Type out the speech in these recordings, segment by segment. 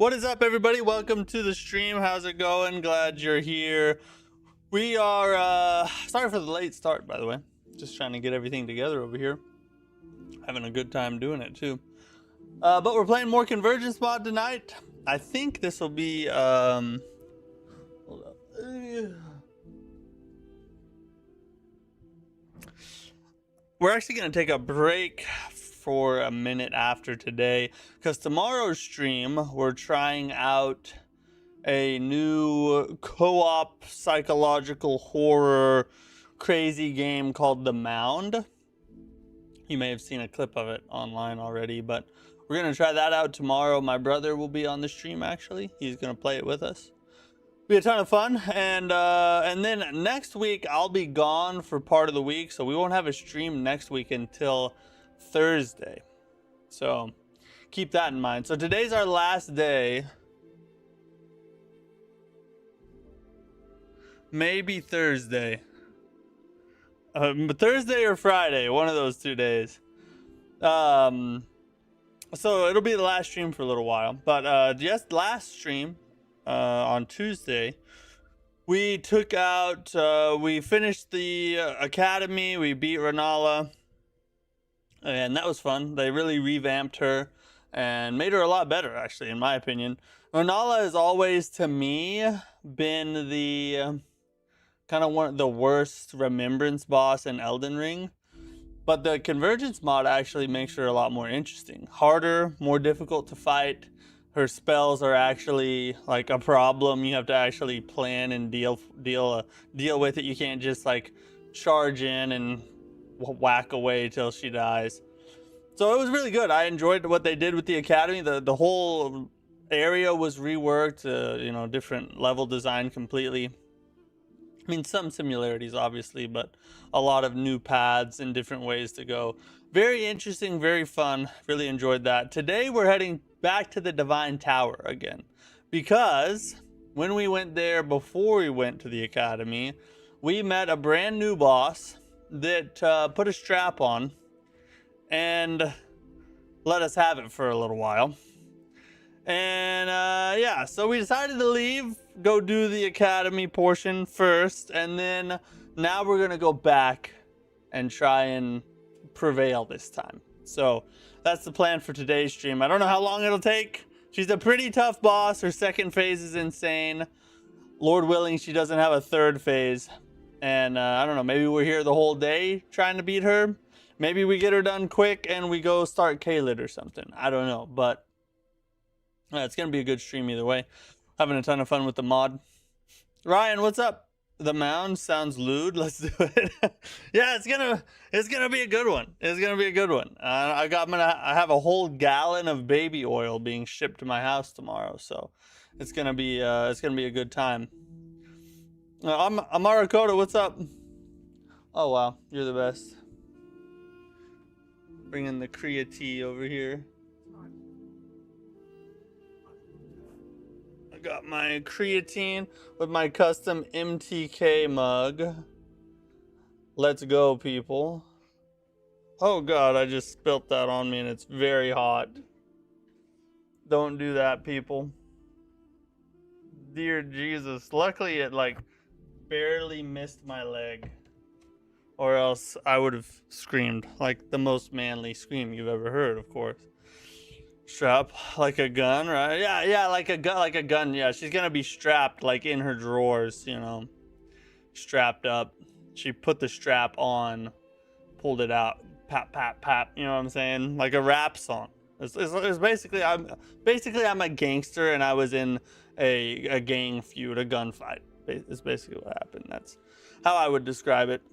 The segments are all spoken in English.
What is up, everybody? Welcome to the stream. How's it going? Glad you're here. We are sorry for the late start, by the way. Just trying to get everything together over here. Having a good time doing it too. But we're playing more Convergence mod tonight. I think this will be hold up. We're actually going to take a break for a minute after today, because tomorrow's stream we're trying out a new co-op psychological horror crazy game called The Mound. You may have seen a clip of it online already, but we're going to try that out tomorrow. My brother will be on the stream, actually. He's going to play it with us. Be a ton of fun. And then next week I'll be gone for part of the week, so we won't have a stream next week until Thursday. So keep that in mind. So today's our last day. Maybe Thursday. Thursday or Friday, one of those 2 days. So it'll be the last stream for a little while. But yes, last stream on Tuesday, we took out, we finished the academy. We beat Renala, and that was fun. They really revamped her and made her a lot better, actually, in my opinion. Renala has always, to me, been the kind of one of the worst remembrance boss in Elden Ring. But the Convergence mod actually makes her a lot more interesting. Harder, more difficult to fight. Her spells are actually like a problem. You have to actually plan and deal with it. You can't just like charge in and whack away till she dies. So it was really good. I enjoyed what they did with the academy. The whole area was reworked, you know, different level design completely. I mean, some similarities obviously, but a lot of new paths and different ways to go. Very interesting, very fun. Really enjoyed that. Today we're heading back to the Divine Tower again, because when we went there before we went to the academy, we met a brand new boss that put a strap on and let us have it for a little while. And yeah, so we decided to leave, go do the academy portion first, and then now we're gonna go back and try and prevail this time. So that's the plan for today's stream. I don't know how long it'll take. She's a pretty tough boss. Her second phase is insane. Lord willing, she doesn't have a third phase. And I don't know, maybe we're here the whole day trying to beat her. Maybe we get her done quick and we go start Kaled or something. I don't know, but it's gonna be a good stream either way. Having a ton of fun with the mod. Ryan, what's up? The Mound sounds lewd. Let's do it. Yeah, it's gonna be a good one. It's gonna be a good one. I have a whole gallon of baby oil being shipped to my house tomorrow, so it's gonna be a good time. Amara Koda, what's up? Oh wow, you're the best. Bringing the Kriya over here. Got my creatine with my custom MTK mug. Let's go, people. Oh god, I just spilt that on me and it's very hot. Don't do that, people. Dear Jesus. Luckily it like barely missed my leg, or else I would have screamed like the most manly scream you've ever heard, of course. Strap like a gun, right? Yeah, like a gun. Yeah, she's gonna be strapped like in her drawers, you know, strapped up. She put the strap on, pulled it out, pap pap pap. You know what I'm saying? Like a rap song. It's basically I'm a gangster and I was in a gang feud, a gunfight. It's basically what happened. That's how I would describe it.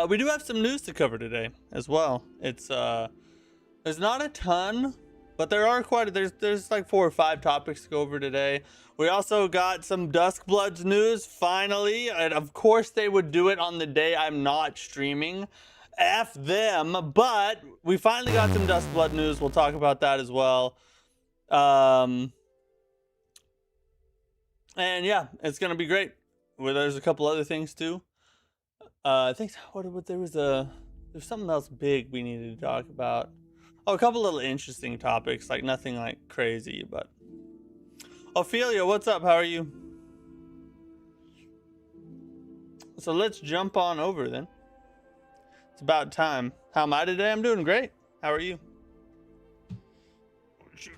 We do have some news to cover today as well. There's not a ton, but there are there's like 4 or 5 topics to go over today. We also got some Duskbloods news finally, and of course they would do it on the day I'm not streaming. F them, but we finally got some Duskblood news. We'll talk about that as well. And yeah, it's gonna be great. Well, there's a couple other things too. I think there's something else big we needed to talk about. Oh, a couple little interesting topics, like nothing like crazy, but Ophelia, what's up? How are you? So let's jump on over then. It's about time. How am I today? I'm doing great. How are you? Shoot,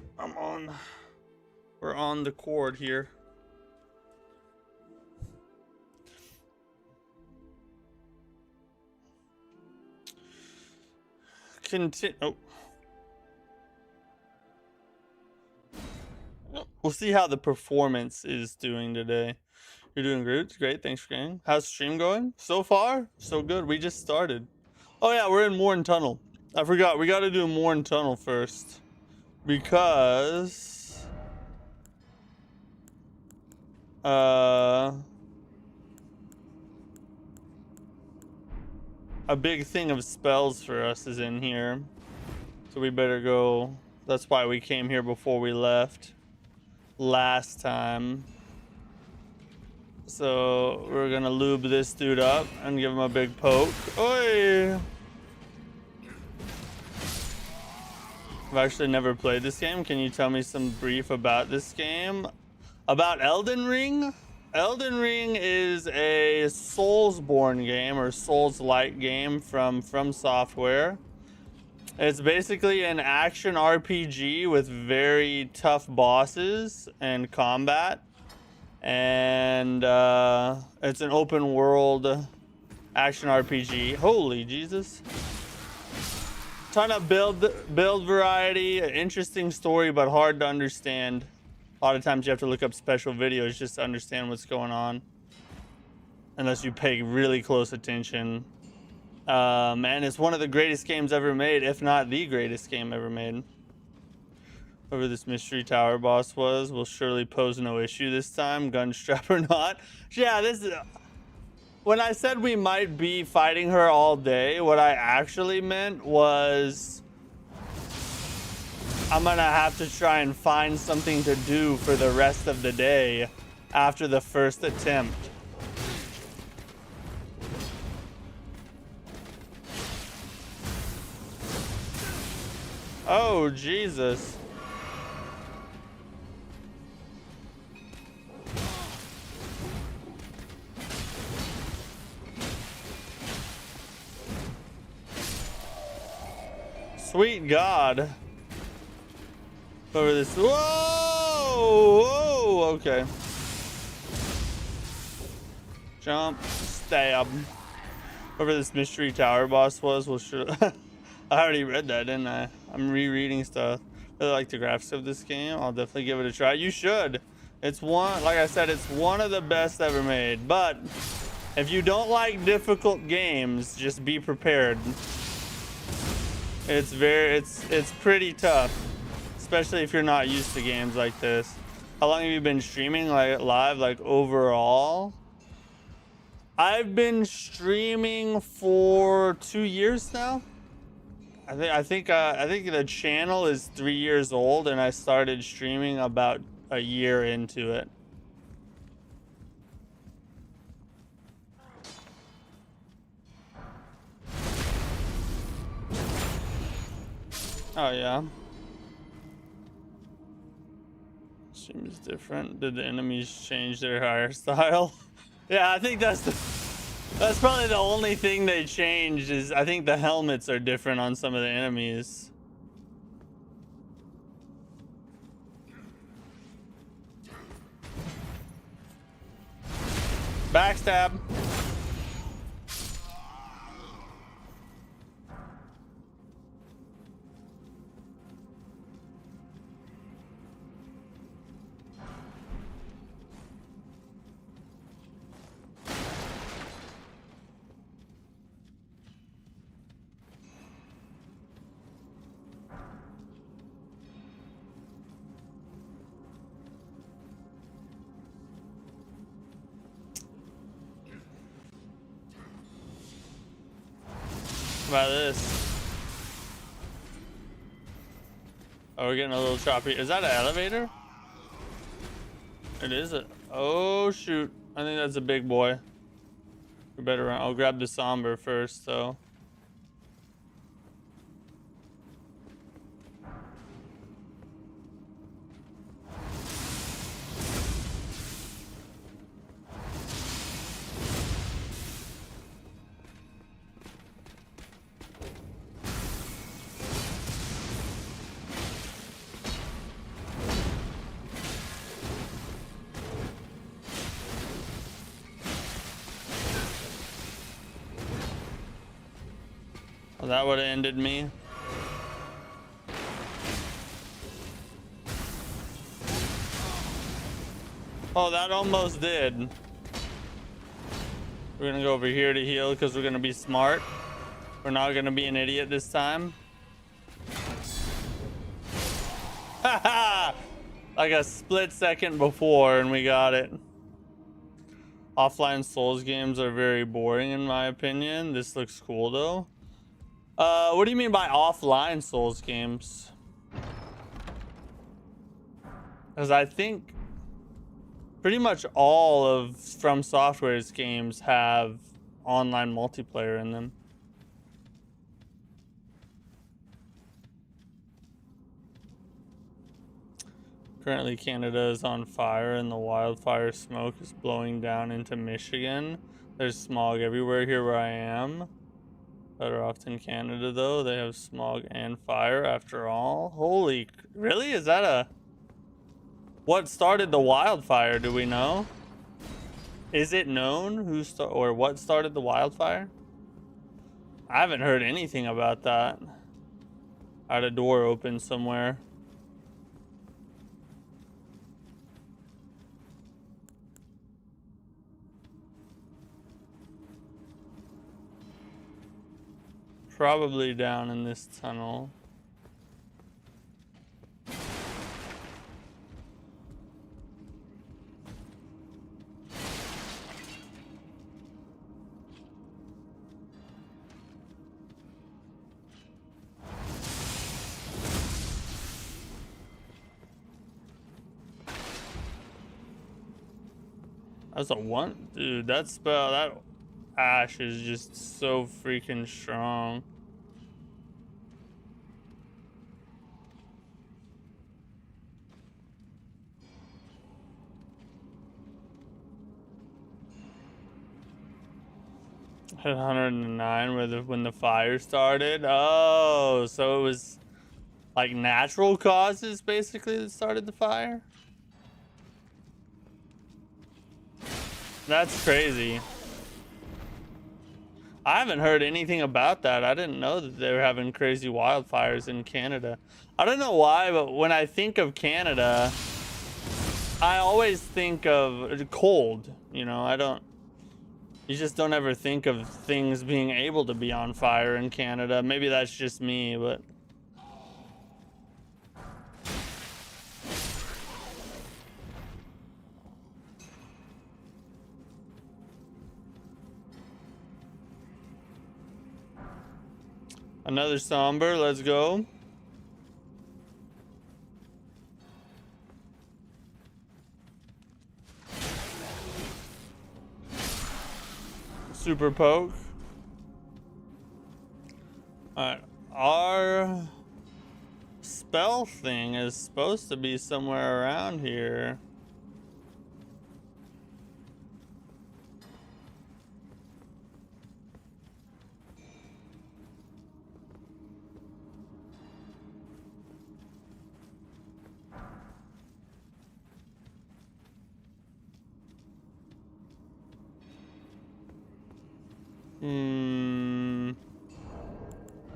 we're on the cord here. Oh. We'll see how the performance is doing today. You're doing great. Great. Thanks for getting. How's stream going? So far, so good. We just started. Oh yeah, we're in Morn Tunnel. I forgot. We got to do Morn Tunnel first because a big thing of spells for us is in here, so we better go. That's why we came here before we left last time. So we're gonna lube this dude up and give him a big poke. Oi! I've actually never played this game. Can you tell me some brief about this game? About Elden Ring? Elden Ring is a Soulsborne game or Souls-like game from Software. It's basically an action RPG with very tough bosses and combat. And it's an open world action RPG. Holy Jesus. Ton of build variety, interesting story, but hard to understand. A lot of times you have to look up special videos just to understand what's going on, unless you pay really close attention. And it's one of the greatest games ever made, if not the greatest game ever made. Whoever this mystery tower boss was will surely pose no issue this time, gunstrap or not. Yeah, this is... When I said we might be fighting her all day, what I actually meant was I'm gonna have to try and find something to do for the rest of the day after the first attempt. Oh, Jesus. Sweet God. Over this. Whoa! Whoa! Okay. Jump. Stab. Whoever this mystery tower boss was, well, sure. I already read that, didn't I? I'm rereading stuff. I really like the graphics of this game. I'll definitely give it a try. You should. It's one, like I said, it's one of the best ever made. But if you don't like difficult games, just be prepared. It's pretty tough, especially if you're not used to games like this. How long have you been streaming like live, like overall? I've been streaming for 2 years now. I think the channel is 3 years old, and I started streaming about a year into it. Oh yeah. Seems different. Did the enemies change their hairstyle? Yeah, I think that's probably the only thing they changed is I think the helmets are different on some of the enemies. Backstab. About this. Oh, we're getting a little choppy. Is that an elevator? It is. Oh shoot! I think that's a big boy. We better run. I'll grab the somber first, though. Well, that would have ended me. Oh, that almost did. We're gonna go over here to heal because we're gonna be smart. We're not gonna be an idiot this time. Haha! Like a split second before and we got it. Offline Souls games are very boring in my opinion. This looks cool though. What do you mean by offline Souls games? Because I think pretty much all of From Software's games have online multiplayer in them. Currently, Canada is on fire and the wildfire smoke is blowing down into Michigan. There's smog everywhere here where I am. Better off than Canada, though. They have smog and fire after all. Holy... Really? Is that a... What started the wildfire? Do we know? Is it known who or what started the wildfire? I haven't heard anything about that. I had a door open somewhere. Probably down in this tunnel. That's a one, dude. That spell, that ash is just so freaking strong. Hit 109 when the fire started. Oh, so it was like natural causes basically that started the fire. That's crazy. I haven't heard anything about that. I didn't know that they were having crazy wildfires in Canada. I don't know why, but when I think of Canada, I always think of cold. You know, you just don't ever think of things being able to be on fire in Canada. Maybe that's just me, but... Another somber, let's go. Super poke. Alright, our spell thing is supposed to be somewhere around here.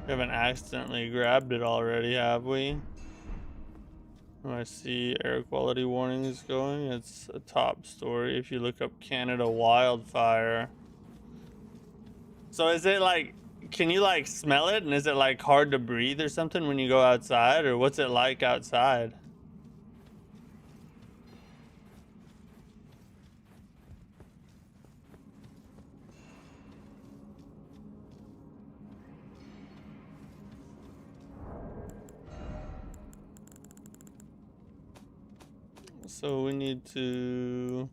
We haven't accidentally grabbed it already, have we? I see air quality warnings going. It's a top story if you look up Canada wildfire. So is it like, can you like smell it? And is it like hard to breathe or something when you go outside? Or what's it like outside? So we need to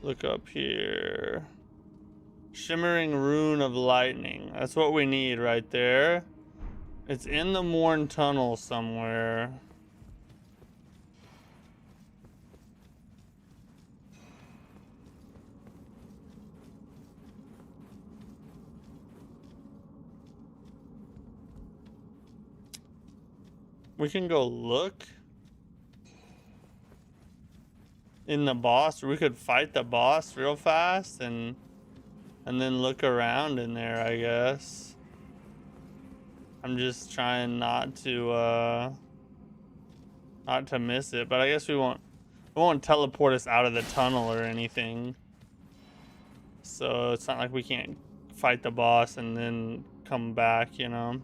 look up here. Shimmering Rune of Lightning. That's what we need right there. It's in the Morn Tunnel somewhere. We can go look in the boss. We could fight the boss real fast and and then look around in there, I guess. I'm just trying not to miss it, but I guess it won't teleport us out of the tunnel or anything. So it's not like we can't fight the boss and then come back, you know.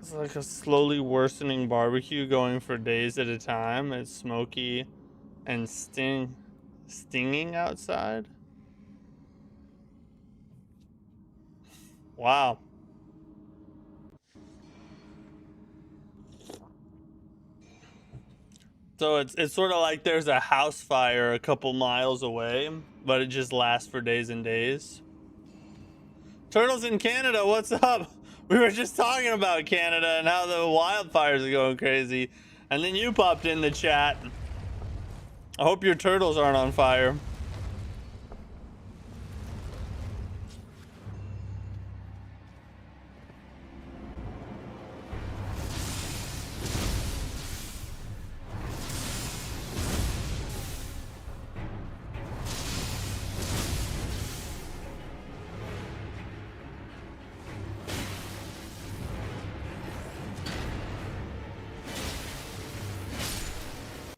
It's like a slowly worsening barbecue going for days at a time. It's smoky and stinging outside. Wow. So it's sort of like there's a house fire a couple miles away, but it just lasts for days and days. Turtles in Canada, what's up? We were just talking about Canada and how the wildfires are going crazy, and then you popped in the chat. I hope your turtles aren't on fire.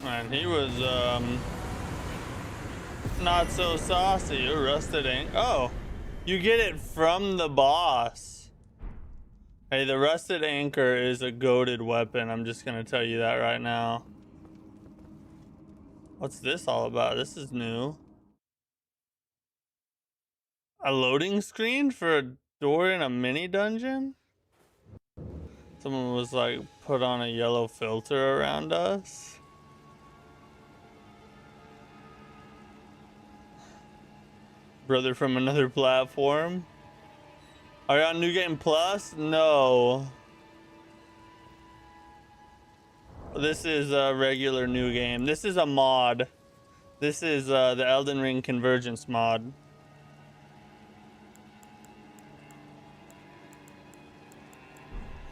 And he was not so saucy. A rusted ink. Oh, you get it from the boss. Hey, the rusted anchor is a goated weapon. I'm just gonna tell you that right now. What's this all about? This is new. A loading screen for a door in a mini dungeon? Someone was like put on a yellow filter around us. Brother from another platform. Are you on New Game Plus? No. This is a regular new game. This is a mod. This is the Elden Ring Convergence mod.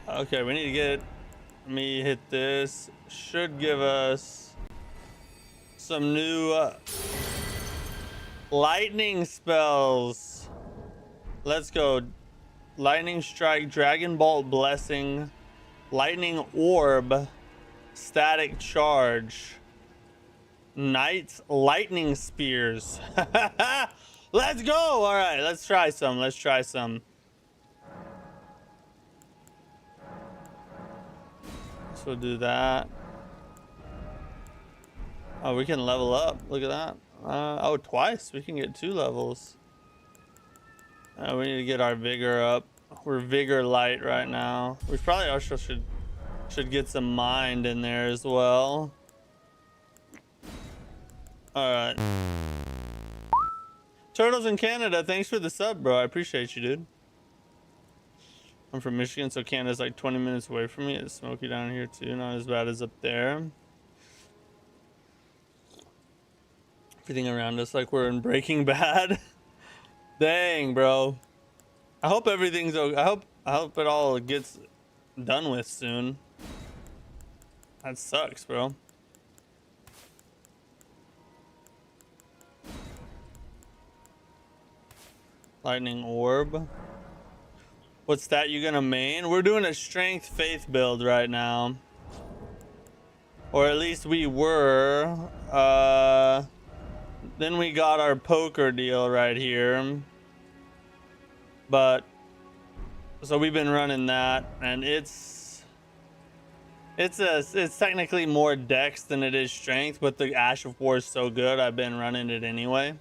Okay, we need to get me hit this. Should give us some new lightning spells. Let's go. Lightning Strike, Dragon Bolt Blessing, Lightning Orb, Static Charge, Knight's Lightning Spears. Let's go. All right, let's try some. Let's try some. So we'll do that. Oh, we can level up. Look at that. Oh, twice. We can get 2 levels. We need to get our vigor up. We're vigor light right now. We probably also should get some mind in there as well. All right. Turtles in Canada, thanks for the sub, bro. I appreciate you, dude. I'm from Michigan, so Canada's like 20 minutes away from me. It's smoky down here too, not as bad as up there. Everything around us like we're in Breaking Bad. Dang, bro. I hope everything's okay. I hope it all gets done with soon. That sucks, bro. Lightning Orb. What stat you gonna main? We're doing a strength faith build right now. Or at least we were. Then we got our poker deal right here. But so we've been running that, and it's technically more dex than it is strength, but the Ash of War is so good I've been running it anyway.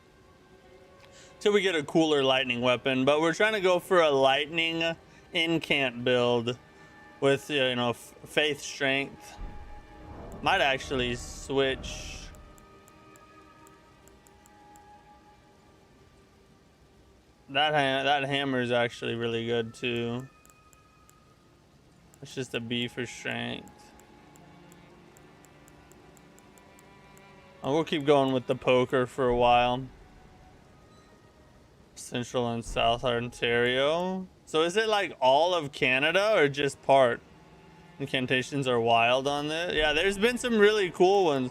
Till we get a cooler lightning weapon, but we're trying to go for a lightning incant build with, you know, faith strength. Might actually switch. That hammer is actually really good too. It's just a B for strength. We'll keep going with the poker for a while. Central and South Ontario. So is it like all of Canada or just part? Incantations are wild on this. Yeah, there's been some really cool ones.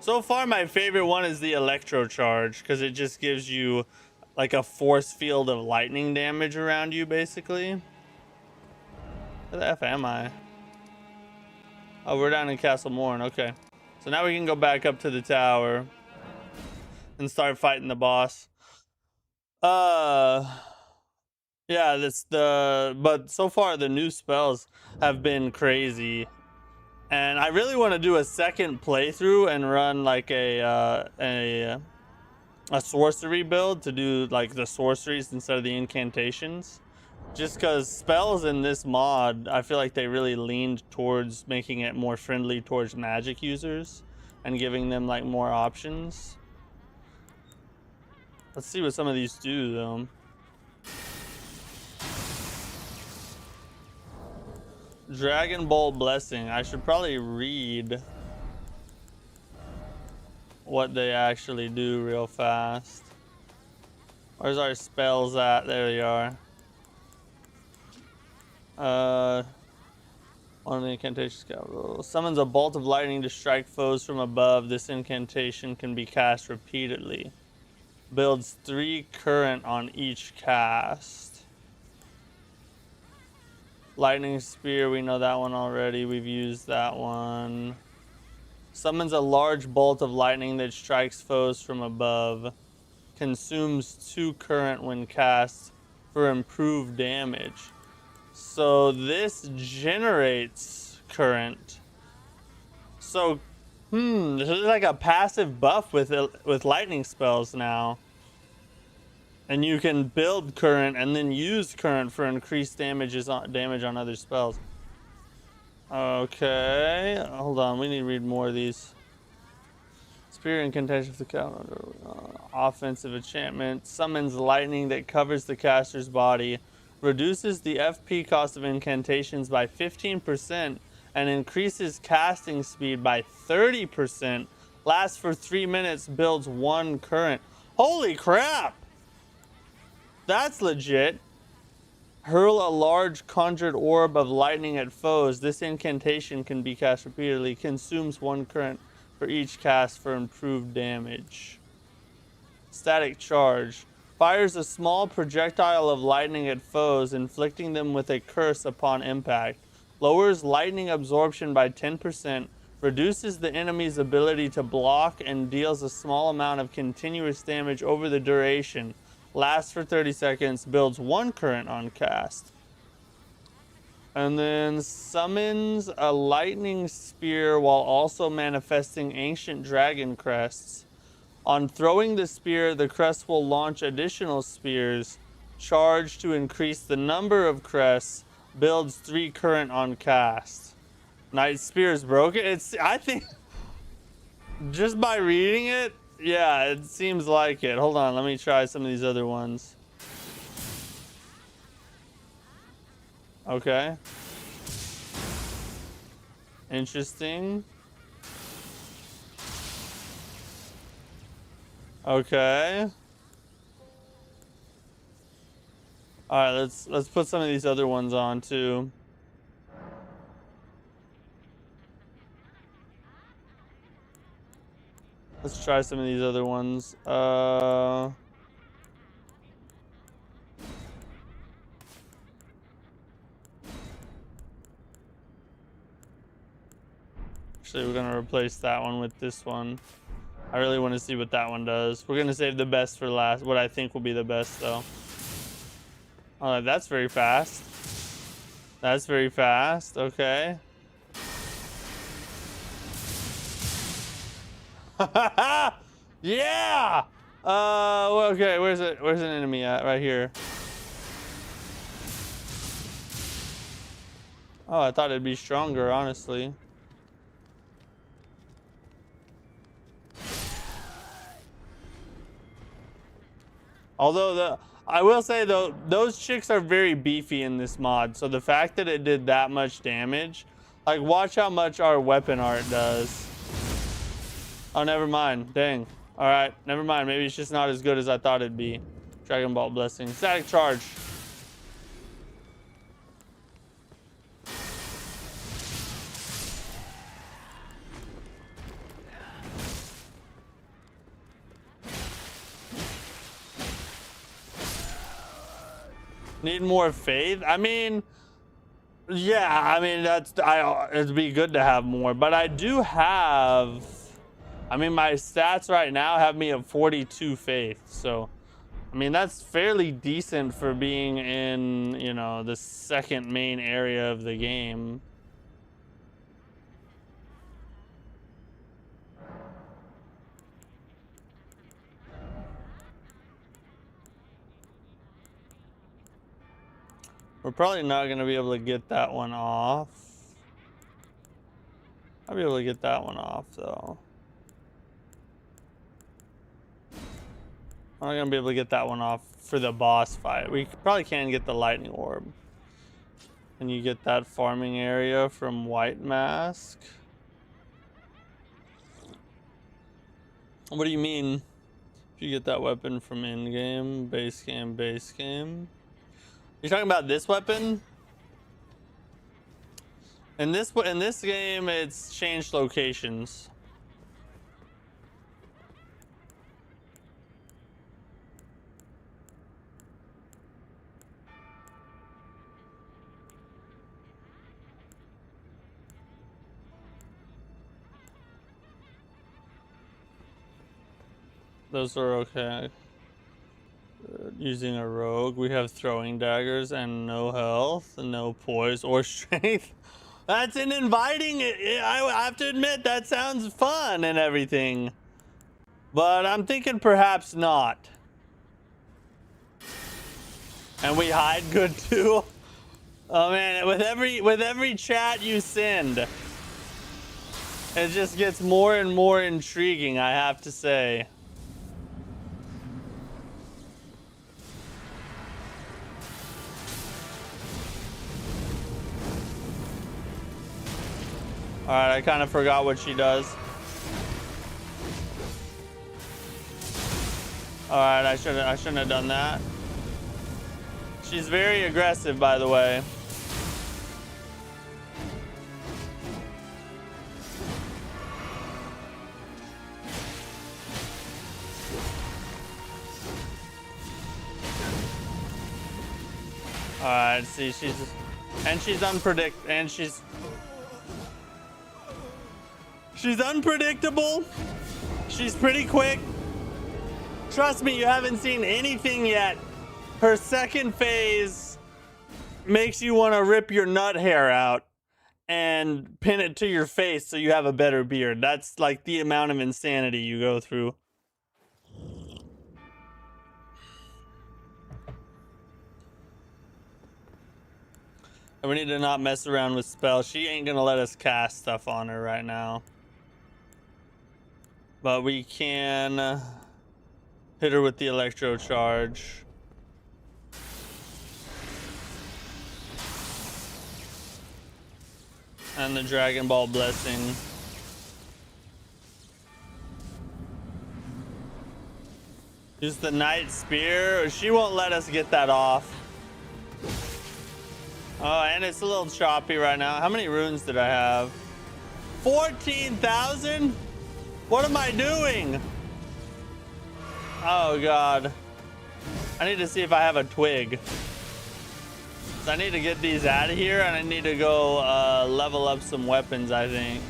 So far, my favorite one is the electro charge because it just gives you like a force field of lightning damage around you, basically. Where the F am I? Oh, we're down in Castle Morn. Okay. So now we can go back up to the tower and start fighting the boss. Yeah, but so far the new spells have been crazy. And I really want to do a second playthrough and run like a sorcery build to do like the sorceries instead of the incantations. Just because spells in this mod, I feel like they really leaned towards making it more friendly towards magic users and giving them like more options. Let's see what some of these do though. Dragon Bolt Blessing. I should probably read what they actually do real fast. Where's our spells at? There they are. On the incantation scout. Summons a bolt of lightning to strike foes from above. This incantation can be cast repeatedly. Builds 3 current on each cast. Lightning Spear, we know that one already. We've used that one. Summons a large bolt of lightning that strikes foes from above. Consumes 2 current when cast for improved damage. So this generates current. So, this is like a passive buff with lightning spells now. And you can build current and then use current for increased damage on other spells. Okay, hold on. We need to read more of these. Spear incantation of the counter. Offensive enchantment. Summons lightning that covers the caster's body. Reduces the FP cost of incantations by 15% and increases casting speed by 30%. Lasts for 3 minutes. Builds 1 current. Holy crap! That's legit. Hurl a large conjured orb of lightning at foes. This incantation can be cast repeatedly. Consumes 1 current for each cast for improved damage. Static charge. Fires a small projectile of lightning at foes, inflicting them with a curse upon impact. Lowers lightning absorption by 10%. Reduces the enemy's ability to block and deals a small amount of continuous damage over the duration. Lasts for 30 seconds. Builds 1 current on cast. And then summons a lightning spear while also manifesting ancient dragon crests. On throwing the spear, the crest will launch additional spears. Charge to increase the number of crests. Builds 3 current on cast. Night spear is broken. I think just by reading it, yeah, it seems like it. Hold on, let me try some of these other ones. Okay. Interesting. Okay. All right, let's put some of these other ones on too. Let's try some of these other ones. Actually, we're gonna replace that one with this one. I really want to see what that one does. We're gonna save the best for last. What I think will be the best, though. Oh, that's very fast. That's very fast. Okay. Yeah. Okay. Where's it? Where's an enemy at? Right here. Oh, I thought it'd be stronger, honestly. Although I will say though, those chicks are very beefy in this mod. So the fact that it did that much damage, like watch how much our weapon art does. Oh, never mind. Dang. All right, never mind. Maybe it's just not as good as I thought it'd be. Dragon Ball Blessing. Static charge. Need more faith? I mean, yeah, I mean, it'd be good to have more, but I do have, I mean, my stats right now have me at 42 faith. So, I mean, that's fairly decent for being in, you know, the second main area of the game. We're probably not going to be able to get that one off. I'll be able to get that one off, though. I'm not going to be able to get that one off for the boss fight. We probably can get the lightning orb. And you get that farming area from White Mask. What do you mean? If you get that weapon from in-game, base game, base game? You're talking about this weapon? In this game, it's changed locations. Those are okay. Using a rogue, we have throwing daggers and no health, no poise or strength. That's an inviting. I have to admit that sounds fun and everything, but I'm thinking perhaps not. And we hide good too. Oh man, with every chat you send, it just gets more and more intriguing, I have to say. All right, I kind of forgot what she does. All right, I shouldn't have done that. She's very aggressive, by the way. All right, see, she's unpredictable, and she's unpredictable. She's pretty quick. Trust me, you haven't seen anything yet. Her second phase makes you want to rip your nut hair out and pin it to your face so you have a better beard. That's like the amount of insanity you go through. And we need to not mess around with spells. She ain't gonna let us cast stuff on her right now. But we can hit her with the electro charge. And the Dragon Ball blessing. Use the Knight Spear. She won't let us get that off. Oh, and it's a little choppy right now. How many runes did I have? 14,000? What am I doing? Oh god. I need to see if I have a twig. So I need to get these out of here, and I need to go level up some weapons, I think.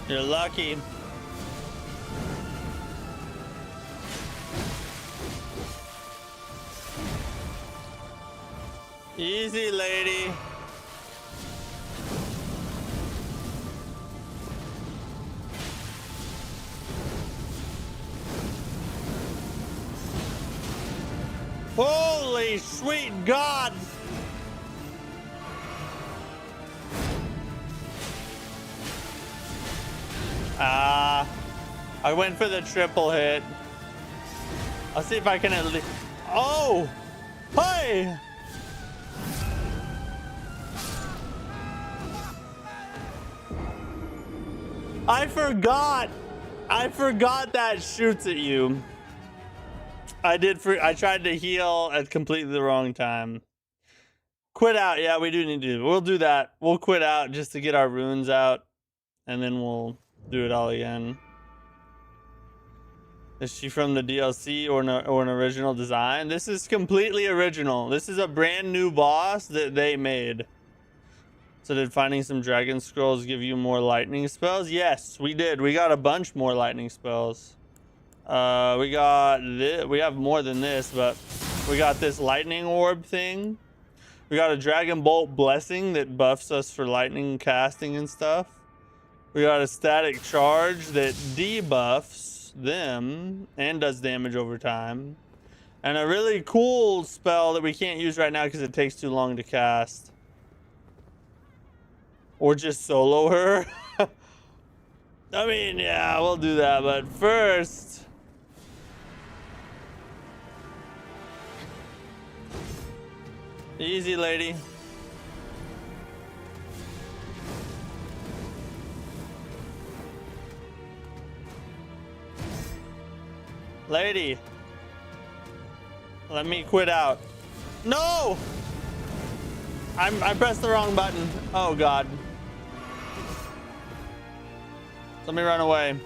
You're lucky. Easy, lady. Holy sweet God. I went for the triple hit. I'll see if I can at least. Oh! Hey! I forgot I forgot that shoots at you. I tried to heal at completely the wrong time. Quit out. Yeah, we do need to. We'll do that. We'll quit out just to get our runes out, and then we'll do it all again. Is she from the DLC or an original design? This is completely original. This is a brand new boss that they made. So did finding some dragon scrolls give you more lightning spells? Yes, we did. We got a bunch more lightning spells. We got this. We have more than this, but we got this lightning orb thing. We got a dragon bolt blessing that buffs us for lightning casting and stuff. We got a static charge that debuffs them and does damage over time. And a really cool spell that we can't use right now because it takes too long to cast. Or just solo her. I mean, yeah, we'll do that, but first... Easy, lady. Lady. Let me quit out. No! I pressed the wrong button. Oh, God. Let me run away.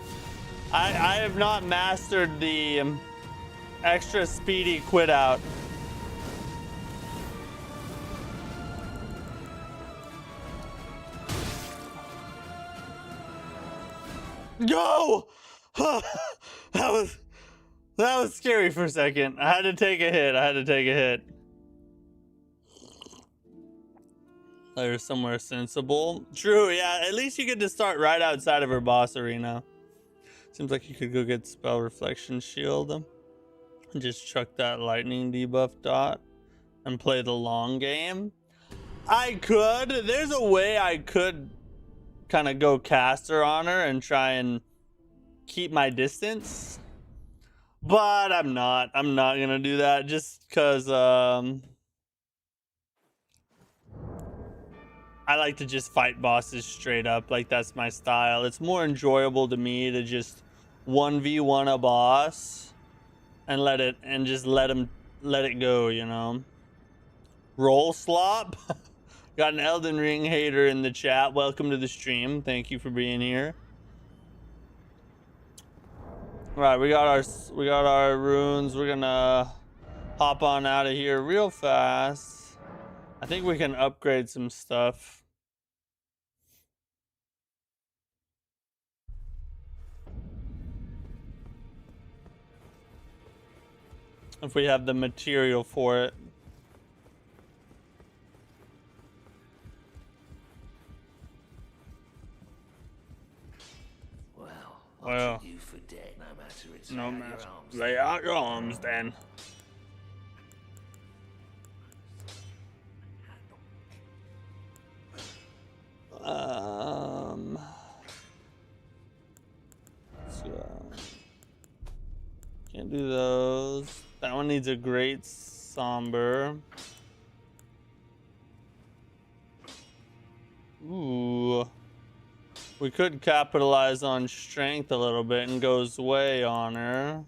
I have not mastered the extra speedy quit out. Go! that was scary for a second. I had to take a hit. There's somewhere sensible. True, yeah. At least you get to start right outside of her boss arena. Seems like you could go get spell reflection shield and just chuck that lightning debuff dot and play the long game. I could. There's a way I could kind of go caster on her and try and keep my distance, but I'm not gonna do that just because I like to just fight bosses straight up. Like, that's my style. It's more enjoyable to me to just 1v1 a boss and let it go, you know. Roll slop. Got an Elden Ring hater in the chat. Welcome to the stream. Thank you for being here. All right, we got our runes. We're gonna hop on out of here real fast. I think we can upgrade some stuff. If we have the material for it. Well, you for dead, no matter it's no matter. Lay out your arms, then. Let's go. Can't do those. That one needs a great somber. Ooh. We could capitalize on strength a little bit and go Zway on her.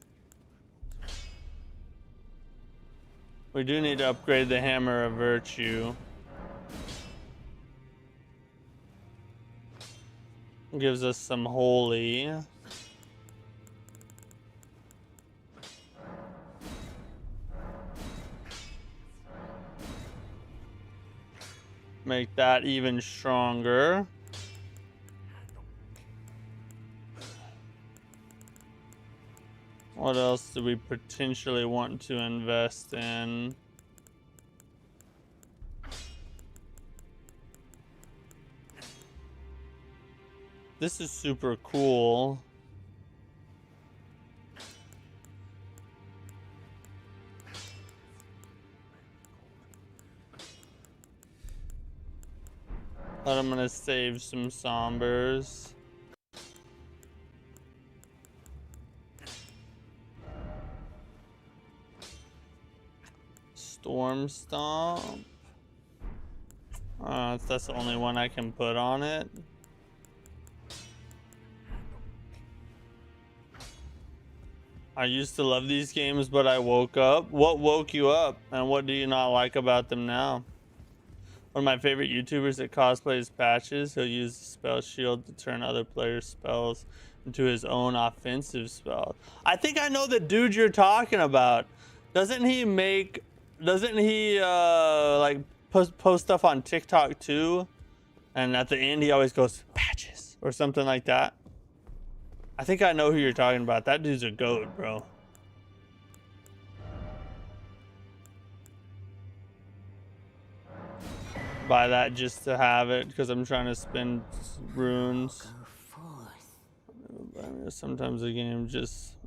We do need to upgrade the Hammer of Virtue. Gives us some holy. Make that even stronger. What else do we potentially want to invest in? This is super cool. But I'm gonna save some sombers. Storm Stomp. That's the only one I can put on it. I used to love these games, but I woke up. What woke you up, and what do you not like about them now? One of my favorite YouTubers that cosplays patches, he'll use the spell shield to turn other players' spells into his own offensive spell. I think I know the dude you're talking about. Doesn't he like post stuff on TikTok too? And at the end he always goes patches or something like that. I think I know who you're talking about. That dude's a goat, bro. Buy that just to have it because I'm trying to spend runes. Sometimes the game just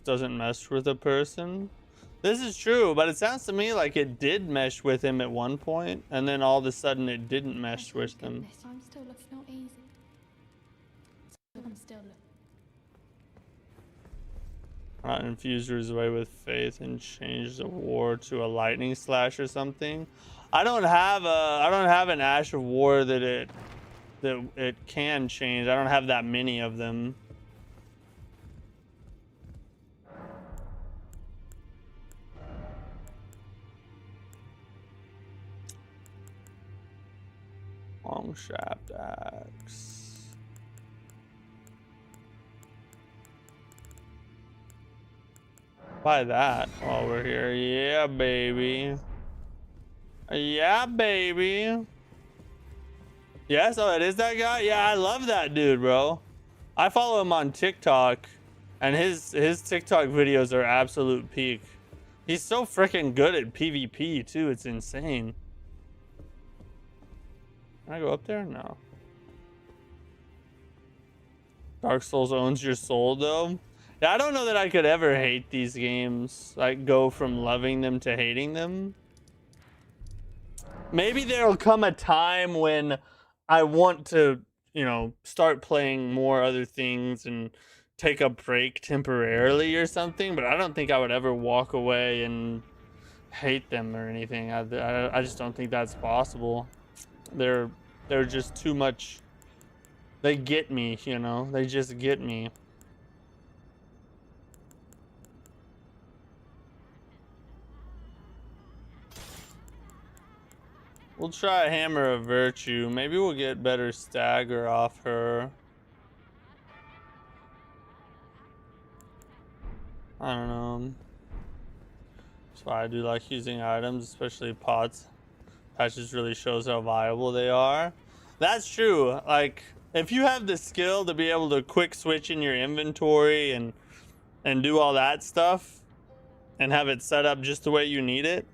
doesn't mesh with a person. This is true, but it sounds to me like it did mesh with him at one point, and then all of a sudden it didn't mesh with him. I'm still looking not easy. I'm still looking. Infuse yours away with faith and change the war to a lightning slash or something. I don't have an Ash of War that it can change. I don't have that many of them. Long shaft axe. Buy that while we're here. Yeah, baby. Yeah, baby. Yes, oh, it is that guy? Yeah, I love that dude, bro. I follow him on TikTok, and his TikTok videos are absolute peak. He's so freaking good at PvP, too. It's insane. Can I go up there? No. Dark Souls owns your soul, though. Yeah, I don't know that I could ever hate these games. Like, go from loving them to hating them. Maybe there'll come a time when I want to, you know, start playing more other things and take a break temporarily or something, but I don't think I would ever walk away and hate them or anything. I just don't think that's possible. They're just too much. They get me, you know. They just get me. We'll try Hammer of Virtue. Maybe we'll get better stagger off her. I don't know. That's why I do like using items, especially pots. Patches really shows how viable they are. That's true. Like, if you have the skill to be able to quick switch in your inventory and do all that stuff and have it set up just the way you need it,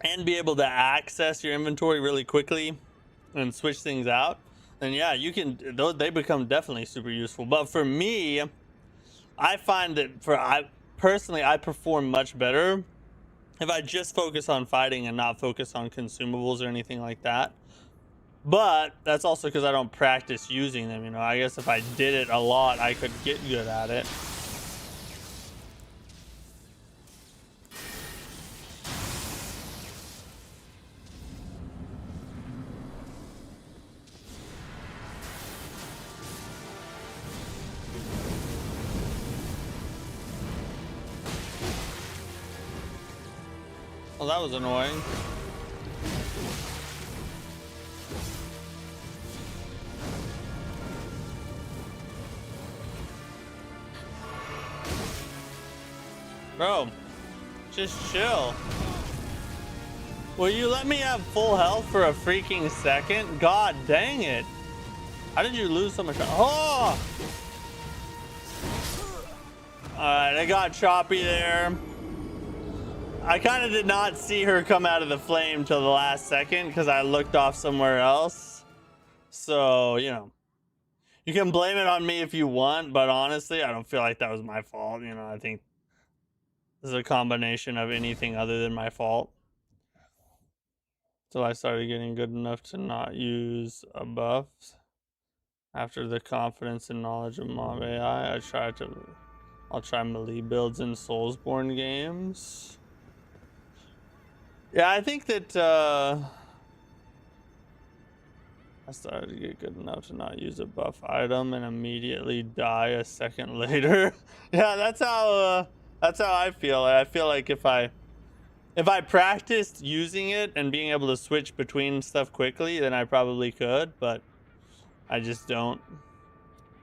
and be able to access your inventory really quickly and switch things out, then yeah, you can. They become definitely super useful. But for me, I find that I personally perform much better if I just focus on fighting and not focus on consumables or anything like that. But that's also because I don't practice using them. You know, I guess if I did it a lot, I could get good at it. Well, that was annoying. Bro, just chill. Will you let me have full health for a freaking second? God dang it. How did you lose so much? Oh! Alright, I got choppy there. I kind of did not see her come out of the flame till the last second because I looked off somewhere else. So, you know, you can blame it on me if you want, but honestly, I don't feel like that was my fault. You know, I think this is a combination of anything other than my fault. Till I started getting good enough to not use a buff. After the confidence and knowledge of mob AI, I'll try melee builds in Soulsborne games. Yeah, I think that I started to get good enough to not use a buff item and immediately die a second later. Yeah, that's how I feel. I feel like if I practiced using it and being able to switch between stuff quickly, then I probably could, but I just don't.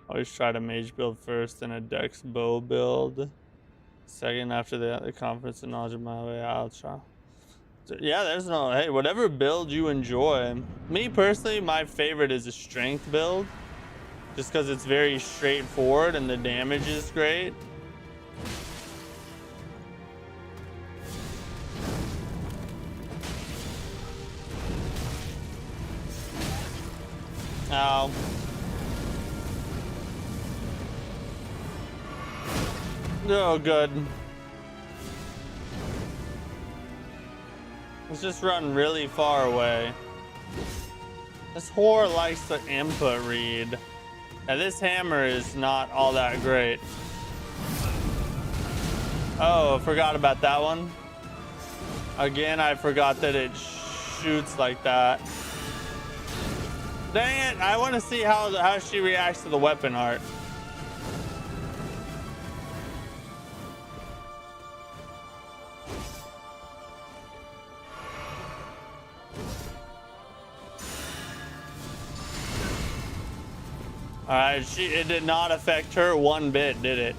Always try to mage build first, then a dex bow build second after the conference and knowledge of my way. I'll try. Yeah, there's no, hey, whatever build you enjoy. Me personally, my favorite is a strength build, just because it's very straightforward and the damage is great. Ow. Oh, good. Let's just run really far away. This whore likes to input read. Now this hammer is not all that great. Oh, forgot about that one. Again, I forgot that it shoots like that. Dang it, I want to see how she reacts to the weapon art. Alright, it did not affect her one bit, did it?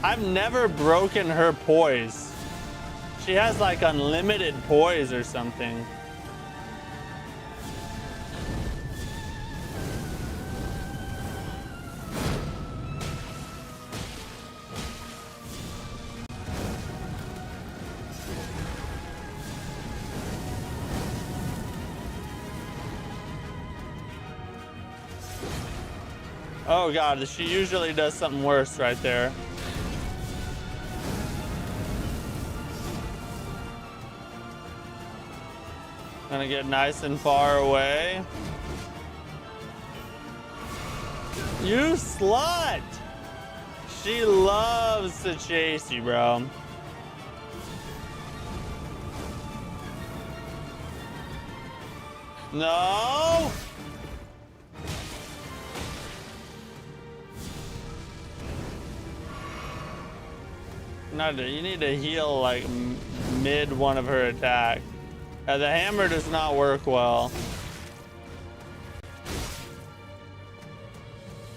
I've never broken her poise. She has like unlimited poise or something. Oh god, she usually does something worse right there. Gonna get nice and far away. You slut! She loves to chase you, bro. No! You need to heal like mid one of her attack. The hammer does not work well.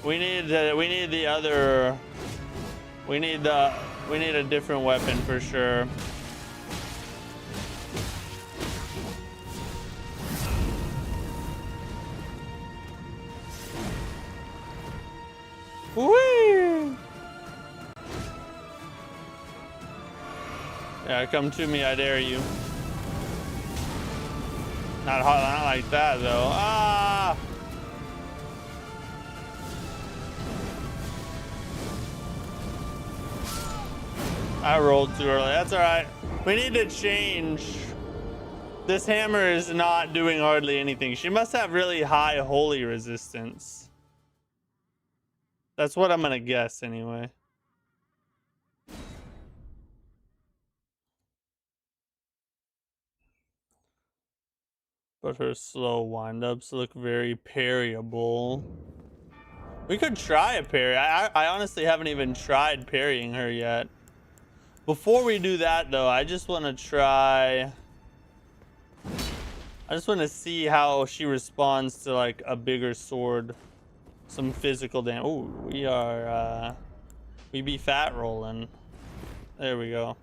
We need the other. We need a different weapon for sure. Whee! Yeah, come to me, I dare you. Not like that though. Ah! I rolled too early. That's all right. We need to change. This hammer is not doing hardly anything. She must have really high holy resistance. That's what I'm gonna guess anyway. But her slow windups look very parryable. We could try a parry. I honestly haven't even tried parrying her yet. Before we do that though, I just want to try. I just want to see how she responds to like a bigger sword. Some physical damage. Oh, we be fat rolling. There we go.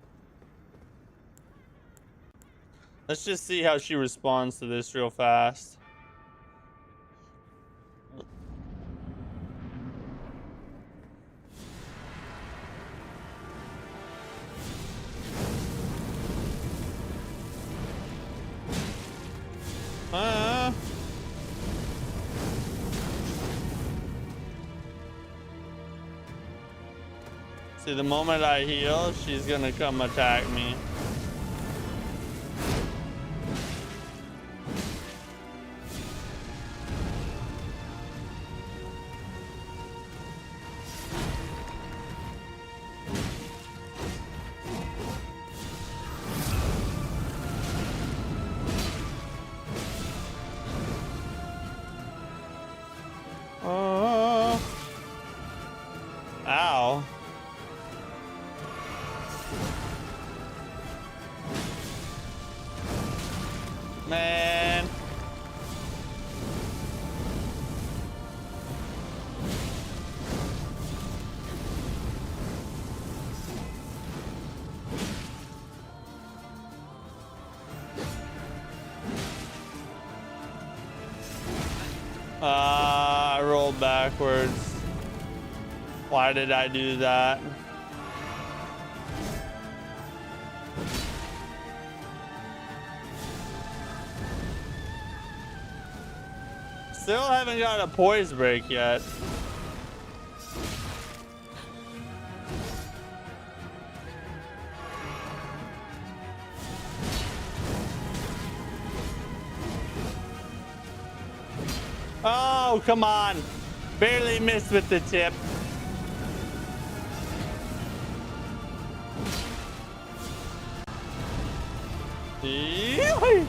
Let's just see how she responds to this real fast. See, the moment I heal, she's gonna come attack me. Oh. Ow. Man. I rolled backwards. Why did I do that? Still haven't got a poise break yet. Oh, come on. Barely missed with the tip. Yee-hoo.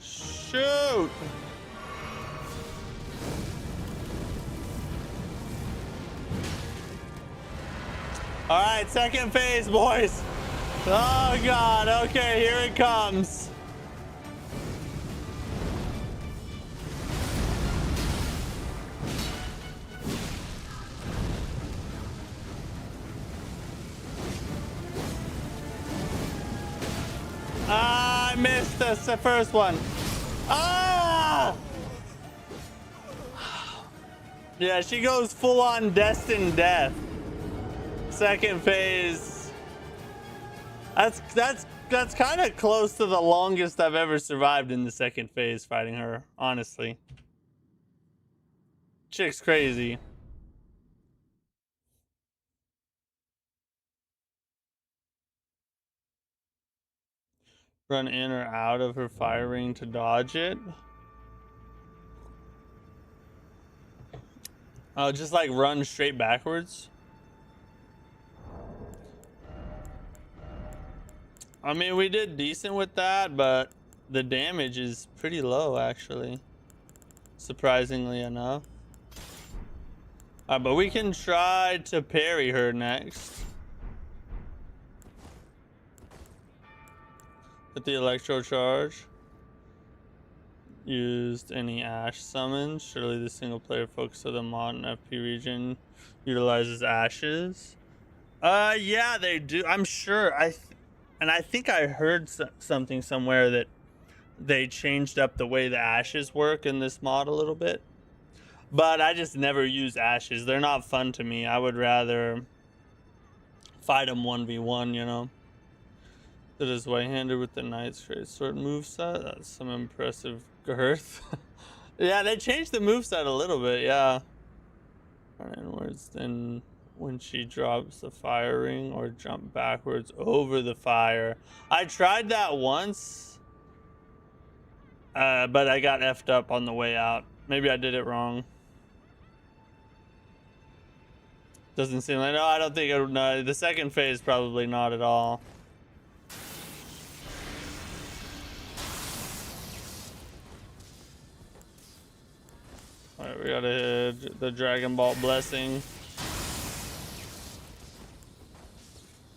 Shoot. All right, second phase, boys. Oh God, okay, here it comes. I missed the first one. Ah! Yeah, she goes full on destined death. Second phase. That's kind of close to the longest I've ever survived in the second phase fighting her, honestly. Chick's crazy. Run in or out of her fire ring to dodge it. Oh, just like run straight backwards. I mean, we did decent with that, but the damage is pretty low, actually. Surprisingly enough. But we can try to parry her next. With the electro charge. Used any Ash summons. Surely the single player focus of the modern FP region utilizes ashes. Yeah, they do. I'm sure. And I think I heard something somewhere that they changed up the way the ashes work in this mod a little bit. But I just never use ashes. They're not fun to me. I would rather fight them 1v1, you know. That is white-handed with the Knight's Greatsword moveset. That's some impressive girth. Yeah, they changed the moveset a little bit, yeah. Run inwards, then when she drops the fire ring, or jump backwards over the fire. I tried that once, but I got effed up on the way out. Maybe I did it wrong. Doesn't seem like, no, I don't think no, the second phase probably not at all. All right, we gotta hit the Dragon Ball blessing.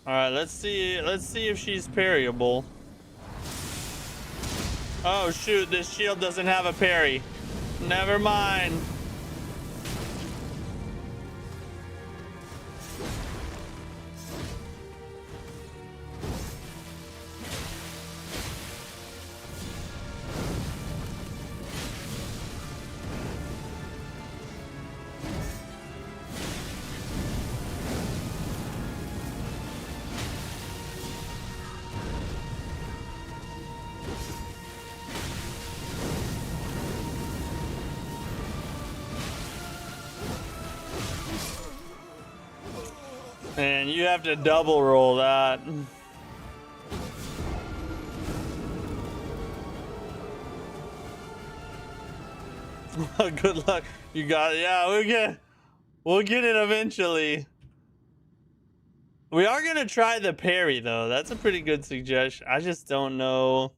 All right, let's see if she's parryable. Oh shoot, this shield doesn't have a parry. Never mind. And you have to double roll that. Good luck. You got it. Yeah, we'll get it eventually. We are gonna try the parry though. That's a pretty good suggestion. I just don't know.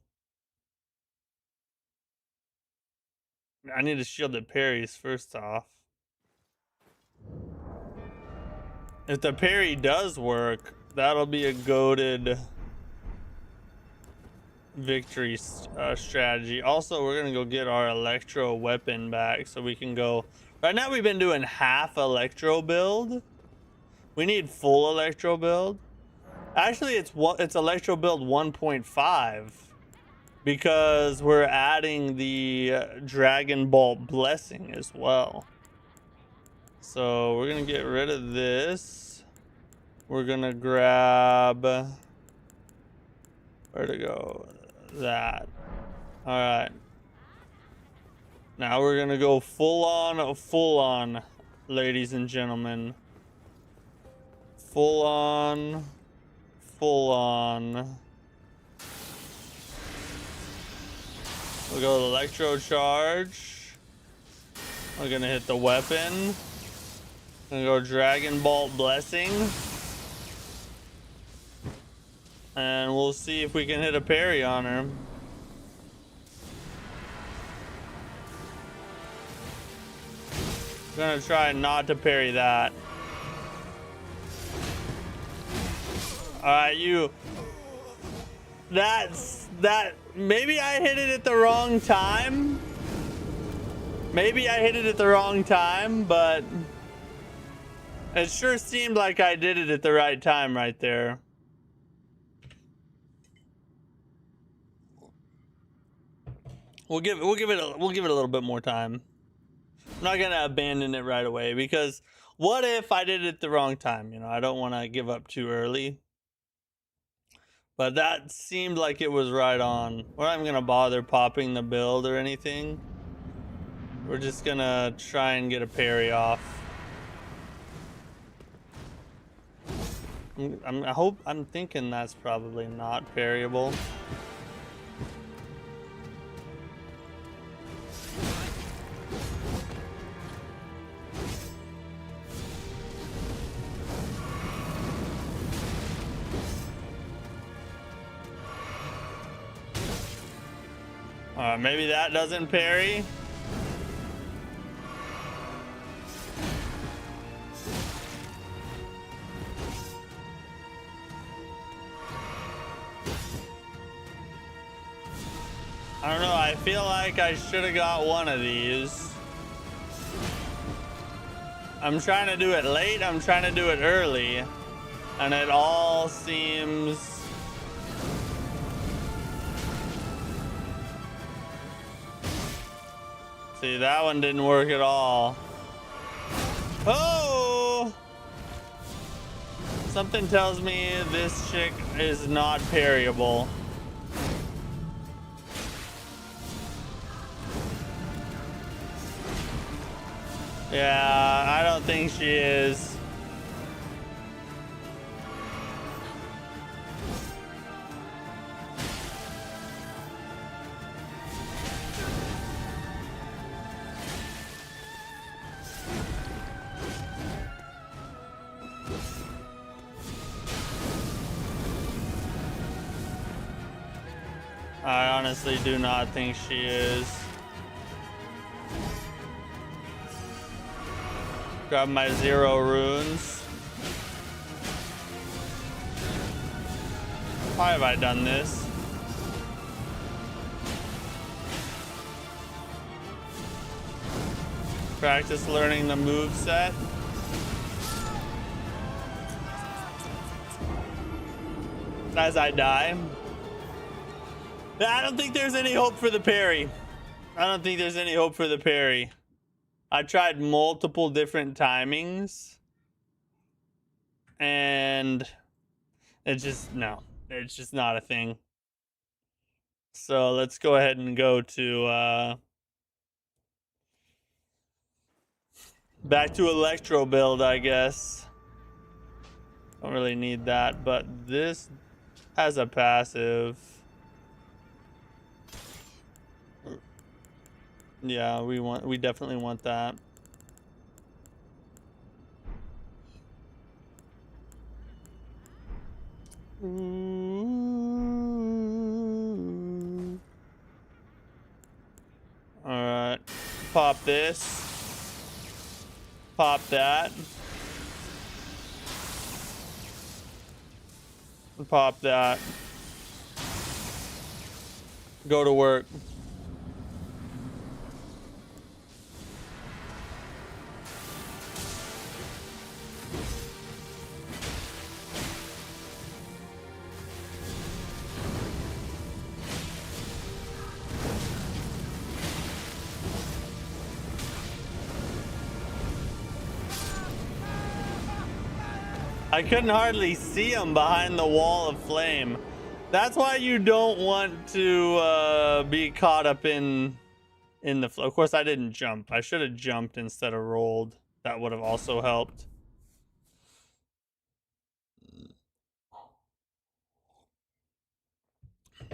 I need to shield the parries first off. If the parry does work, that'll be a goated victory strategy. Also, we're gonna go get our electro weapon back so we can go. Right now we've been doing half electro build. We need full electro build. Actually, it's electro build 1.5 because we're adding the Dragon Ball blessing as well. So we're gonna get rid of this. We're gonna grab, where to go? That. All right. Now we're gonna go full on, ladies and gentlemen. Full on. We'll go electro charge. We're gonna hit the weapon. Gonna go Dragon Ball blessing. And we'll see if we can hit a parry on her. Gonna try not to parry that. Alright, that maybe I hit it at the wrong time. But it sure seemed like I did it at the right time right there. We'll give it a little bit more time. I'm not gonna abandon it right away because what if I did it at the wrong time? You know, I don't want to give up too early. But that seemed like it was right on. We're not even gonna bother popping the build or anything. We're just gonna try and get a parry off. I'm thinking that's probably not parryable. Maybe that doesn't parry. I don't know, I feel like I should have got one of these. I'm trying to do it late, I'm trying to do it early, and it all seems... See, that one didn't work at all. Oh! Something tells me this chick is not parryable. Yeah, I don't think she is. I honestly do not think she is. Grab my 0 runes. Why have I done this? Practice learning the moveset. As I die. I don't think there's any hope for the parry. I tried multiple different timings. And it's just not a thing. So let's go ahead and go to back to electro build, I guess. Don't really need that, but this has a passive. Yeah, we definitely want that. All right, pop this, pop that, pop that. Go to work. I couldn't hardly see him behind the wall of flame. That's why you don't want to be caught up in the flow. Of course, I didn't jump. I should have jumped instead of rolled. That would have also helped.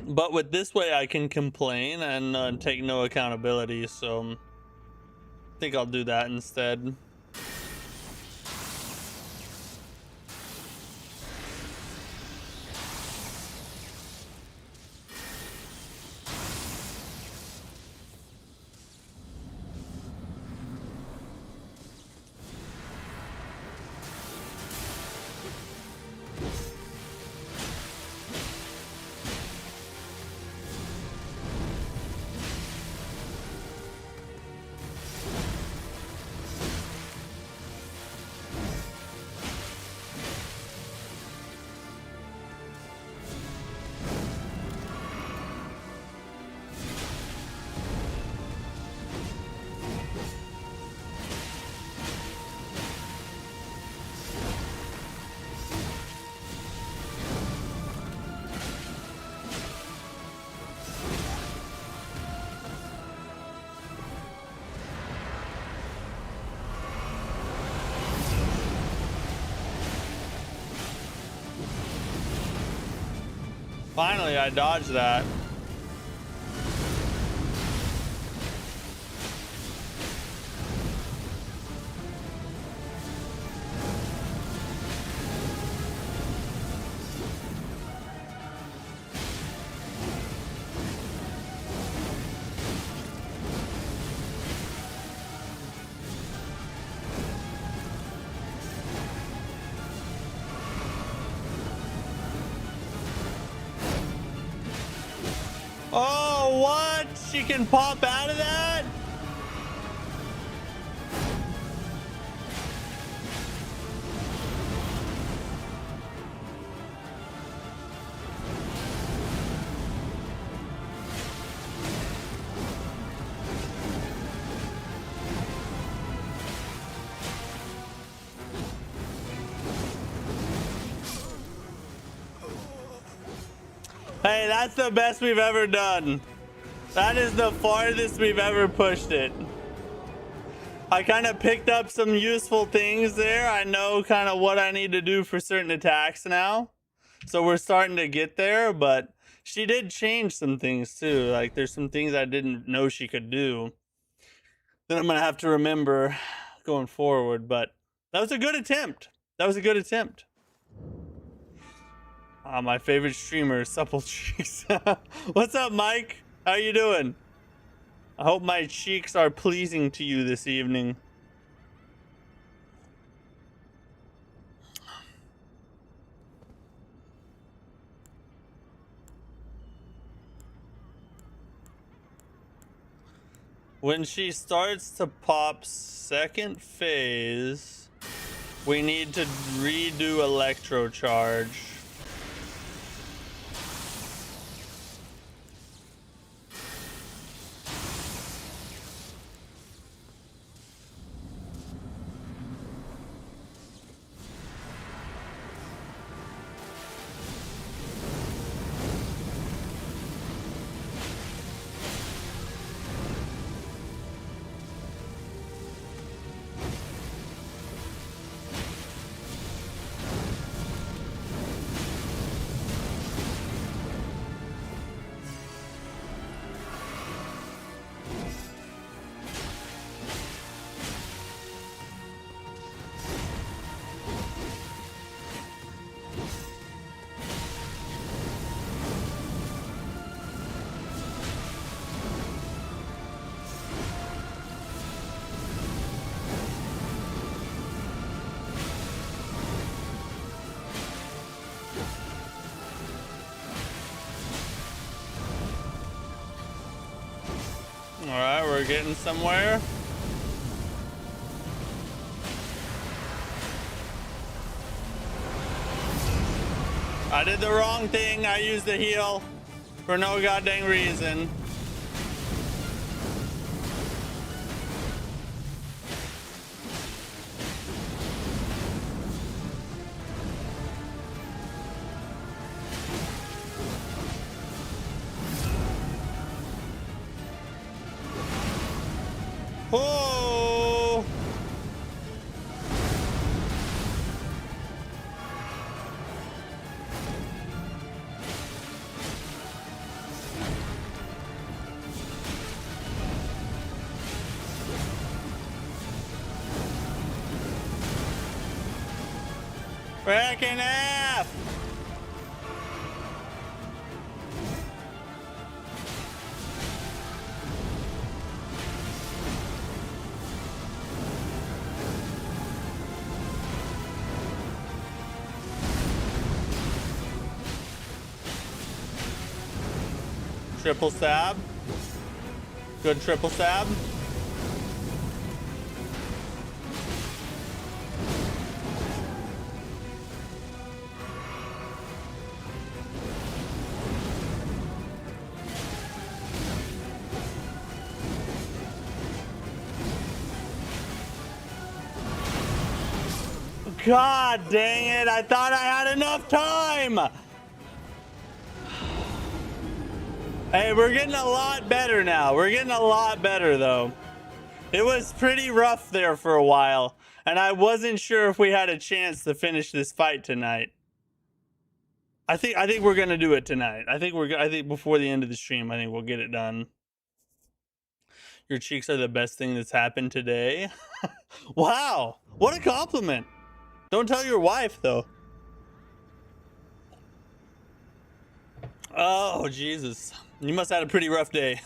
But with this way, I can complain and take no accountability. So I think I'll do that instead. Finally, I dodged that. Oh, what? She can pop out of that? Hey, that's the best we've ever done. That is the farthest we've ever pushed it. I kind of picked up some useful things there. I know kind of what I need to do for certain attacks now. So we're starting to get there, but she did change some things too. Like there's some things I didn't know she could do that I'm going to have to remember going forward. But that was a good attempt. That was a good attempt. My favorite streamer, Supple Cheeks. What's up, Mike? How you doing? I hope my cheeks are pleasing to you this evening. When she starts to pop second phase, we need to redo electro charge. getting somewhere. I did the wrong thing. I used the heal for no goddamn reason. Oh! Fracking F! Triple stab. Good triple stab. God dang it, I thought I had enough time! Hey, we're getting a lot better now. We're getting a lot better, though. It was pretty rough there for a while, and I wasn't sure if we had a chance to finish this fight tonight. I think we're gonna do it tonight. I think before the end of the stream, I think we'll get it done. Your cheeks are the best thing that's happened today. Wow, what a compliment. Don't tell your wife, though. Oh, Jesus. You must have had a pretty rough day.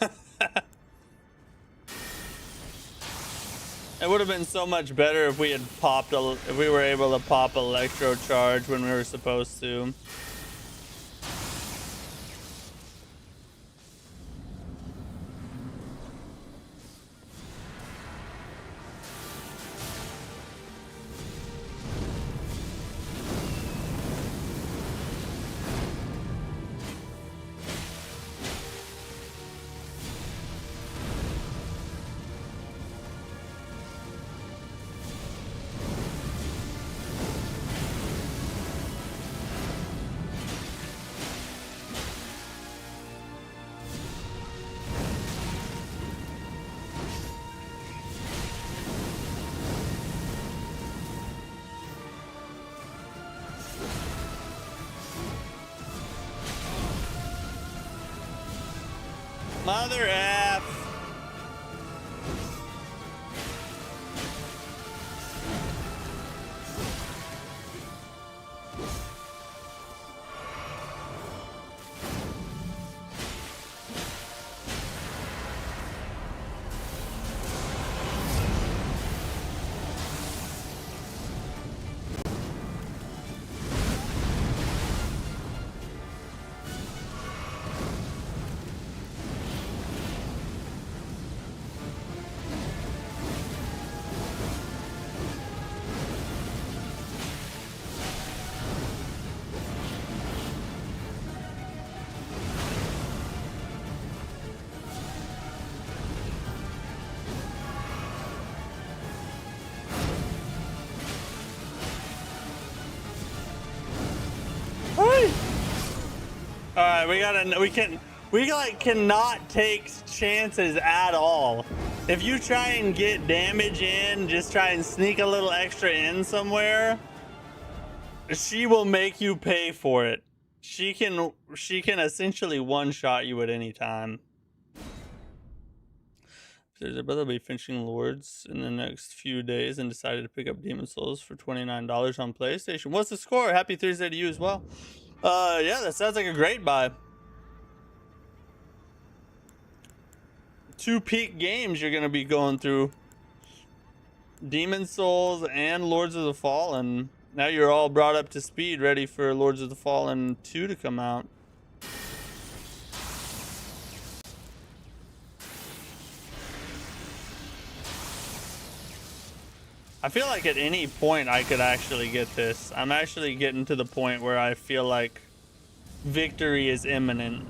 It would have been so much better if we had if we were able to pop electro charge when we were supposed to. Mother F. All right, we cannot take chances at all. If you try and get damage in, just try and sneak a little extra in somewhere, she will make you pay for it. She can essentially one-shot you at any time. There's a brother will be finishing Lords in the next few days and decided to pick up Demon Souls for $29 on PlayStation. What's the score? Happy Thursday to you as well. Yeah, that sounds like a great buy. 2 peak games you're gonna be going through. Demon Souls and Lords of the Fallen. Now you're all brought up to speed, ready for Lords of the Fallen 2 to come out. I feel like at any point I could actually get this. I'm actually getting to the point where I feel like victory is imminent.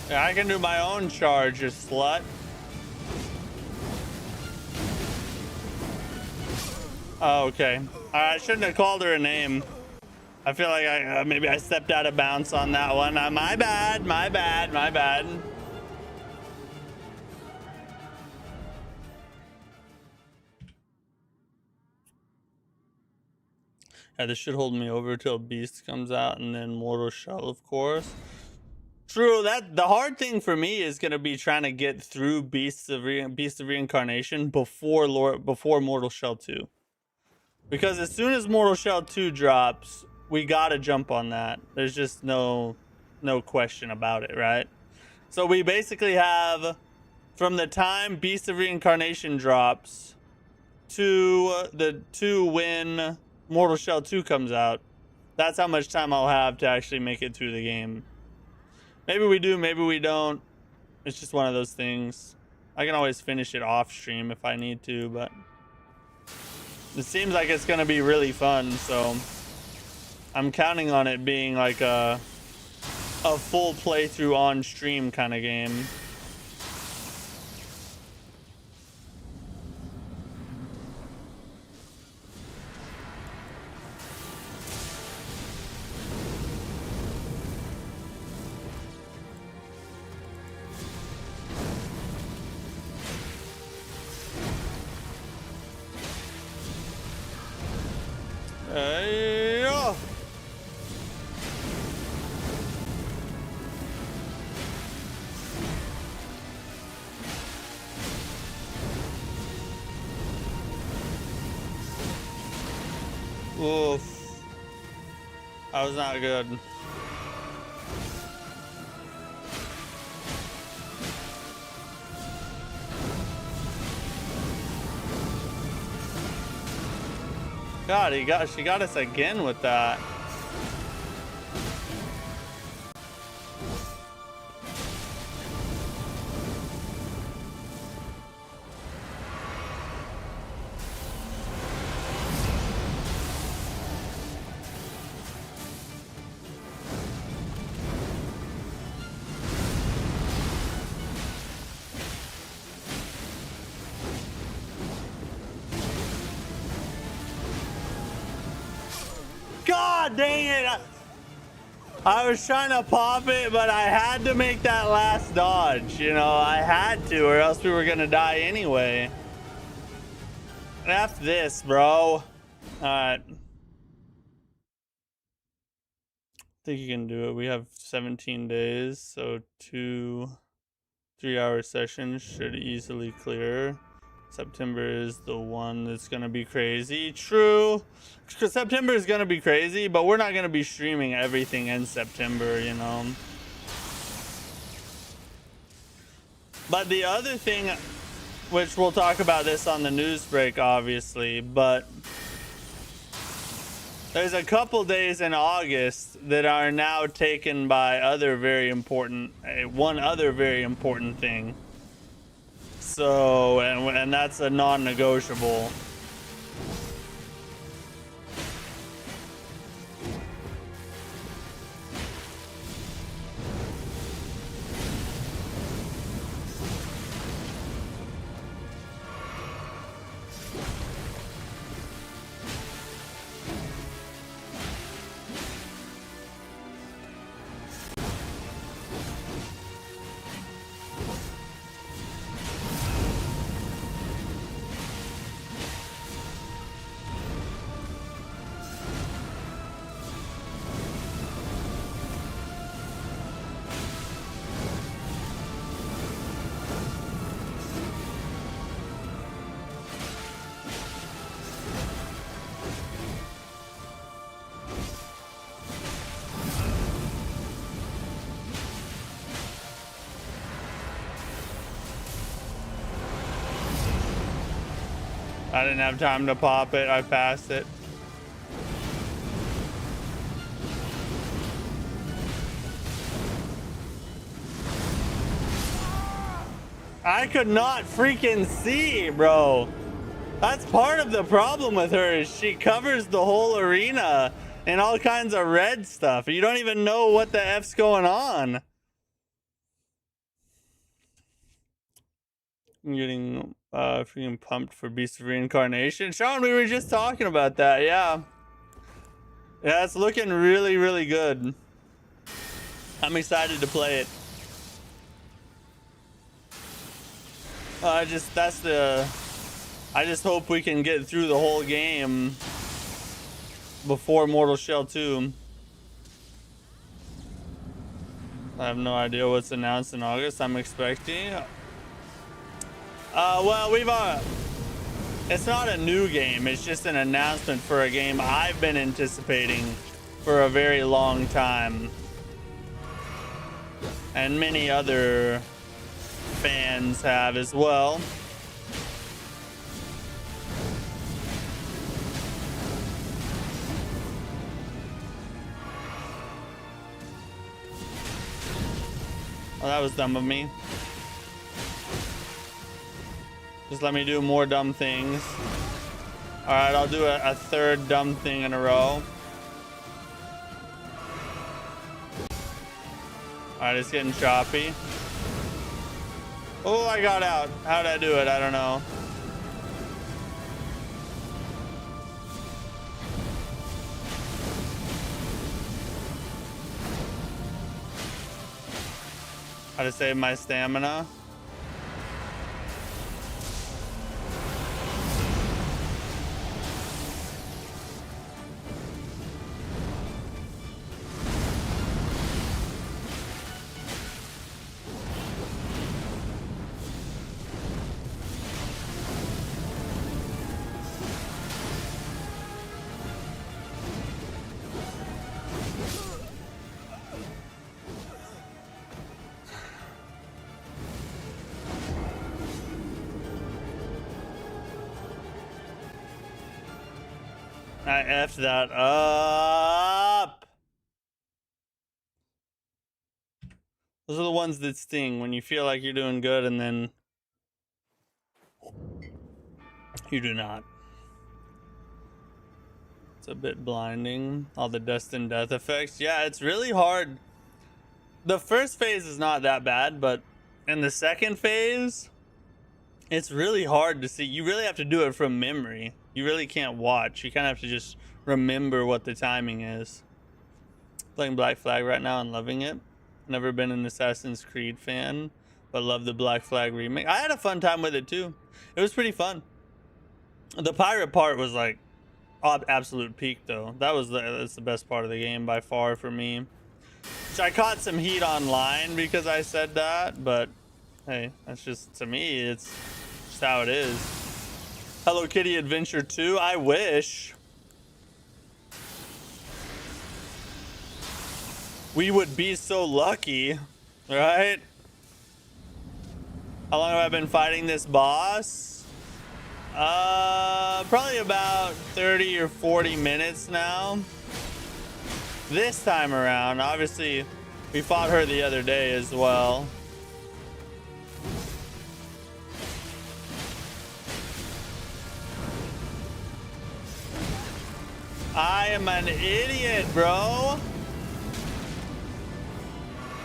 Yeah, I can do my own charge, you slut. Oh, okay. I shouldn't have called her a name. I feel like maybe I stepped out of bounds on that one. My bad, my bad, my bad. Yeah, this should hold me over till Beast comes out, and then Mortal Shell, of course. True. That the hard thing for me is gonna be trying to get through Beast of Reincarnation before Mortal Shell 2. Because as soon as Mortal Shell 2 drops, we gotta jump on that. There's just no question about it, right? So we basically have from the time Beast of Reincarnation drops to when Mortal Shell 2 comes out. That's how much time I'll have to actually make it through the game. Maybe we do, maybe we don't. It's just one of those things. I can always finish it off stream if I need to, but it seems like it's gonna be really fun, so I'm counting on it being like a full playthrough on stream kind of game. Yeah. Oof. That was not good. God, she got us again with that. God dang it! I was trying to pop it, but I had to make that last dodge. You know, I had to, or else we were gonna die anyway. F this, bro. Alright. I think you can do it. We have 17 days, so 2 3-hour sessions should easily clear. September is the one that's gonna be crazy. True. September is gonna be crazy, but we're not gonna be streaming everything in September, you know. But the other thing, which we'll talk about this on the news break, obviously, but there's a couple days in August that are now taken by one other very important thing. So, and that's a non-negotiable. I didn't have time to pop it. I passed it. I could not freaking see, bro. That's part of the problem with her, is she covers the whole arena in all kinds of red stuff. You don't even know what the F's going on. I'm getting freaking pumped for Beast of Reincarnation. Sean, we were just talking about that. Yeah. Yeah, it's looking really, really good. I'm excited to play it. I just hope we can get through the whole game before Mortal Shell 2. I have no idea what's announced in August. I'm expecting. Well, it's not a new game. It's just an announcement for a game I've been anticipating for a very long time. And many other fans have as well. Oh, that was dumb of me. Just let me do more dumb things. All right, I'll do a third dumb thing in a row. All right, it's getting choppy. Oh, I got out. How'd I do it? I don't know. How to save my stamina. I effed that up. Those are the ones that sting when you feel like you're doing good and then you do not. It's a bit blinding. All the dust and death effects. Yeah, it's really hard. The first phase is not that bad, but in the second phase, it's really hard to see. You really have to do it from memory. You really can't watch. You kind of have to just remember what the timing is. Playing Black Flag right now and loving it. Never been an Assassin's Creed fan, but love the Black Flag remake. I had a fun time with it too. It was pretty fun. The pirate part was like absolute peak though. That's the best part of the game by far for me. Which I caught some heat online because I said that, but hey, that's just, to me, it's just how it is. Hello Kitty Adventure 2, I wish. We would be so lucky, right? How long have I been fighting this boss? Probably about 30 or 40 minutes now. This time around, obviously, we fought her the other day as well. I am an idiot, bro.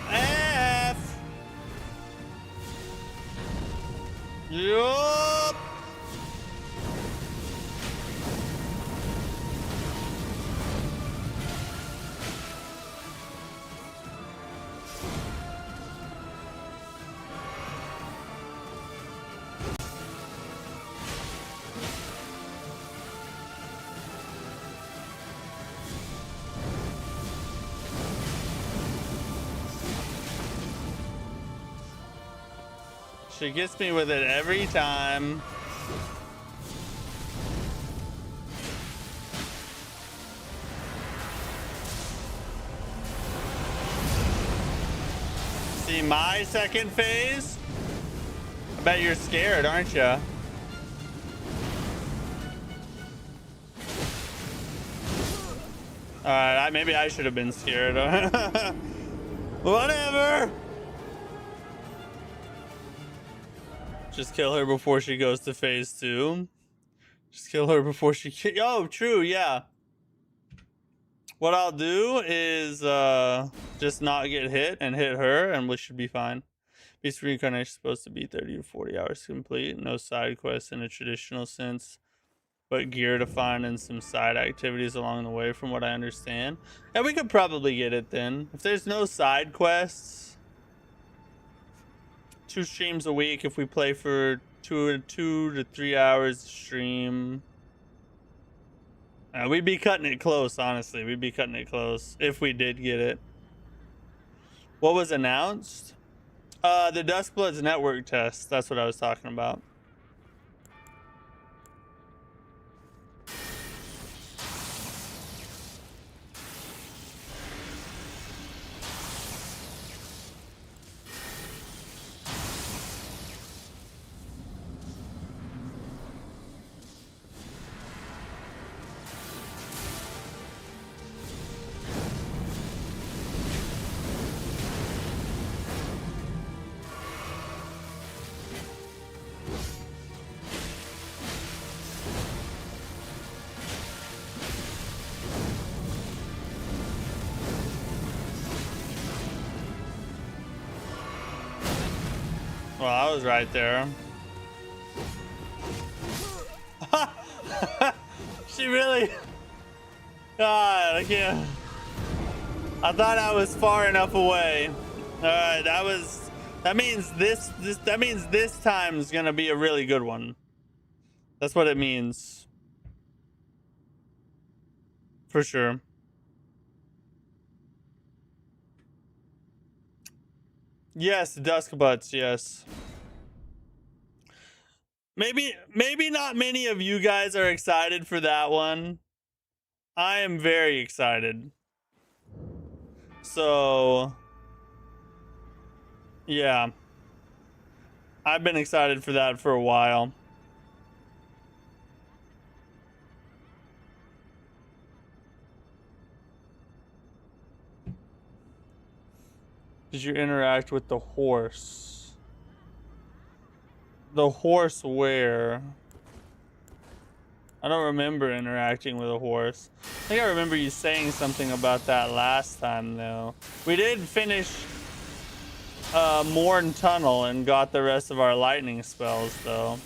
F. Yup. She gets me with it every time. See my second phase? I bet you're scared, aren't you? All right, maybe I should have been scared. Whatever. Just kill her before she goes to phase 2. Just kill her before she. Oh, true. Yeah. What I'll do is just not get hit and hit her, and we should be fine. Beast Reincarnation is supposed to be 30 to 40 hours complete. No side quests in a traditional sense, but gear to find and some side activities along the way, from what I understand. Yeah, we could probably get it then. If there's no side quests, 2 streams a week. If we play for 2 to 3 hours a stream. We'd be cutting it close, honestly. We'd be cutting it close if we did get it. What was announced? The Duskbloods network test. That's what I was talking about. Well, I was right there. She really... God, I can't... I thought I was far enough away. Alright, that means this time is gonna be a really good one. That's what it means. For sure. Yes, Dusk Butts, yes. Maybe not many of you guys are excited for that one. I am very excited. So yeah. I've been excited for that for a while. Did you interact with the horse? The horse where? I don't remember interacting with a horse. I think I remember you saying something about that last time, though. We did finish Morn Tunnel and got the rest of our lightning spells, though.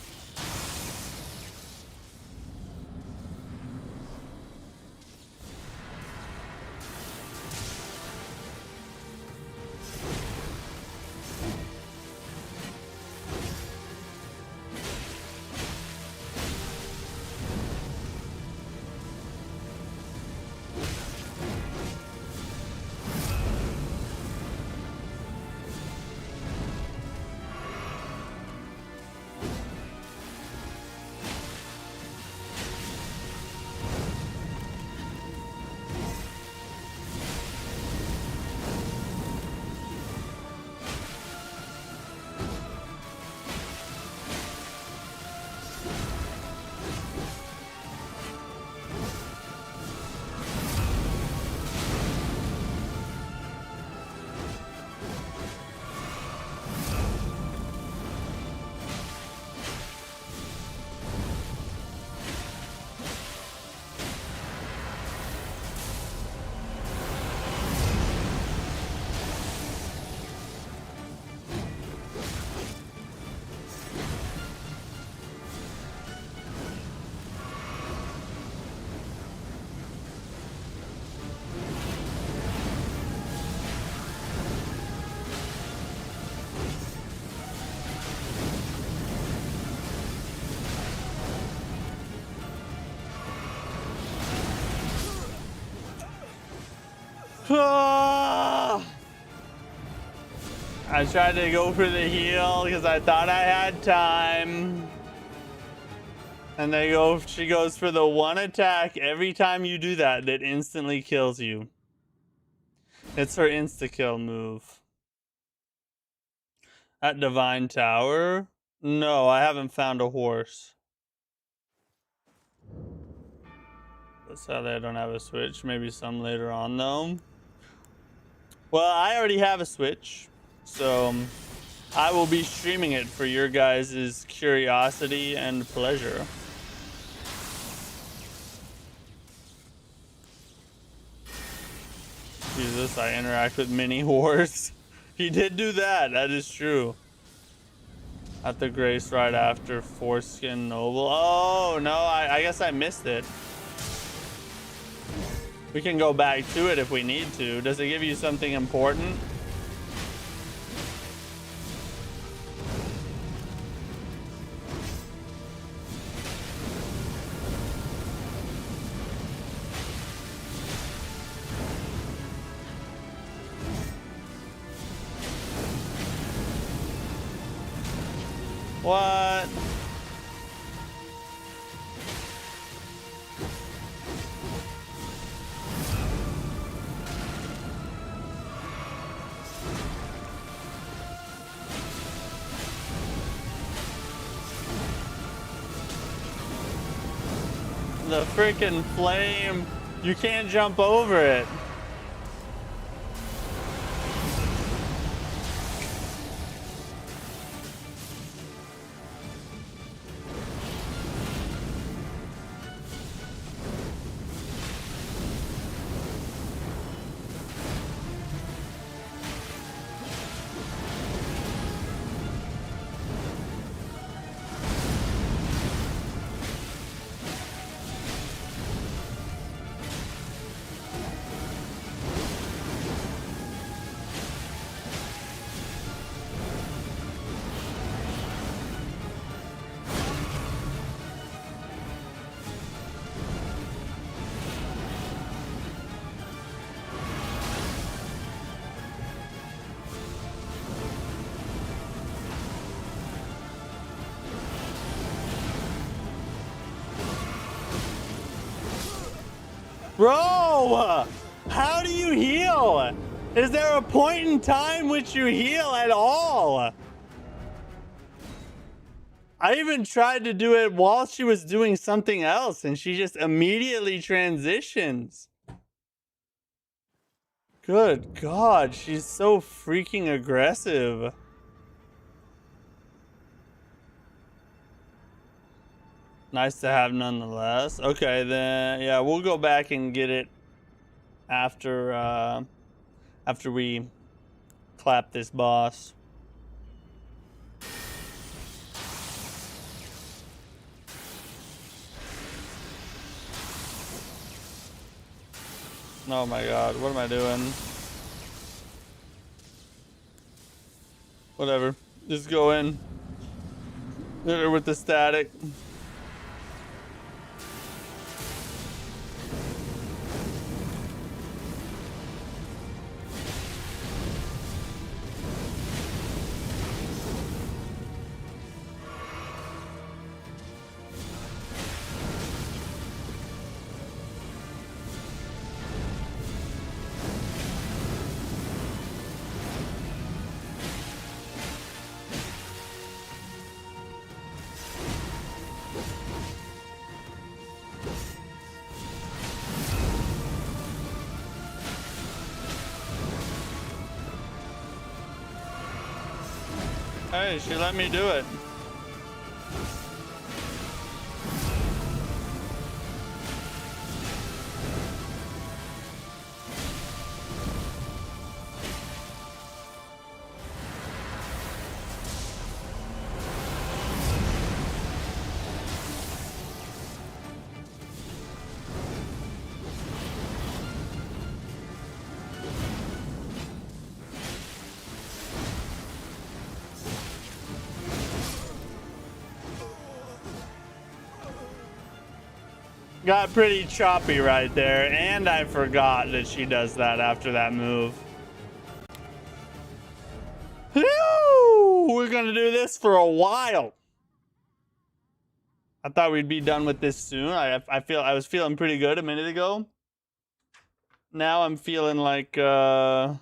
I tried to go for the heal because I thought I had time. And she goes for the one attack every time you do that instantly kills you. It's her insta-kill move. At Divine Tower? No, I haven't found a horse. Sadly, I don't have a Switch. Maybe some later on, though. Well, I already have a Switch, so I will be streaming it for your guys' curiosity and pleasure. Jesus, I interact with mini wars. He did do that. That is true. At the Grace right after Foreskin Noble. Oh, no, I guess I missed it. We can go back to it if we need to. Does it give you something important? What? The freaking flame. You can't jump over it. Bro, how do you heal? Is there a point in time which you heal at all? I even tried to do it while she was doing something else and she just immediately transitions. Good God, she's so freaking aggressive. Nice to have nonetheless. Okay, then yeah, we'll go back and get it after after we clap this boss. Oh my God, what am I doing? Whatever, just go in. Hit her with the static. Hey, she let me do it. Got pretty choppy right there, and I forgot that she does that after that move. Whew, we're gonna do this for a while. I thought we'd be done with this soon. I was feeling pretty good a minute ago. Now I'm feeling like I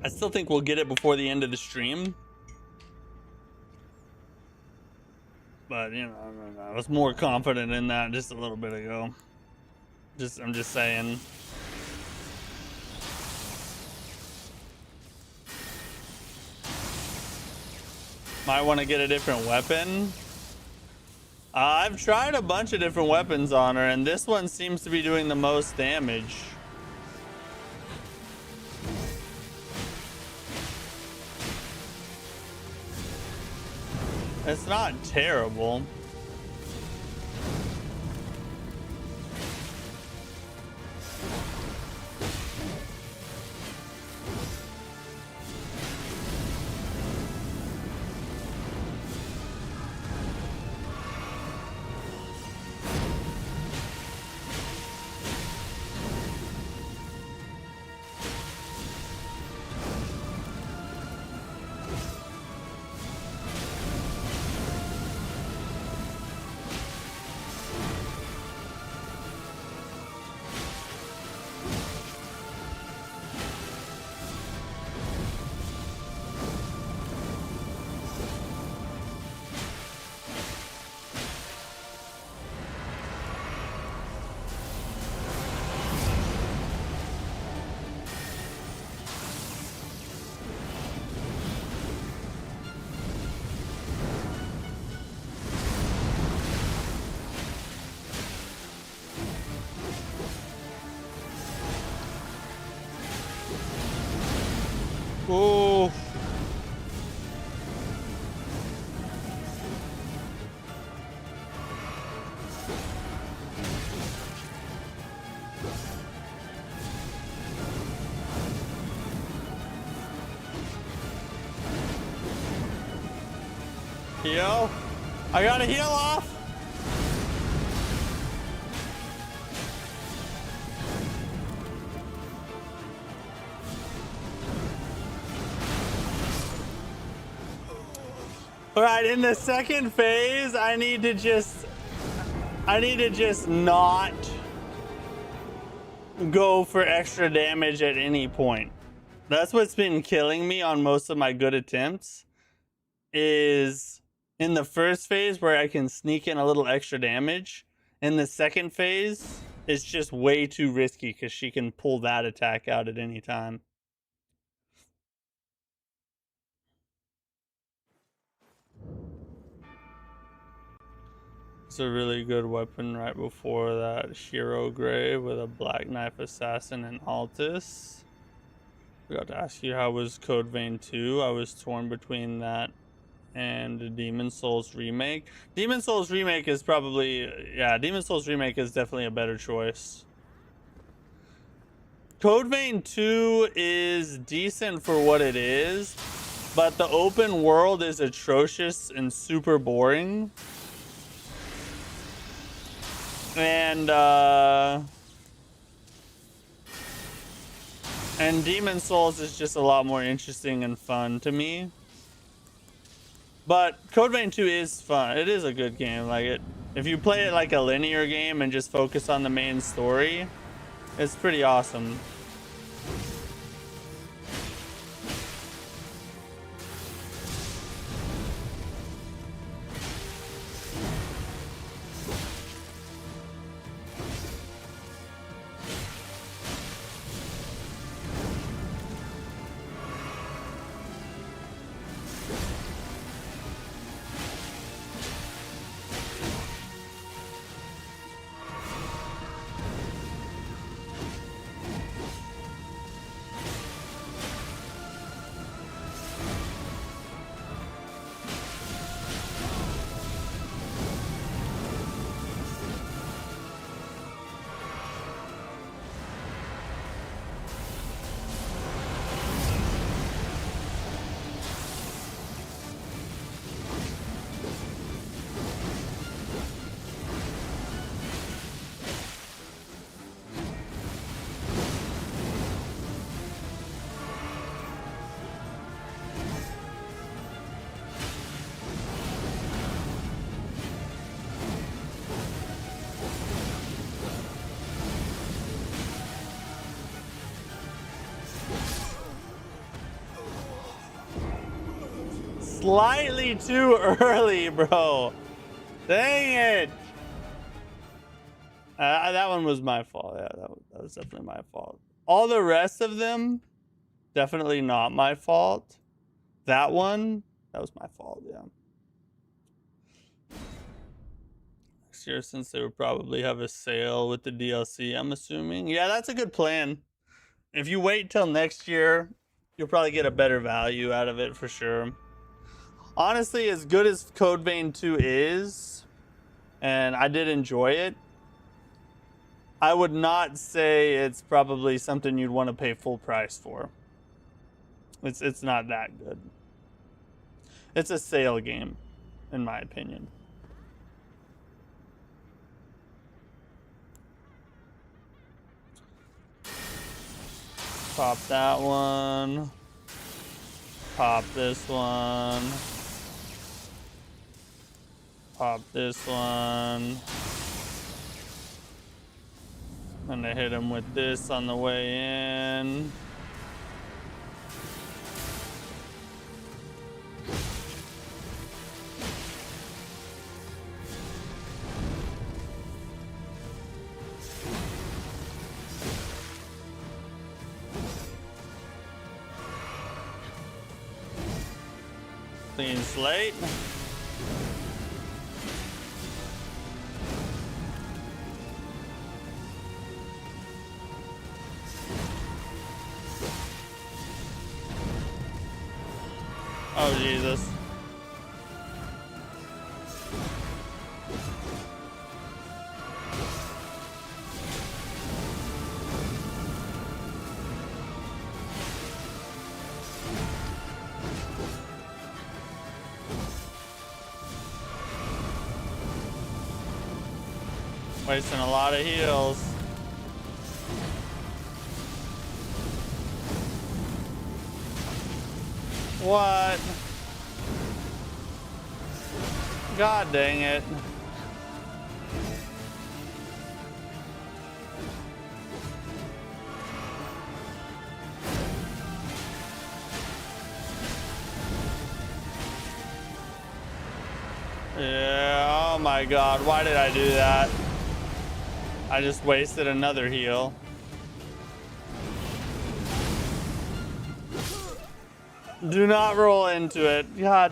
still think we'll get it before the end of the stream. but you know, I was more confident in that just a little bit ago. I'm just saying. Might want to get a different weapon. I've tried a bunch of different weapons on her, and this one seems to be doing the most damage. It's not terrible. Oh. Heal. I gotta heal off. All right, in the second phase, I need to just not go for extra damage at any point. That's what's been killing me on most of my good attempts, is in the first phase where I can sneak in a little extra damage. In the second phase, it's just way too risky because she can pull that attack out at any time. It's a really good weapon right before that hero grave with a Black Knife Assassin and Altus. I got to ask you, how was Code Vein 2? I was torn between that and Demon Souls Remake. Demon Souls Remake is probably, yeah, Demon Souls Remake is definitely a better choice. Code Vein 2 is decent for what it is, but the open world is atrocious and super boring. And Demon Souls is just a lot more interesting and fun to me. But Code Vein 2 is fun. It is a good game. Like, it, if you play it like a linear game and just focus on the main story, it's pretty awesome. Slightly too early, bro. Dang it! That one was my fault. Yeah, that was definitely my fault. All the rest of them, definitely not my fault. That one, that was my fault, yeah. Next year, since they would probably have a sale with the DLC, I'm assuming. Yeah, that's a good plan. If you wait till next year, you'll probably get a better value out of it for sure. Honestly, as good as Code Vein 2 is, and I did enjoy it, I would not say it's probably something you'd want to pay full price for. It's not that good. It's a sale game, in my opinion. Pop that one. Pop this one. Pop this one. I'm gonna hit him with this on the way in. Clean slate. Oh, Jesus. Wasting a lot of heals. What? God dang it. Yeah, oh my God, why did I do that? I just wasted another heal. Do not roll into it. God.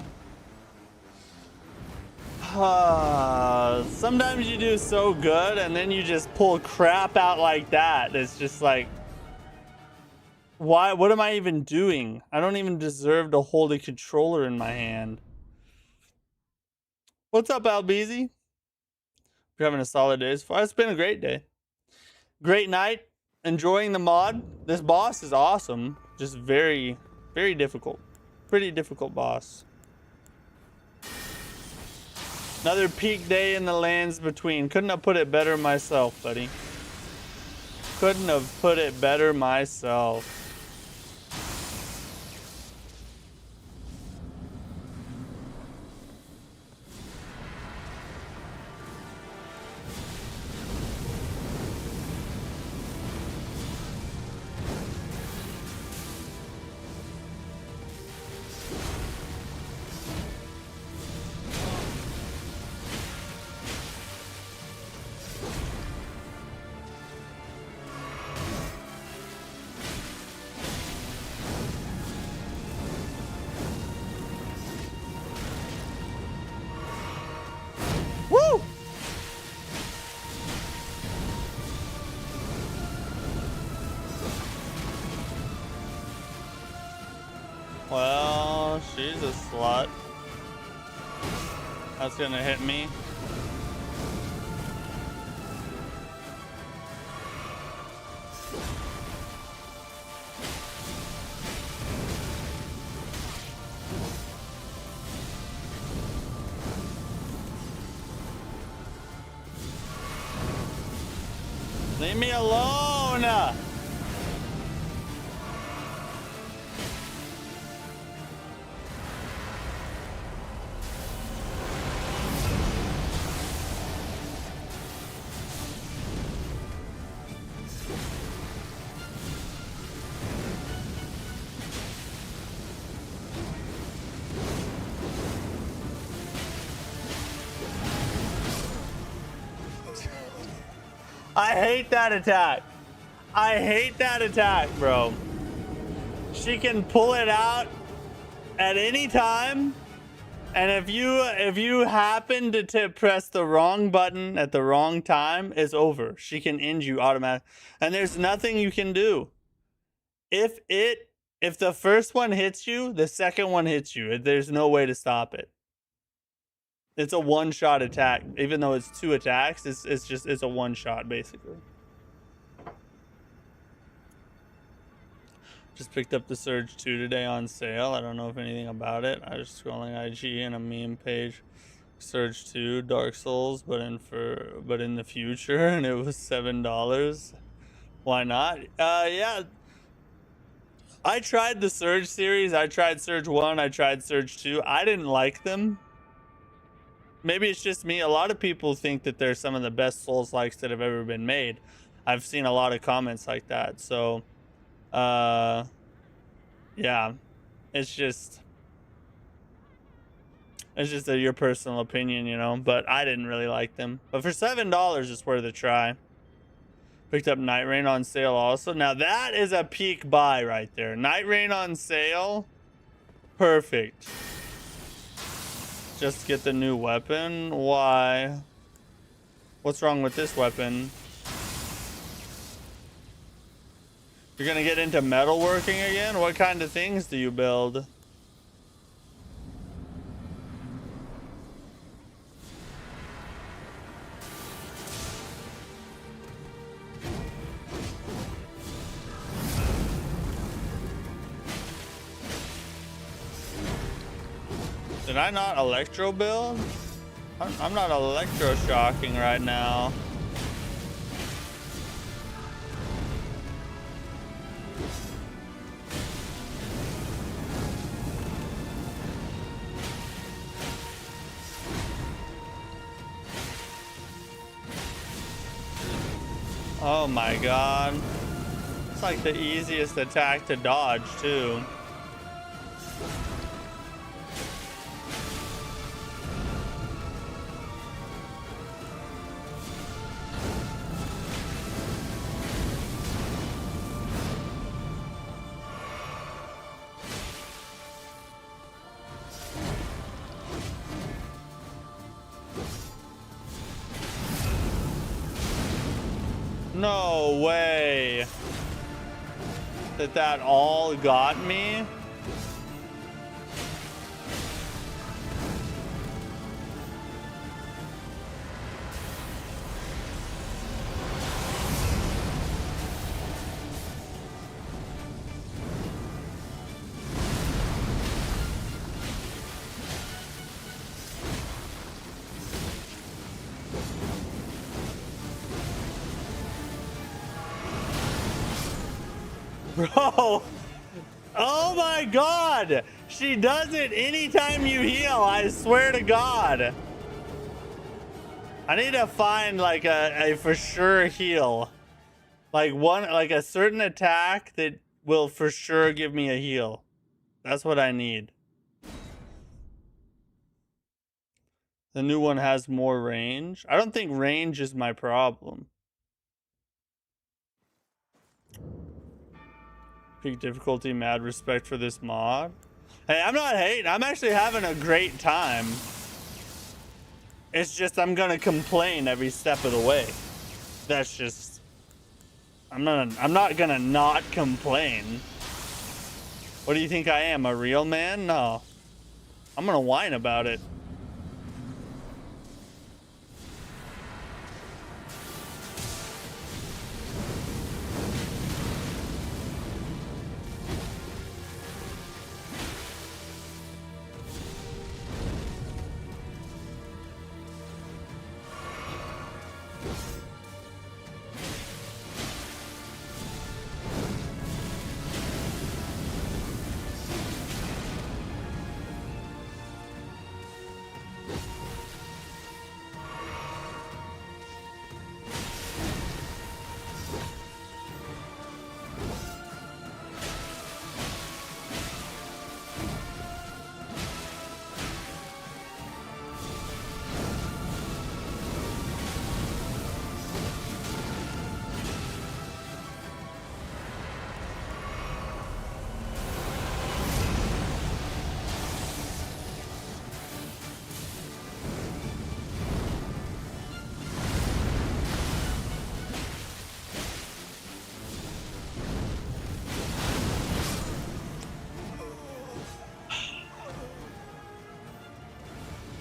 Sometimes you do so good and then you just pull crap out like that. It's just like, why? What am I even doing? I don't even deserve to hold a controller in my hand. What's up, Albeezy? You're having a solid day so far. It's been a great day. Great night. Enjoying the mod. This boss is awesome. Just very, very difficult. Pretty difficult boss. Another peak day in the lands between. Couldn't have put it better myself, buddy. Couldn't have put it better myself. Woo! Well, she's a slut. That's gonna hit me. Leave me alone! I hate that attack. I hate that attack, bro. She can pull it out at any time, and if you happen to press the wrong button at the wrong time, it's over. She can end you automatically, and there's nothing you can do. If the first one hits you, the second one hits you. There's no way to stop it. It's a one-shot attack, even though it's 2 attacks. It's a one-shot basically. Just picked up the Surge 2 today on sale. I don't know if anything about it. I was scrolling IG and a meme page. Surge 2 Dark Souls, but in the future, and it was $7. Why not? Yeah. I tried the Surge series. I tried Surge 1. I tried Surge 2. I didn't like them. Maybe it's just me. A lot of people think that they're some of the best Souls-likes that have ever been made. I've seen a lot of comments like that. So, yeah, it's just your personal opinion, you know. But I didn't really like them. But for $7, it's worth a try. Picked up Night Rain on sale also. Now that is a peak buy right there. Night Rain on sale, perfect. Just get the new weapon. Why? What's wrong with this weapon? You're gonna get into metalworking again? What kind of things do you build? Did I not electro build? I'm not electro-shocking right now. Oh my god. It's like the easiest attack to dodge too. No way that all got me. Bro, oh my god, she does it anytime you heal, I swear to god. I need to find like a for sure heal, like a certain attack that will for sure give me a heal. That's what I need. The new one has more range. I don't think range is my problem. Peak difficulty, mad respect for this mod. Hey, I'm not hating. I'm actually having a great time. It's just I'm gonna complain every step of the way. That's just I'm not gonna not complain. What do you think I am, a real man? No. I'm gonna whine about it.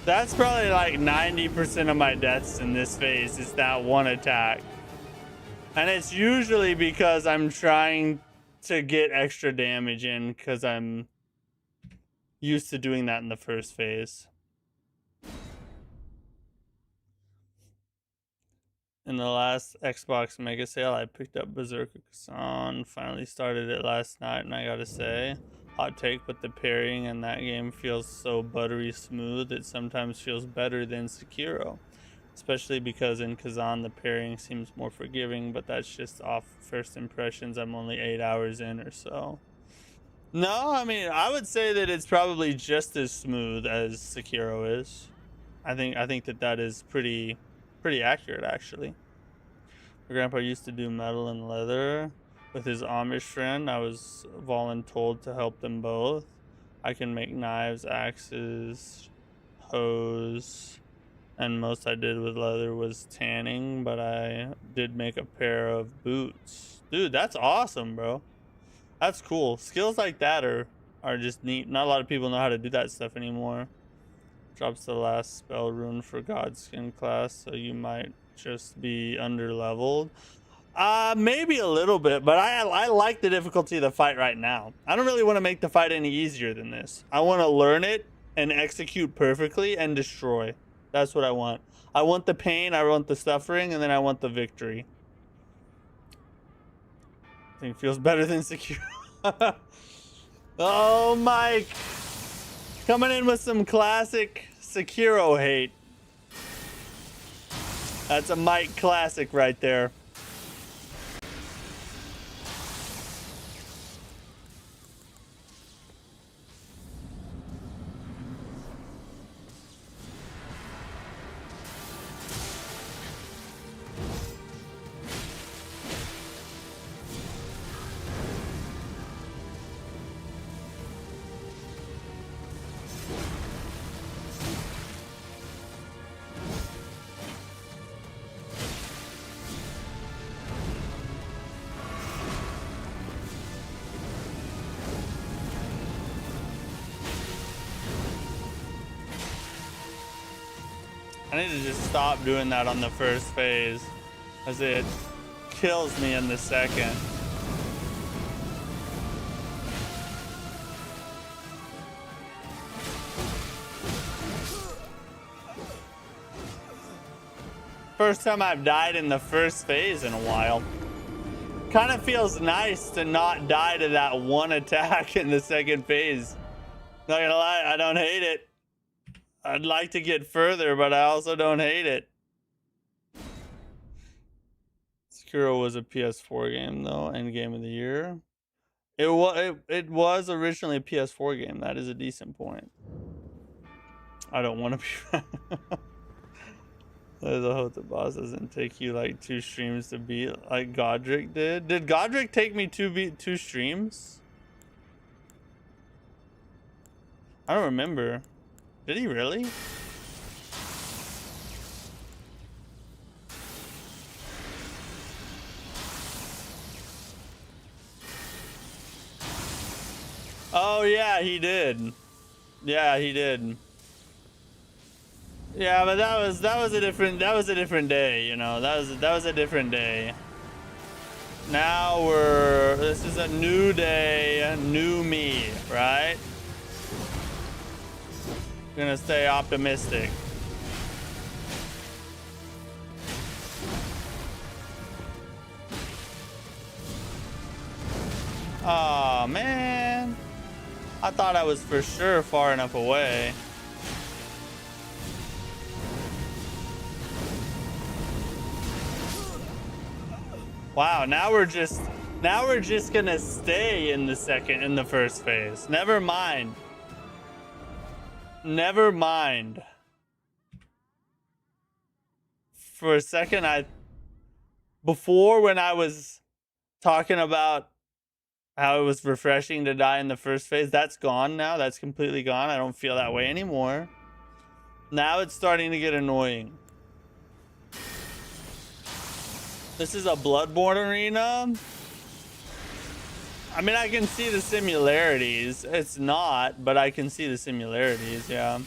That's probably like 90% of my deaths in this phase is that one attack. And it's usually because I'm trying to get extra damage in because I'm used to doing that in the first phase. In the last Xbox Mega Sale, I picked up Berserker Kazan. Finally started it last night, and I gotta say, hot take, but the parrying in that game feels so buttery smooth. It sometimes feels better than Sekiro, especially because in Kazan the parrying seems more forgiving. But that's just off first impressions. I'm only 8 hours in or so. No, I mean, I would say that it's probably just as smooth as Sekiro is. I think that is pretty accurate, actually. My grandpa used to do metal and leather with his Amish friend. I was voluntold to help them both. I can make knives, axes, hoes, and most I did with leather was tanning, but I did make a pair of boots. Dude, that's awesome, bro. That's cool. Skills like that are just neat. Not a lot of people know how to do that stuff anymore. Drops the last spell rune for Godskin class, so you might just be under leveled. Maybe a little bit, but I like the difficulty of the fight right now. I don't really want to make the fight any easier than this. I want to learn it and execute perfectly and destroy. That's what I want. I want the pain, I want the suffering, and then I want the victory. I think it feels better than Sekiro. Oh, Mike. Coming in with some classic Sekiro hate. That's a Mike classic right there. I need to just stop doing that on the first phase, as it kills me in the second. First time I've died in the first phase in a while. Kind of feels nice to not die to that one attack in the second phase. Not gonna lie, I don't hate it. I'd like to get further, but I also don't hate it. Sekiro was a PS4 game, though, and game of the year. It was originally a PS4 game. That is a decent point. I don't want to be. I hope the boss doesn't take you like 2 streams to beat, like Godric did. Did Godric take me 2 streams? I don't remember. Did he really? Oh yeah, he did. Yeah, he did. Yeah, but that was a different day, you know. That was a different day. Now this is a new day, new me, right? Gonna stay optimistic. Oh man, I thought I was for sure far enough away. Wow, now we're just gonna stay in the first phase. Never mind. Never mind. For a second, before when I was talking about how it was refreshing to die in the first phase, that's gone now. That's completely gone. I don't feel that way anymore. Now it's starting to get annoying. This is a Bloodborne arena. I mean, I can see the similarities. It's not, but I can see the similarities, yeah.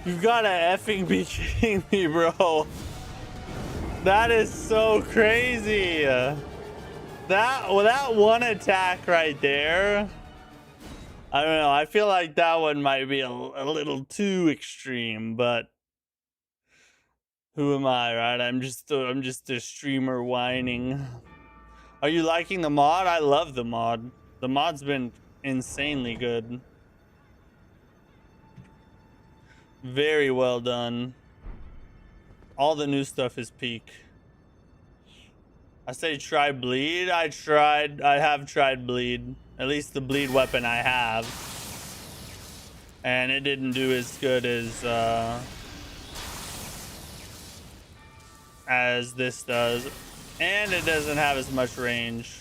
You gotta effing be kidding me, bro. That is so crazy. That one attack right there. I don't know. I feel like that one might be a little too extreme, but who am I, right? I'm just a streamer whining. Are you liking the mod? I love the mod. The mod's been insanely good. Very well done. All the new stuff is peak. I say try bleed. I have tried bleed. At least the bleed weapon I have. And it didn't do as good as this does. And it doesn't have as much range.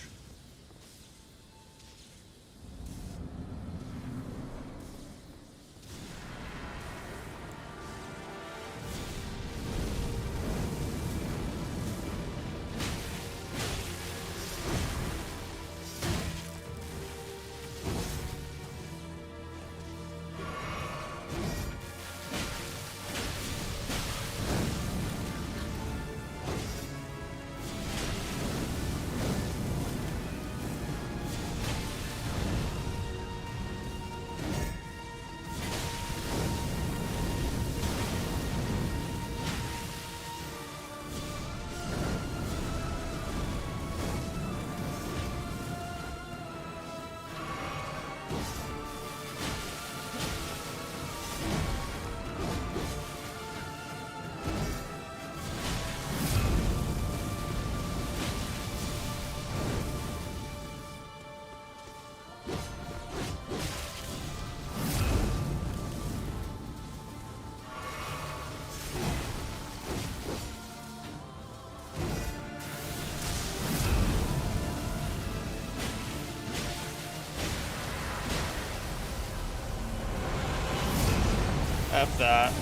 F that.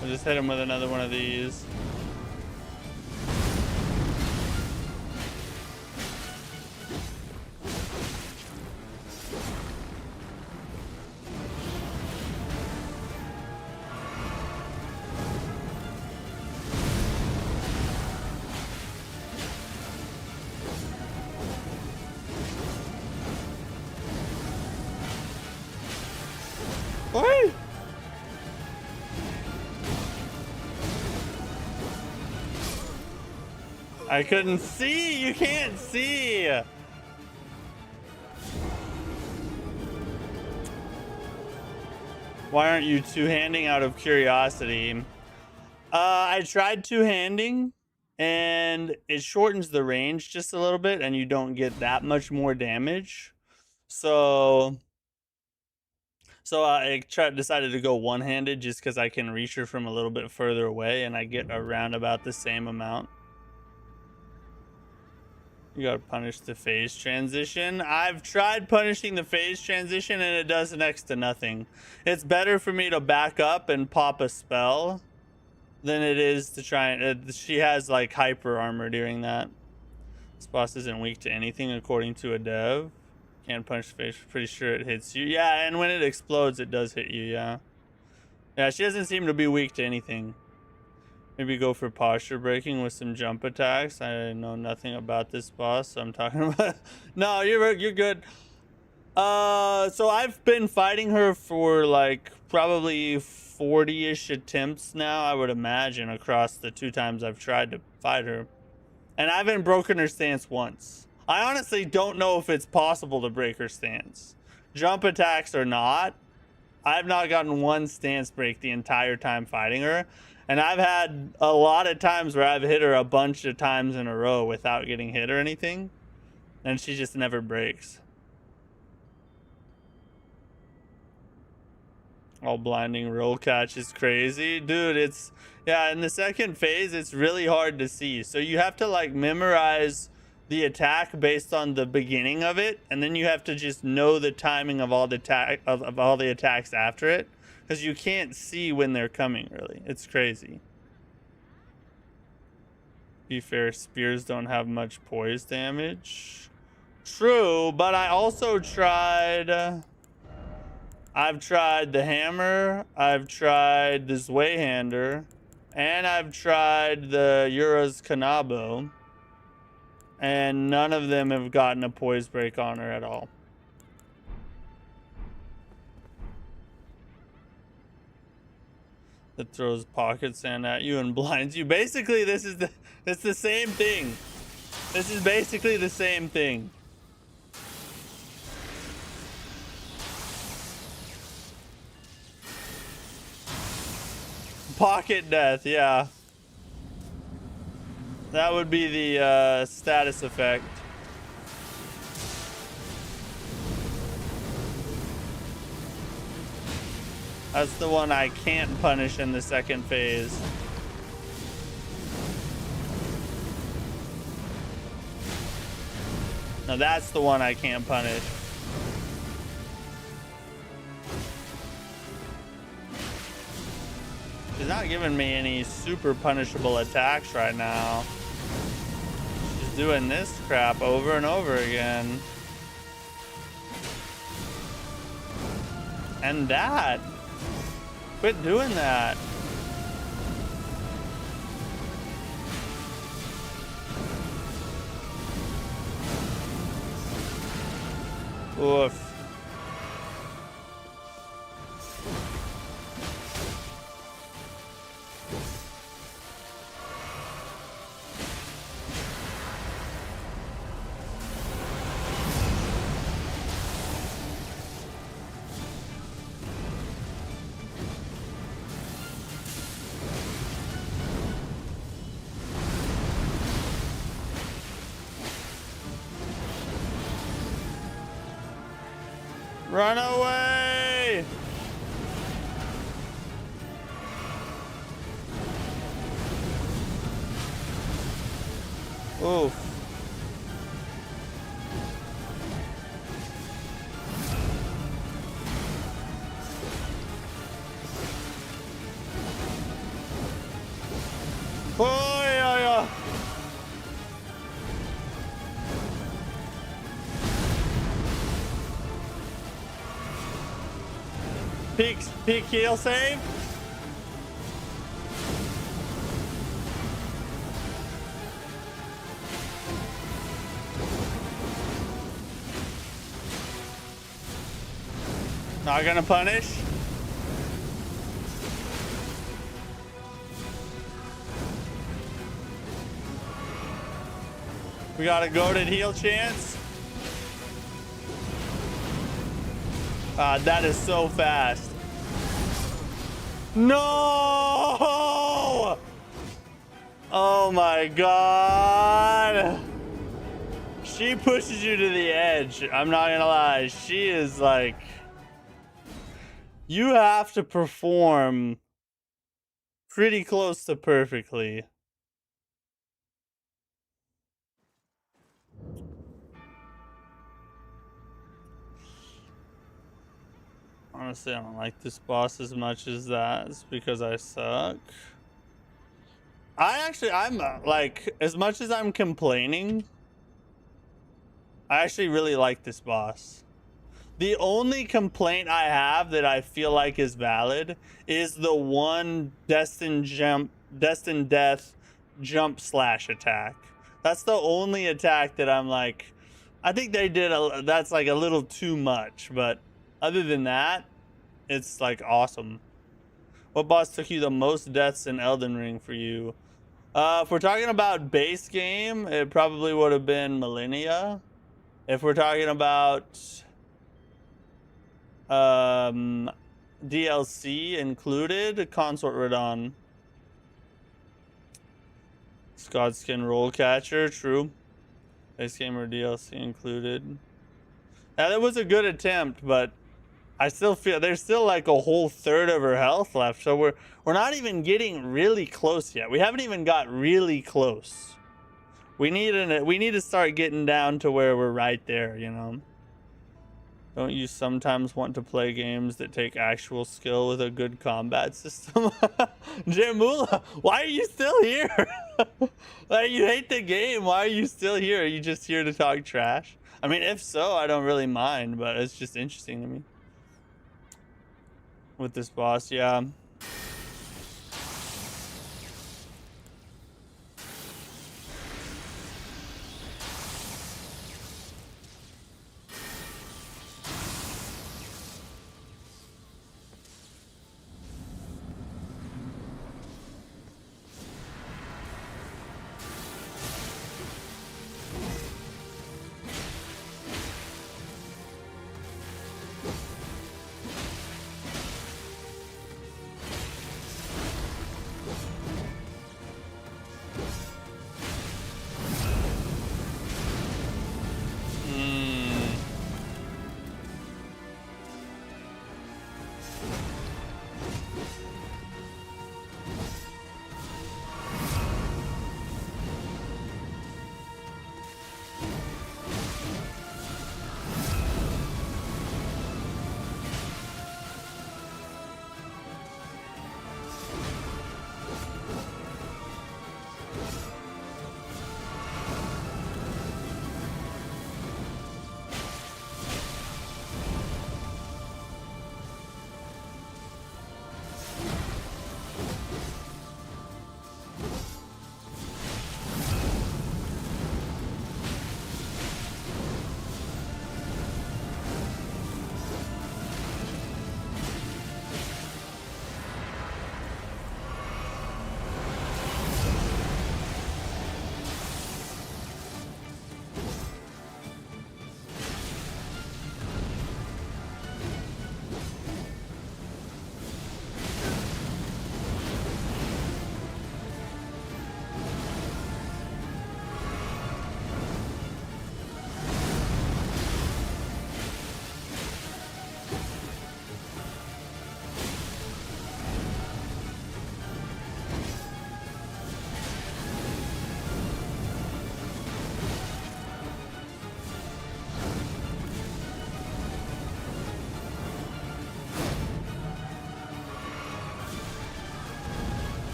I'll just hit him with another one of these. What? I couldn't see. You can't see. Why aren't you two-handing out of curiosity? I tried two-handing and it shortens the range just a little bit and you don't get that much more damage. So I decided to go one-handed just because I can reach her from a little bit further away and I get around about the same amount. You gotta punish the phase transition. I've tried punishing the phase transition and it does next to nothing. It's better for me to back up and pop a spell than it is to try and... she has like hyper armor during that. This boss isn't weak to anything according to a dev. Can't punch the phase. Pretty sure it hits you. Yeah, and when it explodes it does hit you, yeah. Yeah, she doesn't seem to be weak to anything. Maybe go for posture breaking with some jump attacks. I know nothing about this boss, so I'm talking about... No, you're good. So I've been fighting her for like probably 40-ish attempts now, I would imagine, across the 2 times I've tried to fight her. And I haven't broken her stance once. I honestly don't know if it's possible to break her stance. Jump attacks or not, I've not gotten one stance break the entire time fighting her. And I've had a lot of times where I've hit her a bunch of times in a row without getting hit or anything. And she just never breaks. All blinding roll catch is crazy. Dude, it's... yeah, in the second phase, it's really hard to see. So you have to like memorize the attack based on the beginning of it. And then you have to just know the timing of all the all the attacks after it. Because you can't see when they're coming, really. It's crazy. Be fair, spears don't have much poise damage. True, but I also tried... I've tried the hammer, I've tried the Zweihander, and I've tried the Yura's Kanabo, and none of them have gotten a poise break on her at all. That throws pocket sand at you and blinds you. Basically, it's the same thing. This is basically the same thing. Pocket death, yeah. That would be the status effect. That's the one I can't punish in the second phase. Now that's the one I can't punish. She's not giving me any super punishable attacks right now. She's doing this crap over and over again. And that. Quit doing that. Oof. Run away! Oof. Oh, yeah, yeah. Peak heal save. Not gonna punish. We got a goated heal chance. That is so fast. No! Oh my god. She pushes you to the edge. I'm not gonna lie. She is like... You have to perform pretty close to perfectly. Honestly, I don't like this boss as much as that. It's because I suck. I'm like, as much as I'm complaining, I actually really like this boss. The only complaint I have that I feel like is valid is the one destined death jump slash attack. That's the only attack that I'm like, I think they did that's like a little too much, but other than that, it's like awesome. What boss took you the most deaths in Elden Ring for you? If we're talking about base game, it probably would have been Liurnia. If we're talking about DLC included, Consort Radon. Scotskin Roll Catcher, true. Base game or DLC included. Now that was a good attempt, but I still feel there's still like a whole third of her health left, so we're not even getting really close yet. We haven't even got really close. We need to start getting down to where we're right there, you know. Don't you sometimes want to play games that take actual skill with a good combat system? Jamula, why are you still here? Like, you hate the game. Why are you still here? Are you just here to talk trash? I mean, if so, I don't really mind, but it's just interesting to me. with this boss, yeah.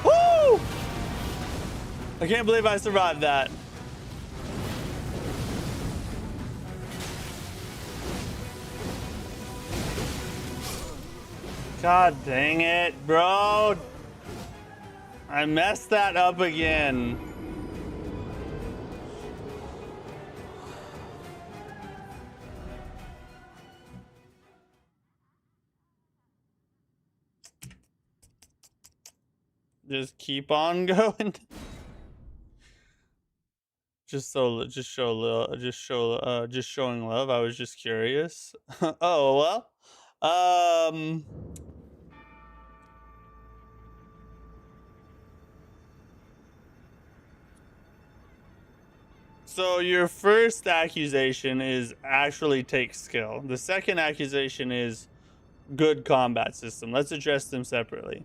Woo! I can't believe I survived that. God dang it, bro. I messed that up again. Just keep on going. Just showing love. I was just curious. Oh well. So your first accusation is actually takes skill. The second accusation is good combat system. Let's address them separately.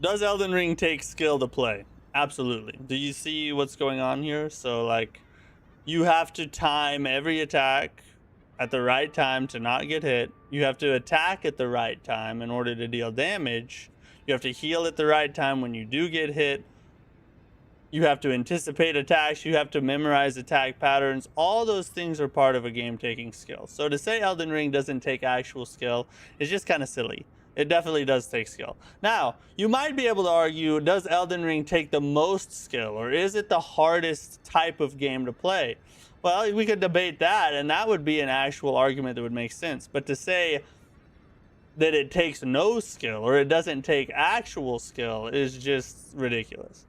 Does Elden Ring take skill to play? Absolutely. Do you see what's going on here? So like you have to time every attack at the right time to not get hit. You have to attack at the right time in order to deal damage. You have to heal at the right time when you do get hit. You have to anticipate attacks. You have to memorize attack patterns. All those things are part of a game taking skill. So to say Elden Ring doesn't take actual skill is just kind of silly. It definitely does take skill. Now, you might be able to argue, does Elden Ring take the most skill, or is it the hardest type of game to play? Well, we could debate that, and that would be an actual argument that would make sense. But to say that it takes no skill or it doesn't take actual skill is just ridiculous.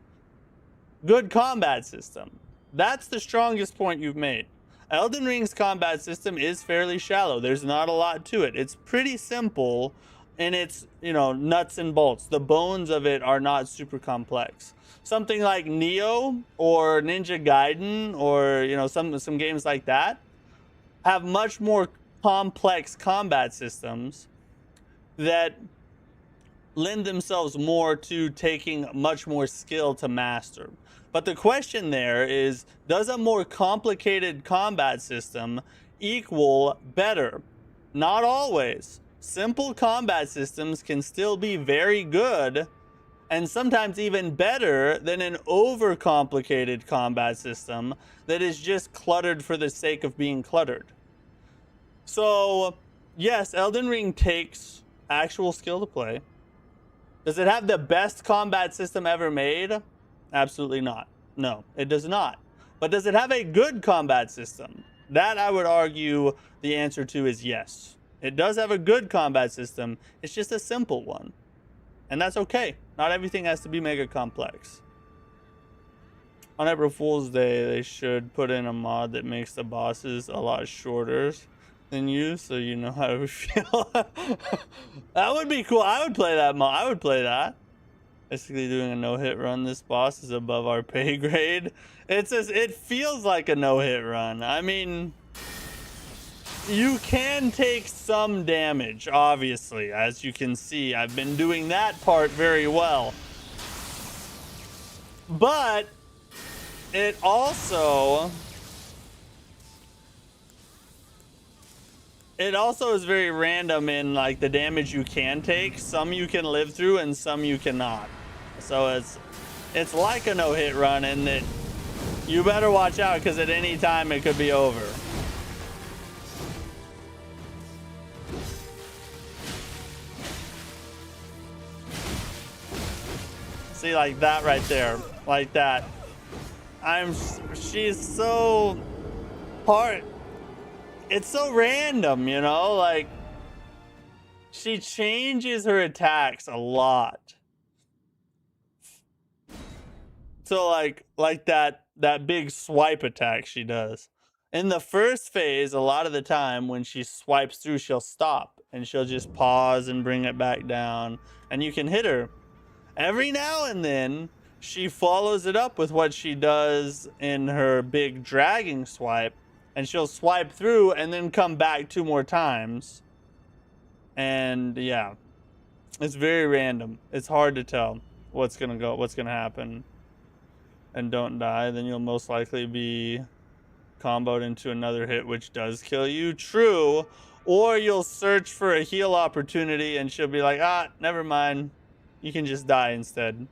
Good combat system. That's the strongest point you've made. Elden Ring's combat system is fairly shallow. There's not a lot to it. It's pretty simple in its, nuts and bolts. The bones of it are not super complex. Something like Neo or Ninja Gaiden or, some games like that have much more complex combat systems that lend themselves more to taking much more skill to master. But the question there is, does a more complicated combat system equal better? Not always. simple combat systems can still be very good and sometimes even better than an overcomplicated combat system that is just cluttered for the sake of being cluttered. So, yes, Elden Ring takes actual skill to play. Does it have the best combat system ever made? Absolutely not. No, it does not. But does it have a good combat system? That I would argue the answer to is yes. It does have a good combat system. It's just a simple one. And that's okay. Not everything has to be mega complex. On April Fool's Day, they should put in a mod that makes the bosses a lot shorter than you, so you know how to feel. That would be cool. I would play that mod. I would play that. Basically doing a no-hit run. This boss is above our pay grade. It feels like a no-hit run. I mean, you can take some damage, obviously. As you can see, I've been doing that part very well. But it also is very random in like the damage you can take. Some you can live through and some you cannot. So it's like a no-hit run in that you better watch out because at any time it could be over. See, like that right there, like that. She's so hard. It's so random, you know, like she changes her attacks a lot. So like that big swipe attack she does. In the first phase, a lot of the time when she swipes through, she'll stop and she'll just pause and bring it back down and you can hit her. Every now and then, she follows it up with what she does in her big dragging swipe, and she'll swipe through and then come back 2 more times. And yeah, it's very random. It's hard to tell what's gonna happen. And don't die, then you'll most likely be comboed into another hit, which does kill you. True. Or you'll search for a heal opportunity, and she'll be like, never mind. You can just die instead.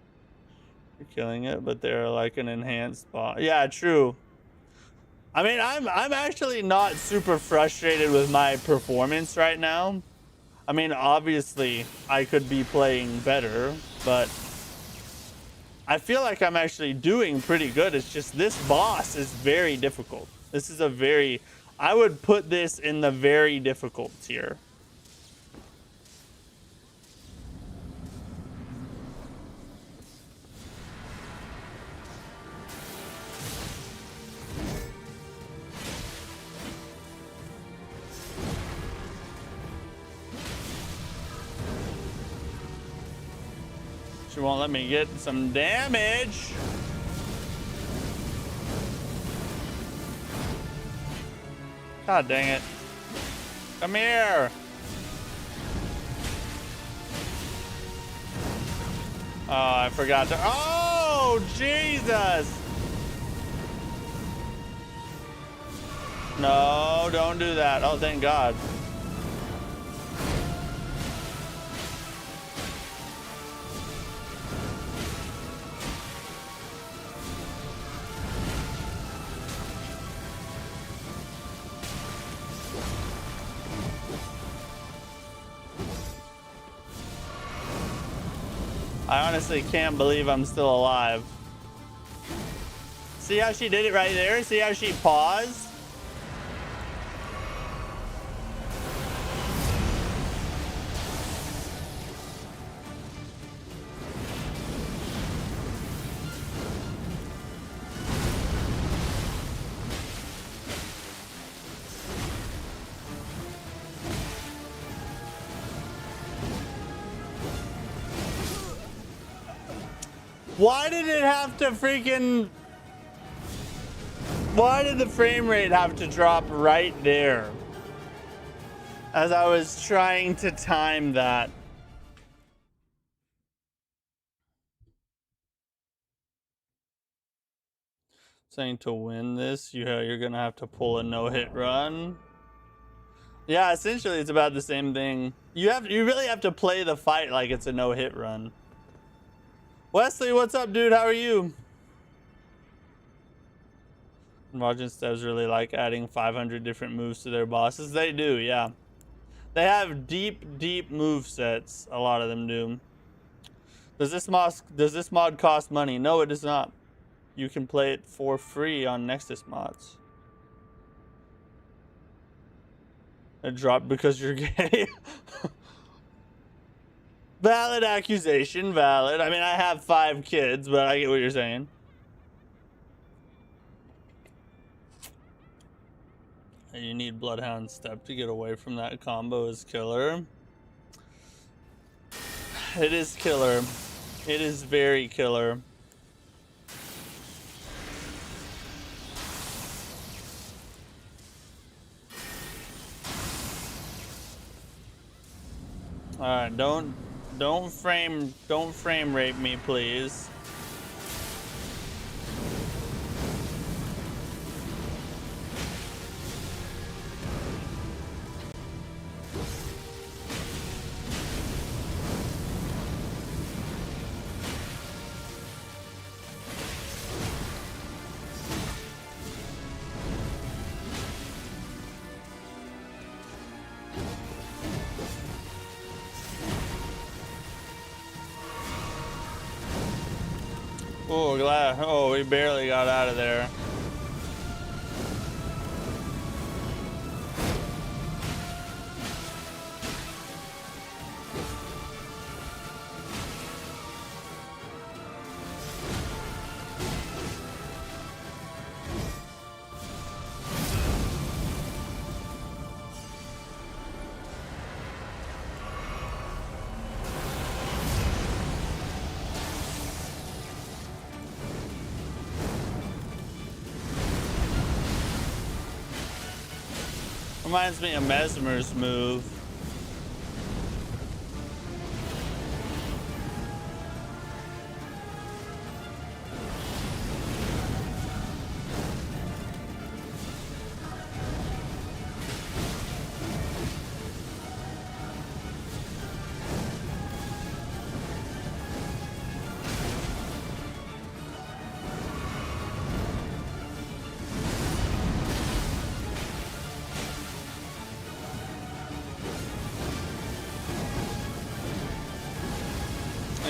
You're killing it, but they're like an enhanced boss. Yeah, true. I mean, I'm actually not super frustrated with my performance right now. I mean, obviously, I could be playing better, but I feel like I'm actually doing pretty good. It's just this boss is very difficult. This is I would put this in the very difficult tier. She won't let me get some damage. God dang it. Come here. Oh, I forgot to. Oh, Jesus. No, don't do that. Oh, thank God. I honestly can't believe I'm still alive. See how she did it right there? See how she paused? Why did it have to freaking... Why did the frame rate have to drop right there? As I was trying to time that. Saying to win this, you're gonna have to pull a no-hit run. Yeah, essentially it's about the same thing. You really have to play the fight like it's a no-hit run. Wesley, what's up, dude? How are you? Convergence devs really like adding 500 different moves to their bosses. They do, yeah. They have deep move sets. A lot of them do. Does this mod cost money? No, it does not. You can play it for free on Nexus mods. It dropped because you're gay. Valid accusation, valid. I mean, I have 5 kids, but I get what you're saying. You need Bloodhound Step to get away from that combo is killer. It is killer. It is very killer. Alright, don't frame rape me, please. Oh, glad. Oh, we barely got out of there. Reminds me of Mesmer's move.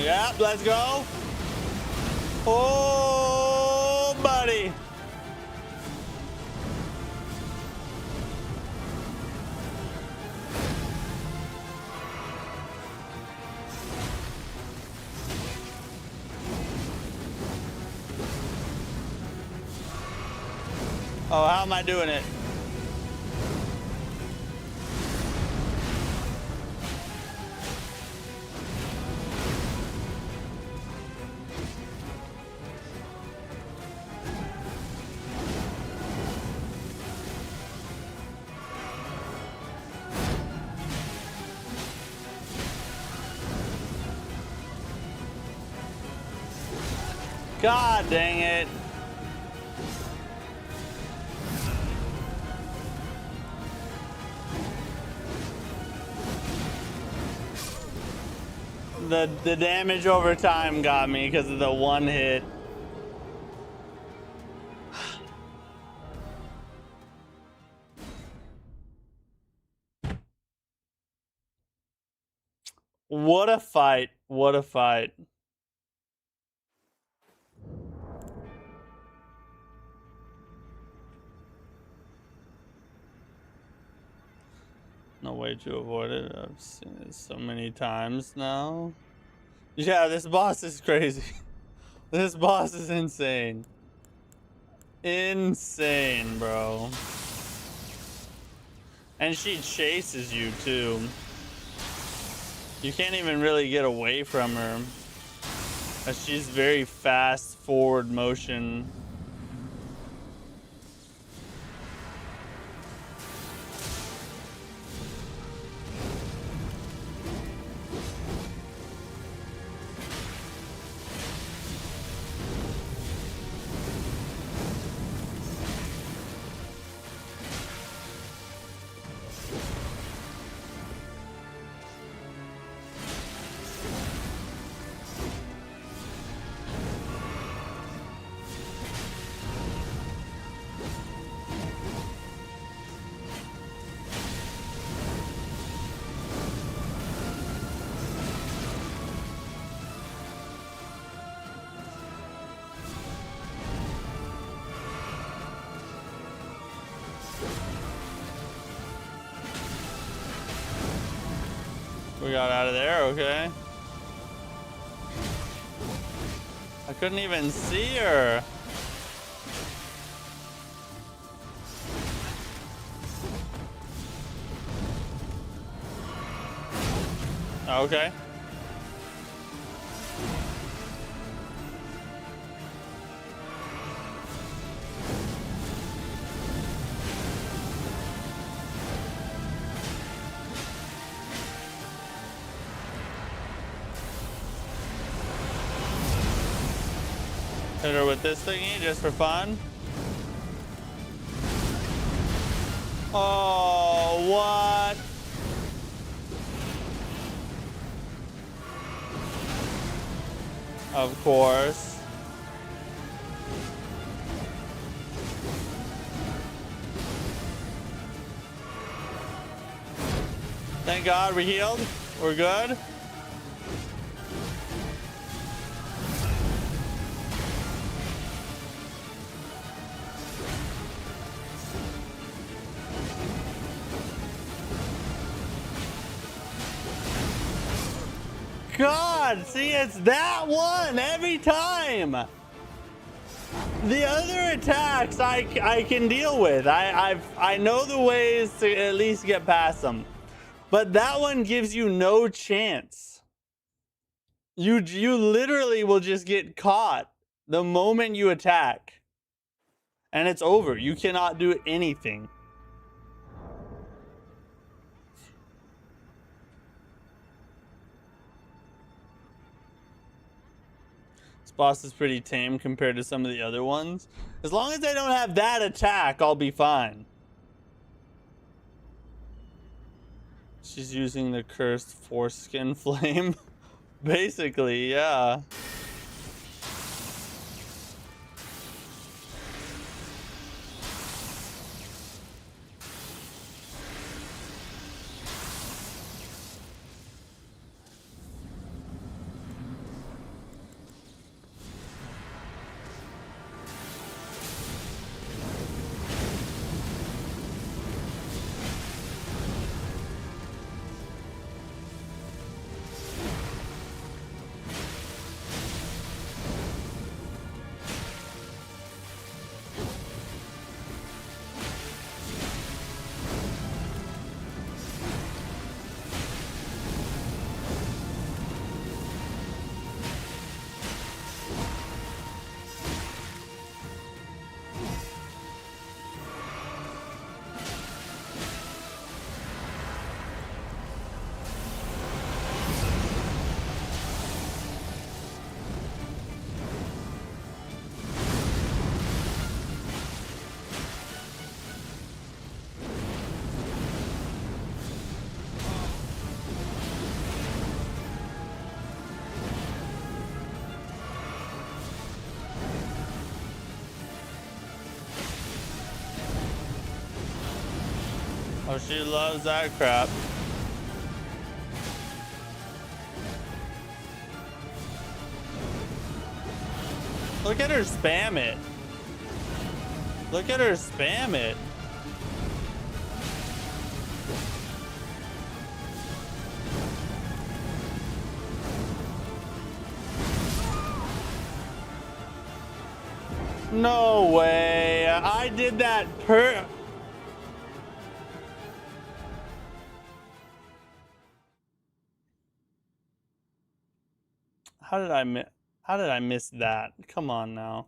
Yep, let's go. Oh, buddy. Oh, how am I doing it? God dang it. The damage over time got me because of the one hit. What a fight. What a fight. No way to avoid it. I've seen it so many times now. Yeah, this boss is crazy. This boss is insane. Insane, bro. And she chases you too. You can't even really get away from her. She's very fast forward motion. got out of there, okay. I couldn't even see her. Okay. Hit her with this thingy just for fun. Oh, what? Of course. Thank God we healed. We're good. God, see, it's that one every time. The other attacks I can deal with. I know the ways to at least get past them, but that one gives you no chance. You literally will just get caught the moment you attack, and it's over. You cannot do anything. Boss is pretty tame compared to some of the other ones. As long as they don't have that attack, I'll be fine. She's using the cursed foreskin flame. Basically, yeah. Oh, she loves that crap. Look at her spam it. Look at her spam it. No way. I did that How did I miss that? Come on now.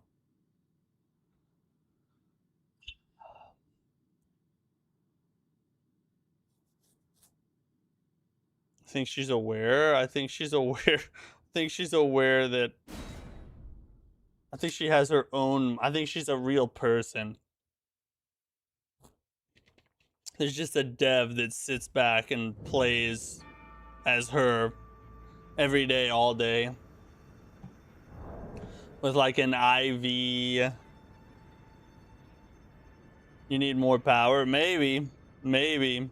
I think she's aware. I think she's aware. I think she's aware that I think she has her own. I think she's a real person. There's just a dev that sits back and plays as her every day, all day. With like an IV. You need more power? Maybe. Maybe.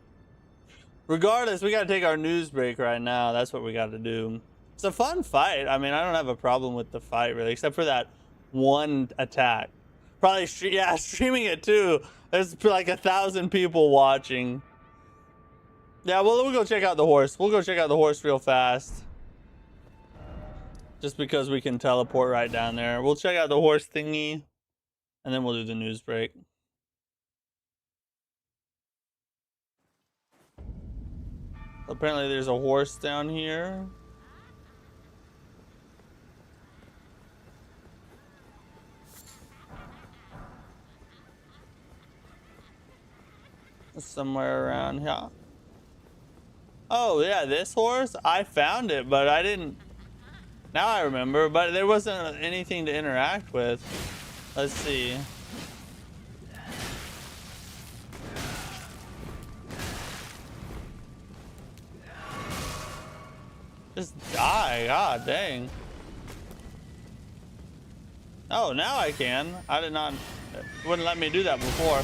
Regardless, we gotta take our news break right now. That's what we gotta do. It's a fun fight. I mean, I don't have a problem with the fight, really, except for that one attack. Probably, yeah, streaming it too. There's like 1,000 people watching. Yeah, well, we'll go check out the horse. We'll go check out the horse real fast. Just because we can teleport right down there. We'll check out the horse thingy. And then we'll do the news break. Apparently there's a horse down here. Somewhere around here. Oh, yeah, this horse? I found it, but I didn't... Now I remember, but there wasn't anything to interact with. Let's see. Just die, god dang. Oh, now I can. I did not... It wouldn't let me do that before.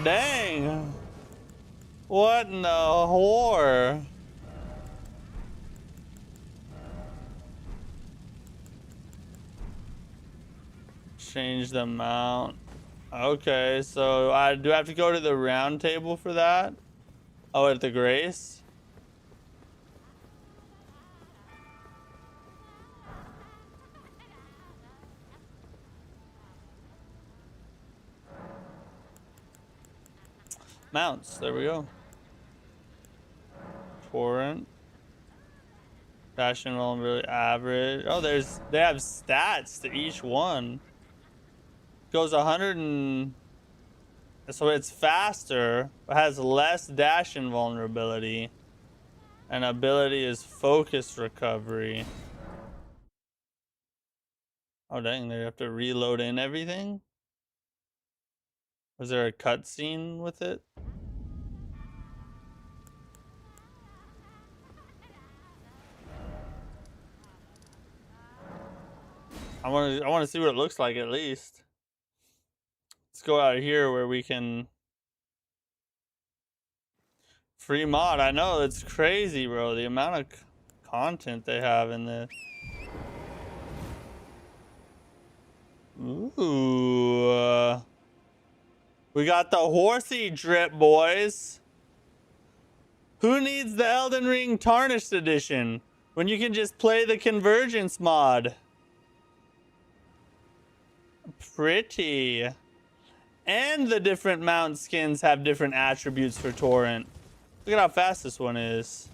Dang. What in the whore? Change the mount. Okay, so I do have to go to the round table for that? Oh, at the Grace? Mounts, there we go. Torrent. Fashion vulnerability average. Oh, they have stats to each one. Goes 100 and... So it's faster, but has less dash invulnerability. And ability is focus recovery. Oh dang, they have to reload in everything? Was there a cutscene with it? I want to see what it looks like at least. Let's go out here where we can... Free mod. I know, it's crazy, bro. The amount of content they have in this. Ooh. We got the horsey drip, boys. Who needs the Elden Ring Tarnished Edition when you can just play the Convergence mod? Pretty. And the different mount skins have different attributes for Torrent. Look at how fast this one is.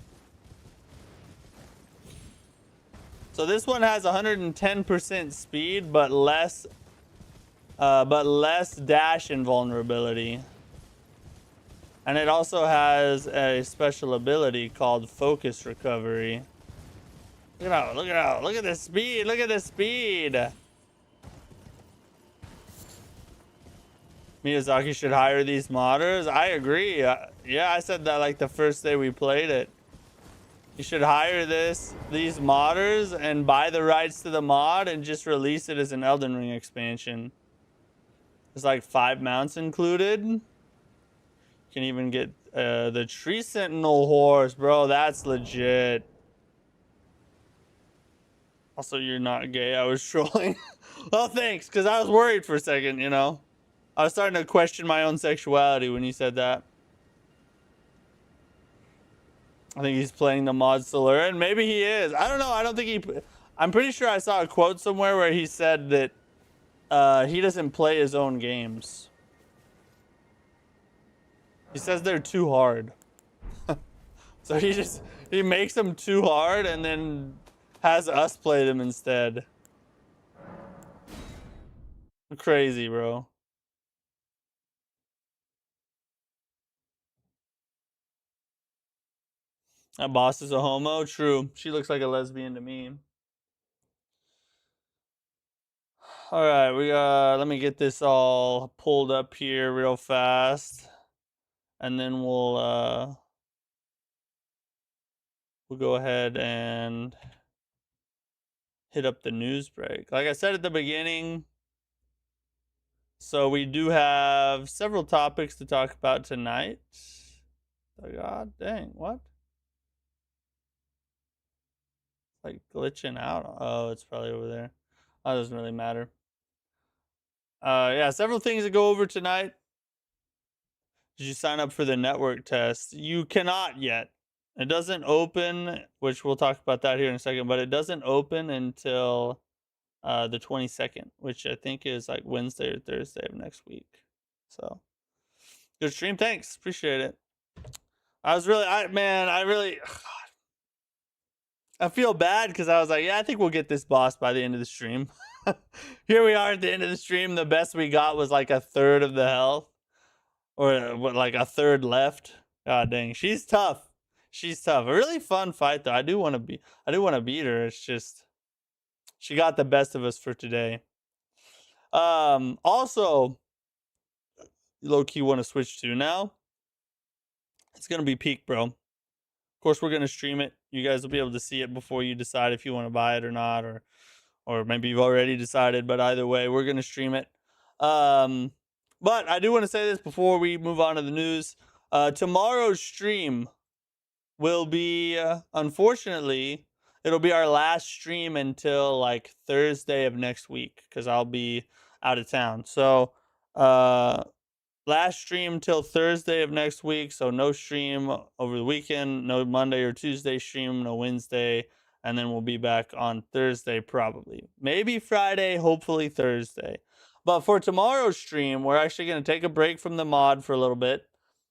So this one has 110% speed, but less dash invulnerability. And it also has a special ability called Focus Recovery. Look at that, look at that, look at the speed, look at the speed. Miyazaki should hire these modders. I agree. Yeah, I said that like the first day we played it. You should hire these modders and buy the rights to the mod and just release it as an Elden Ring expansion. There's like 5 mounts included. You can even get the Tree Sentinel horse, bro. That's legit. Also, you're not gay. I was trolling. Well, thanks, because I was worried for a second, you know. I was starting to question my own sexuality when you said that. I think he's playing the mod Solura, and maybe he is. I don't know. I don't think he... I'm pretty sure I saw a quote somewhere where he said that he doesn't play his own games. He says they're too hard. So he makes them too hard and then has us play them instead. Crazy, bro. That boss is a homo. True. She looks like a lesbian to me. All right, let me get this all pulled up here real fast, and then we'll go ahead and hit up the news break. Like I said at the beginning, so we do have several topics to talk about tonight. Oh, God dang, what? Like glitching out. Oh, it's probably over there. That doesn't really matter. Yeah, several things to go over tonight. Did you sign up for the network test? You cannot yet. It doesn't open, which we'll talk about that here in a second, but it doesn't open until the 22nd, which I think is like Wednesday or Thursday of next week. So good stream. Thanks. Appreciate it. I really I feel bad because I was like, yeah, I think we'll get this boss by the end of the stream. Here we are at the end of the stream. The best we got was like a third of the health, or what, like a third left. God dang, she's tough. She's tough. A really fun fight though. I do want to beat her. It's just she got the best of us for today. Also, low key want to switch to now. It's gonna be peak, bro. Of course, we're gonna stream it. You guys will be able to see it before you decide if you want to buy it or not, or maybe you've already decided. But either way, we're gonna stream it. But I do want to say this before we move on to the news. Tomorrow's stream will be, unfortunately, it'll be our last stream until like Thursday of next week because I'll be out of town. So, last stream till Thursday of next week. So no stream over the weekend, no Monday or Tuesday stream, no Wednesday. And then we'll be back on Thursday probably. Maybe Friday, hopefully Thursday. But for tomorrow's stream, we're actually going to take a break from the mod for a little bit.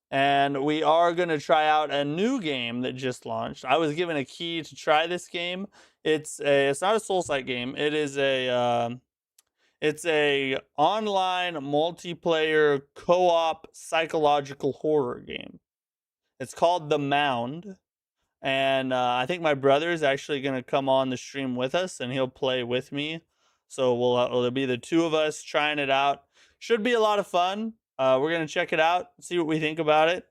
And we are going to try out a new game that just launched. I was given a key to try this game. It's not a Souls-like game. It is it's a online multiplayer co-op psychological horror game. It's called The Mound. And I think my brother is actually going to come on the stream with us and he'll play with me. So it'll be the two of us trying it out. Should be a lot of fun. We're going to check it out, see what we think about it.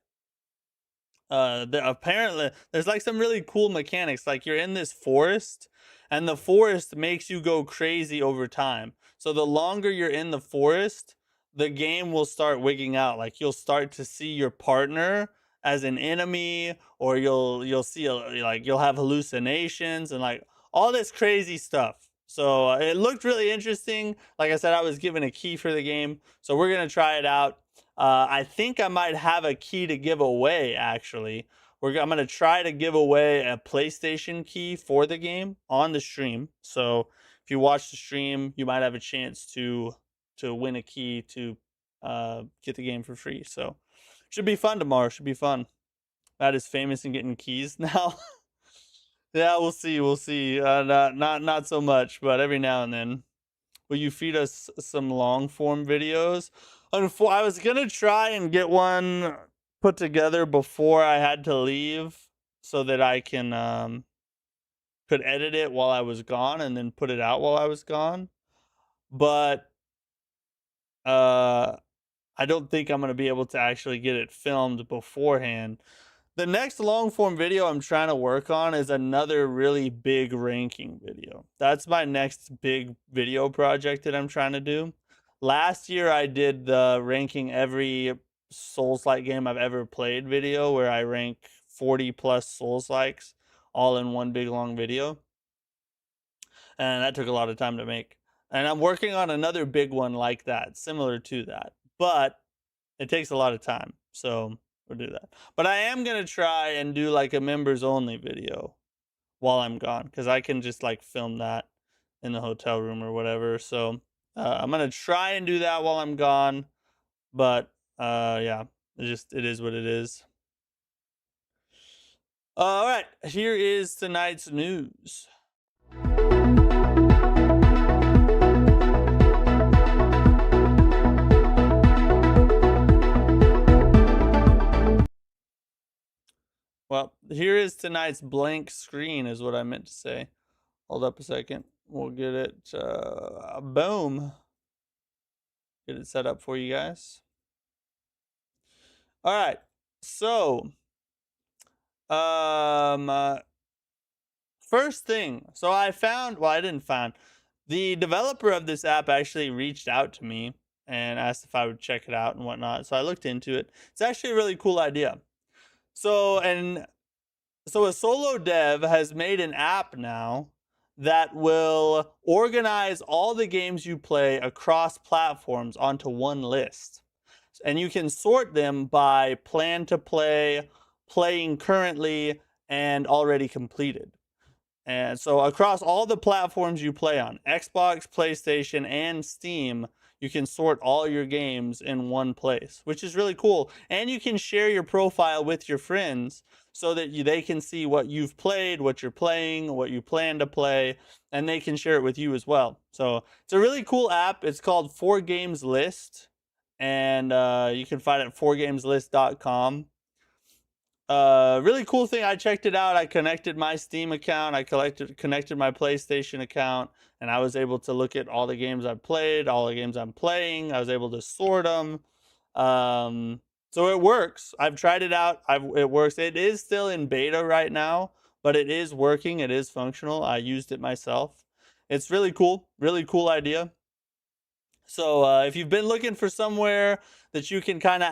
Apparently, there's like some really cool mechanics. Like you're in this forest and the forest makes you go crazy over time. So the longer you're in the forest, the game will start wigging out. Like you'll start to see your partner as an enemy, or you'll see like you'll have hallucinations and like all this crazy stuff. So it looked really interesting. Like I said, I was given a key for the game, so we're gonna try it out. I think I might have a key to give away. Actually, I'm gonna try to give away a PlayStation key for the game on the stream. So if you watch the stream, you might have a chance to win a key to get the game for free. So should be fun tomorrow. Should be fun. Matt is famous in getting keys now. Yeah, we'll see. We'll see. Not so much, but every now and then. Will you feed us some long form videos? I was gonna try and get one put together before I had to leave, so that I can could edit it while I was gone and then put it out while I was gone. But I don't think I'm gonna be able to actually get it filmed beforehand. The next long form video I'm trying to work on is another really big ranking video. That's my next big video project that I'm trying to do. Last year I did the ranking every Souls-like game I've ever played video, where I rank 40 plus Souls-likes all in one big long video. And that took a lot of time to make. And I'm working on another big one like that, similar to that. But it takes a lot of time. So we'll do that. But I am going to try and do like a members only video while I'm gone, because I can just like film that in the hotel room or whatever. So I'm going to try and do that while I'm gone. But yeah, it is what it is. All right, here is tonight's news. Well, here is tonight's blank screen is what I meant to say. Hold up a second. We'll get it, boom. Get it set up for you guys. All right, so, first thing, so I didn't find, the developer of this app actually reached out to me and asked if I would check it out and whatnot. So I looked into it. It's actually a really cool idea. So a solo dev has made an app now that will organize all the games you play across platforms onto one list. And you can sort them by plan to play, playing currently, and already completed. And so across all the platforms you play on, Xbox, PlayStation, and Steam, you can sort all your games in one place, which is really cool. And you can share your profile with your friends so that they can see what you've played, what you're playing, what you plan to play, and they can share it with you as well. So it's a really cool app. It's called 4Games List, and you can find it at 4gameslist.com. Really cool thing. I checked it out. I connected my Steam account. I connected my PlayStation account, and I was able to look at all the games I've played, all the games I'm playing. I was able to sort them. So it works. I've tried it out. It works. It is still in beta right now, but it is working. It is functional. I used it myself. It's really cool. Really cool idea. So if you've been looking for somewhere that you can kind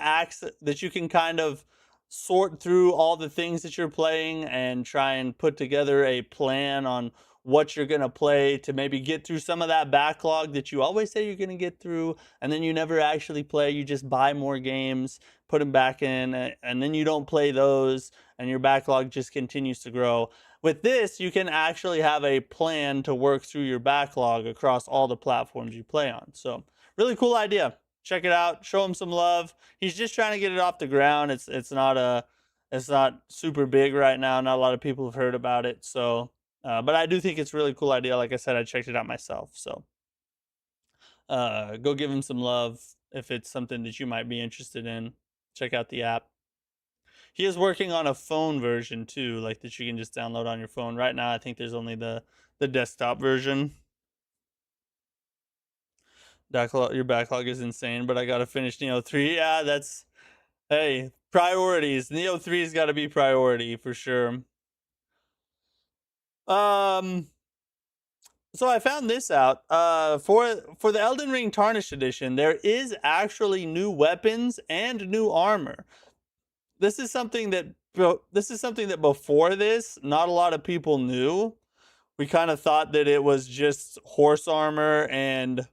of sort through all the things that you're playing and try and put together a plan on what you're going to play to maybe get through some of that backlog that you always say you're going to get through, and then you never actually play. You just buy more games, put them back in, and then you don't play those, and your backlog just continues to grow. With this, you can actually have a plan to work through your backlog across all the platforms you play on. So really cool idea. Check it out. Show him some love. He's just trying to get it off the ground. It's not super big right now. Not a lot of people have heard about it. So, but I do think it's a really cool idea. Like I said, I checked it out myself. So, go give him some love if it's something that you might be interested in. Check out the app. He is working on a phone version too, like that you can just download on your phone. Right now, I think there's only the desktop version. Your backlog is insane, but I gotta finish Neo 3. Yeah, that's priorities. Neo 3's got to be priority for sure. So I found this out. For the Elden Ring Tarnished Edition, there is actually new weapons and new armor. This is something that before this, not a lot of people knew. We kind of thought that it was just horse armor and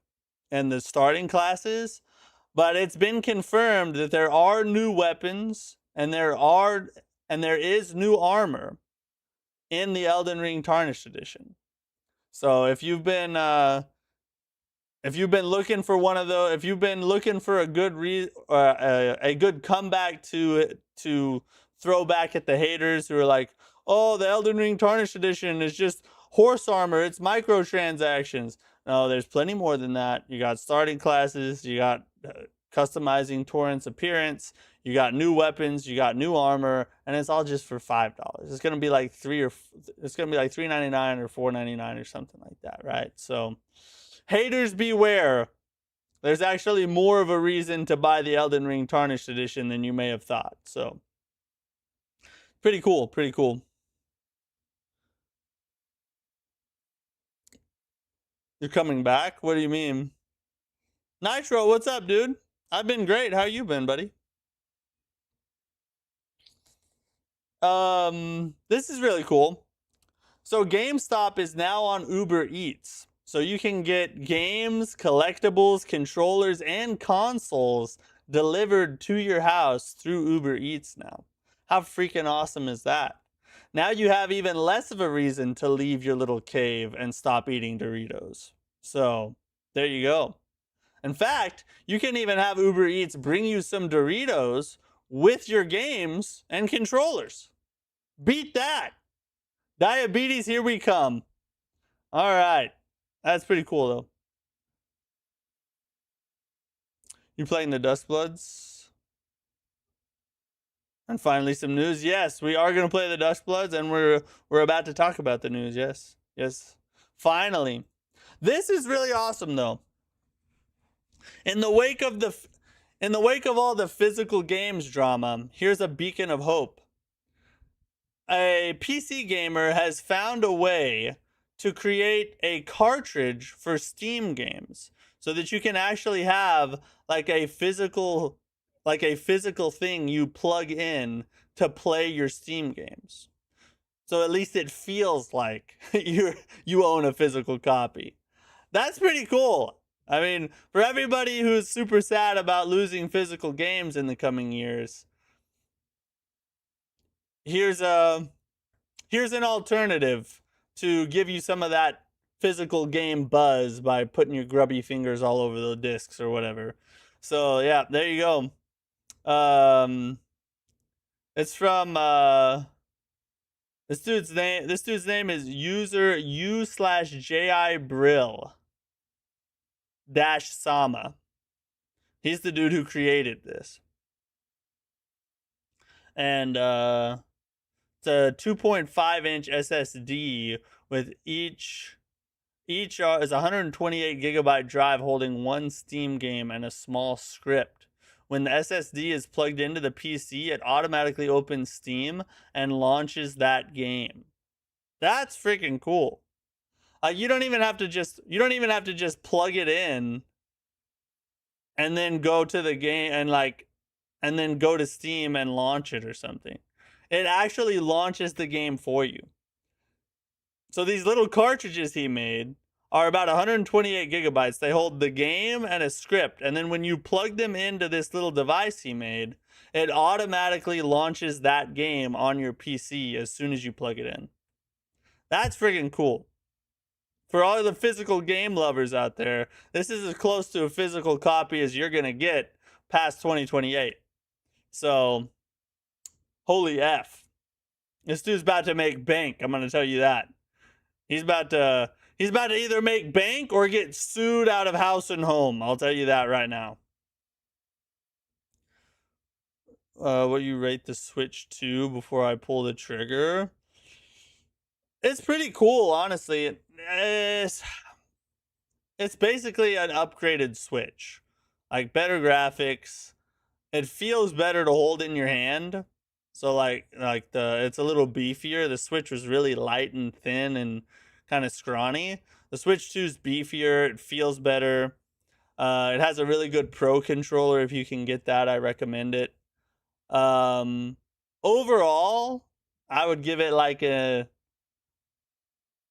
the starting classes, but it's been confirmed that there are new weapons and there is new armor in the Elden Ring Tarnished Edition. So if you've been looking for one of those, if you've been looking for a good comeback to throw back at the haters who are like, oh, the Elden Ring Tarnished Edition is just horse armor, it's microtransactions. No, there's plenty more than that. You got starting classes, you got customizing Torrent's appearance, you got new weapons, you got new armor, and it's all just for $5. It's gonna be like $3.99 or $4.99 or something like that, right? So, haters beware. There's actually more of a reason to buy the Elden Ring Tarnished Edition than you may have thought. So, pretty cool, pretty cool. You're coming back? What do you mean? Nitro, what's up, dude? I've been great. How you been, buddy? This is really cool. So GameStop is now on Uber Eats. So you can get games, collectibles, controllers, and consoles delivered to your house through Uber Eats now. How freaking awesome is that? Now you have even less of a reason to leave your little cave and stop eating Doritos. So there you go. In fact, you can even have Uber Eats bring you some Doritos with your games and controllers. Beat that. Diabetes, here we come. All right. That's pretty cool, though. You playing the Dustbloods? And finally, some news. Yes, we are going to play the Dustbloods, and we're about to talk about the news. Yes. Yes. Finally. This is really awesome, though. In the wake of all the physical games drama, here's a beacon of hope. A PC gamer has found a way to create a cartridge for Steam games so that you can actually have like a physical thing you plug in to play your Steam games. So at least it feels like you own a physical copy. That's pretty cool. I mean, for everybody who's super sad about losing physical games in the coming years, here's a here's an alternative to give you some of that physical game buzz by putting your grubby fingers all over the discs or whatever. So yeah, there you go. It's from this dude's name. This dude's name is user u/ji brill dash sama. He's the dude who created this, and it's a 2.5-inch SSD with each is a 128 gigabyte drive holding one Steam game and a small script. When the SSD is plugged into the PC, it automatically opens Steam and launches that game. That's freaking cool. You don't even have to just plug it in and then go to the game and then go to Steam and launch it or something. It actually launches the game for you. So these little cartridges he made are about 128 gigabytes. They hold the game and a script. And then when you plug them into this little device he made, it automatically launches that game on your PC as soon as you plug it in. That's freaking cool. For all the physical game lovers out there, this is as close to a physical copy as you're going to get past 2028. So, holy F. This dude's about to make bank, I'm going to tell you that. He's about to either make bank or get sued out of house and home. I'll tell you that right now. What do you rate the Switch to before I pull the trigger? It's pretty cool, honestly. It's basically an upgraded Switch. Like better graphics. It feels better to hold in your hand. So it's a little beefier. The Switch was really light and thin and kind of scrawny. The Switch 2 is beefier. It feels better. It has a really good Pro controller. If you can get that, I recommend it. Overall, I would give it like an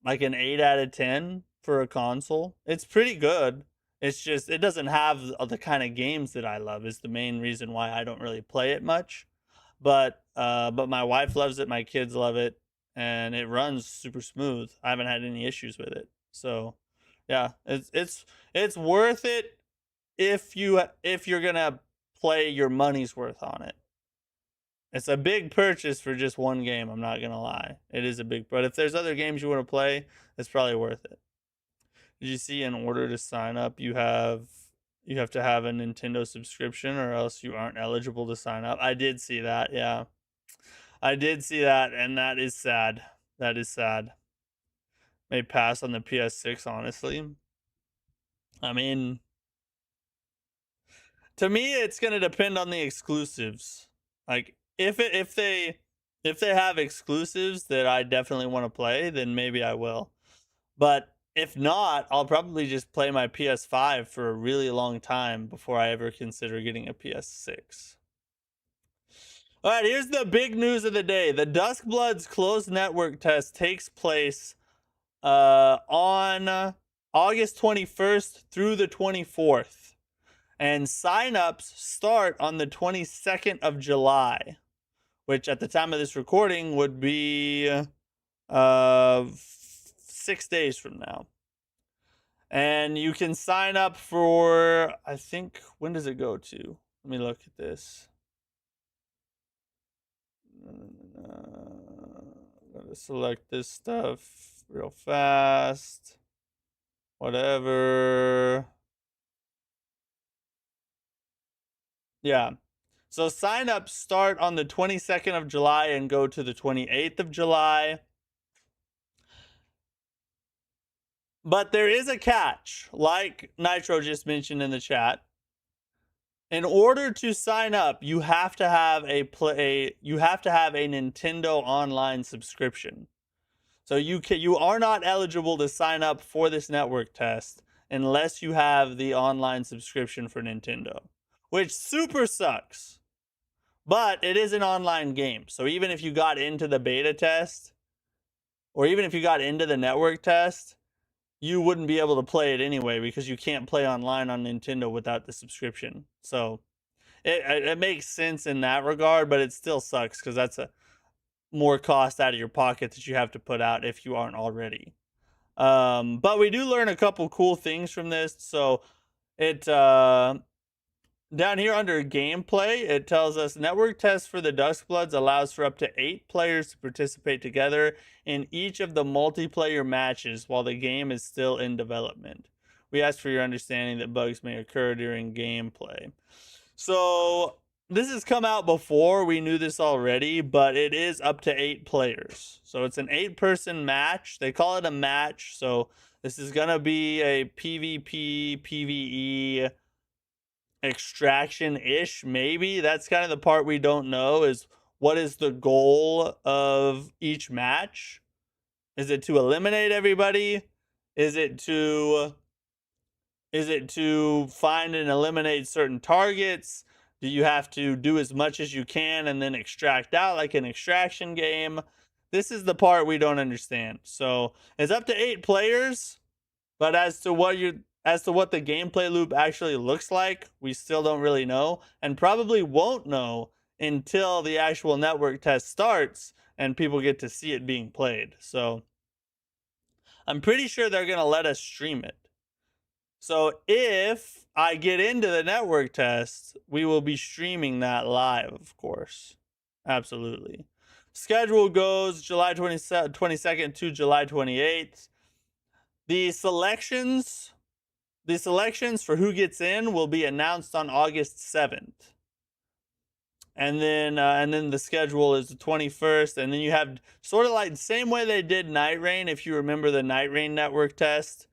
8 out of 10 for a console. It's pretty good. It's just it doesn't have the kind of games that I love. Is the main reason why I don't really play it much. But my wife loves it, my kids love it, and it runs super smooth. I haven't had any issues with it. So, yeah, it's worth it if you're gonna play your money's worth on it. It's a big purchase for just one game. I'm not gonna lie, it is a big. But if there's other games you want to play, it's probably worth it. Did you see in order to sign up, you have to have a Nintendo subscription or else you aren't eligible to sign up? I did see that. Yeah. I did see that, and that is sad. That is sad. May pass on the PS6, honestly. I mean, to me it's going to depend on the exclusives. Like if they have exclusives that I definitely want to play, then maybe I will. But if not, I'll probably just play my PS5 for a really long time before I ever consider getting a PS6. All right, here's the big news of the day. The Duskbloods closed network test takes place on August 21st through the 24th. And signups start on the 22nd of July, which at the time of this recording would be 6 days from now. And you can sign up for, I think, when does it go to? Let me look at this. Gotta select this stuff real fast. Whatever. Yeah. So signups start on the 22nd of July and go to the 28th of July. But there is a catch, like Nitro just mentioned in the chat. In order to sign up, you have to have a Nintendo Online subscription. So you are not eligible to sign up for this network test unless you have the online subscription for Nintendo, which super sucks. But it is an online game, so even if you got into the beta test, or even if you got into the network test, you wouldn't be able to play it anyway because you can't play online on Nintendo without the subscription. So it makes sense in that regard, but it still sucks because that's a more cost out of your pocket that you have to put out if you aren't already. But we do learn a couple cool things from this. So it down here under gameplay, it tells us network test for the Duskbloods allows for up to 8 players to participate together in each of the multiplayer matches while the game is still in development. We ask for your understanding that bugs may occur during gameplay. So this has come out before. We knew this already, but it is up to 8 players. So it's an 8-person match. They call it a match. So this is going to be a PvP, PvE extraction-ish, maybe. That's kind of the part we don't know, is what is the goal of each match? Is it to eliminate everybody? Is it to find and eliminate certain targets? Do you have to do as much as you can and then extract out like an extraction game? This is the part we don't understand. So it's up to 8 players, but as to what the gameplay loop actually looks like, we still don't really know, and probably won't know until the actual network test starts and people get to see it being played. So I'm pretty sure they're going to let us stream it. So if I get into the network test, we will be streaming that live, of course. Absolutely. Schedule goes July 22nd to July 28th. The selections for who gets in will be announced on August 7th. And then the schedule is the 21st. And then you have sort of like the same way they did Night Rain, if you remember the Night Rain network test.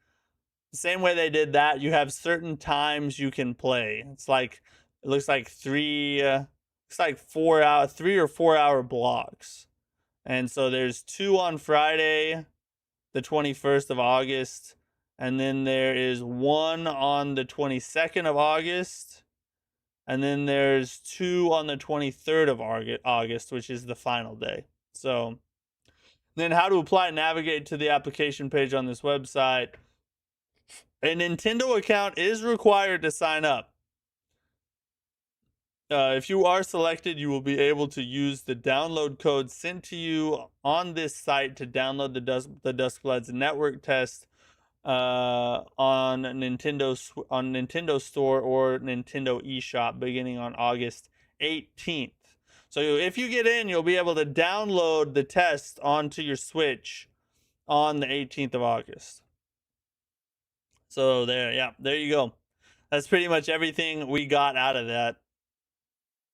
The same way they did that, you have certain times you can play. It looks like 3 or 4 hour blocks. And so there's 2 on Friday, the 21st of August. And then there is 1 on the 22nd of August. And then there's 2 on the 23rd of August, which is the final day. So then how to apply and navigate to the application page on this website. A Nintendo account is required to sign up. If you are selected, you will be able to use the download code sent to you on this site to download the Duskbloods network test on Nintendo Store or Nintendo eShop beginning on August 18th. So if you get in, you'll be able to download the test onto your Switch on the 18th of August. So there you go. That's pretty much everything we got out of that.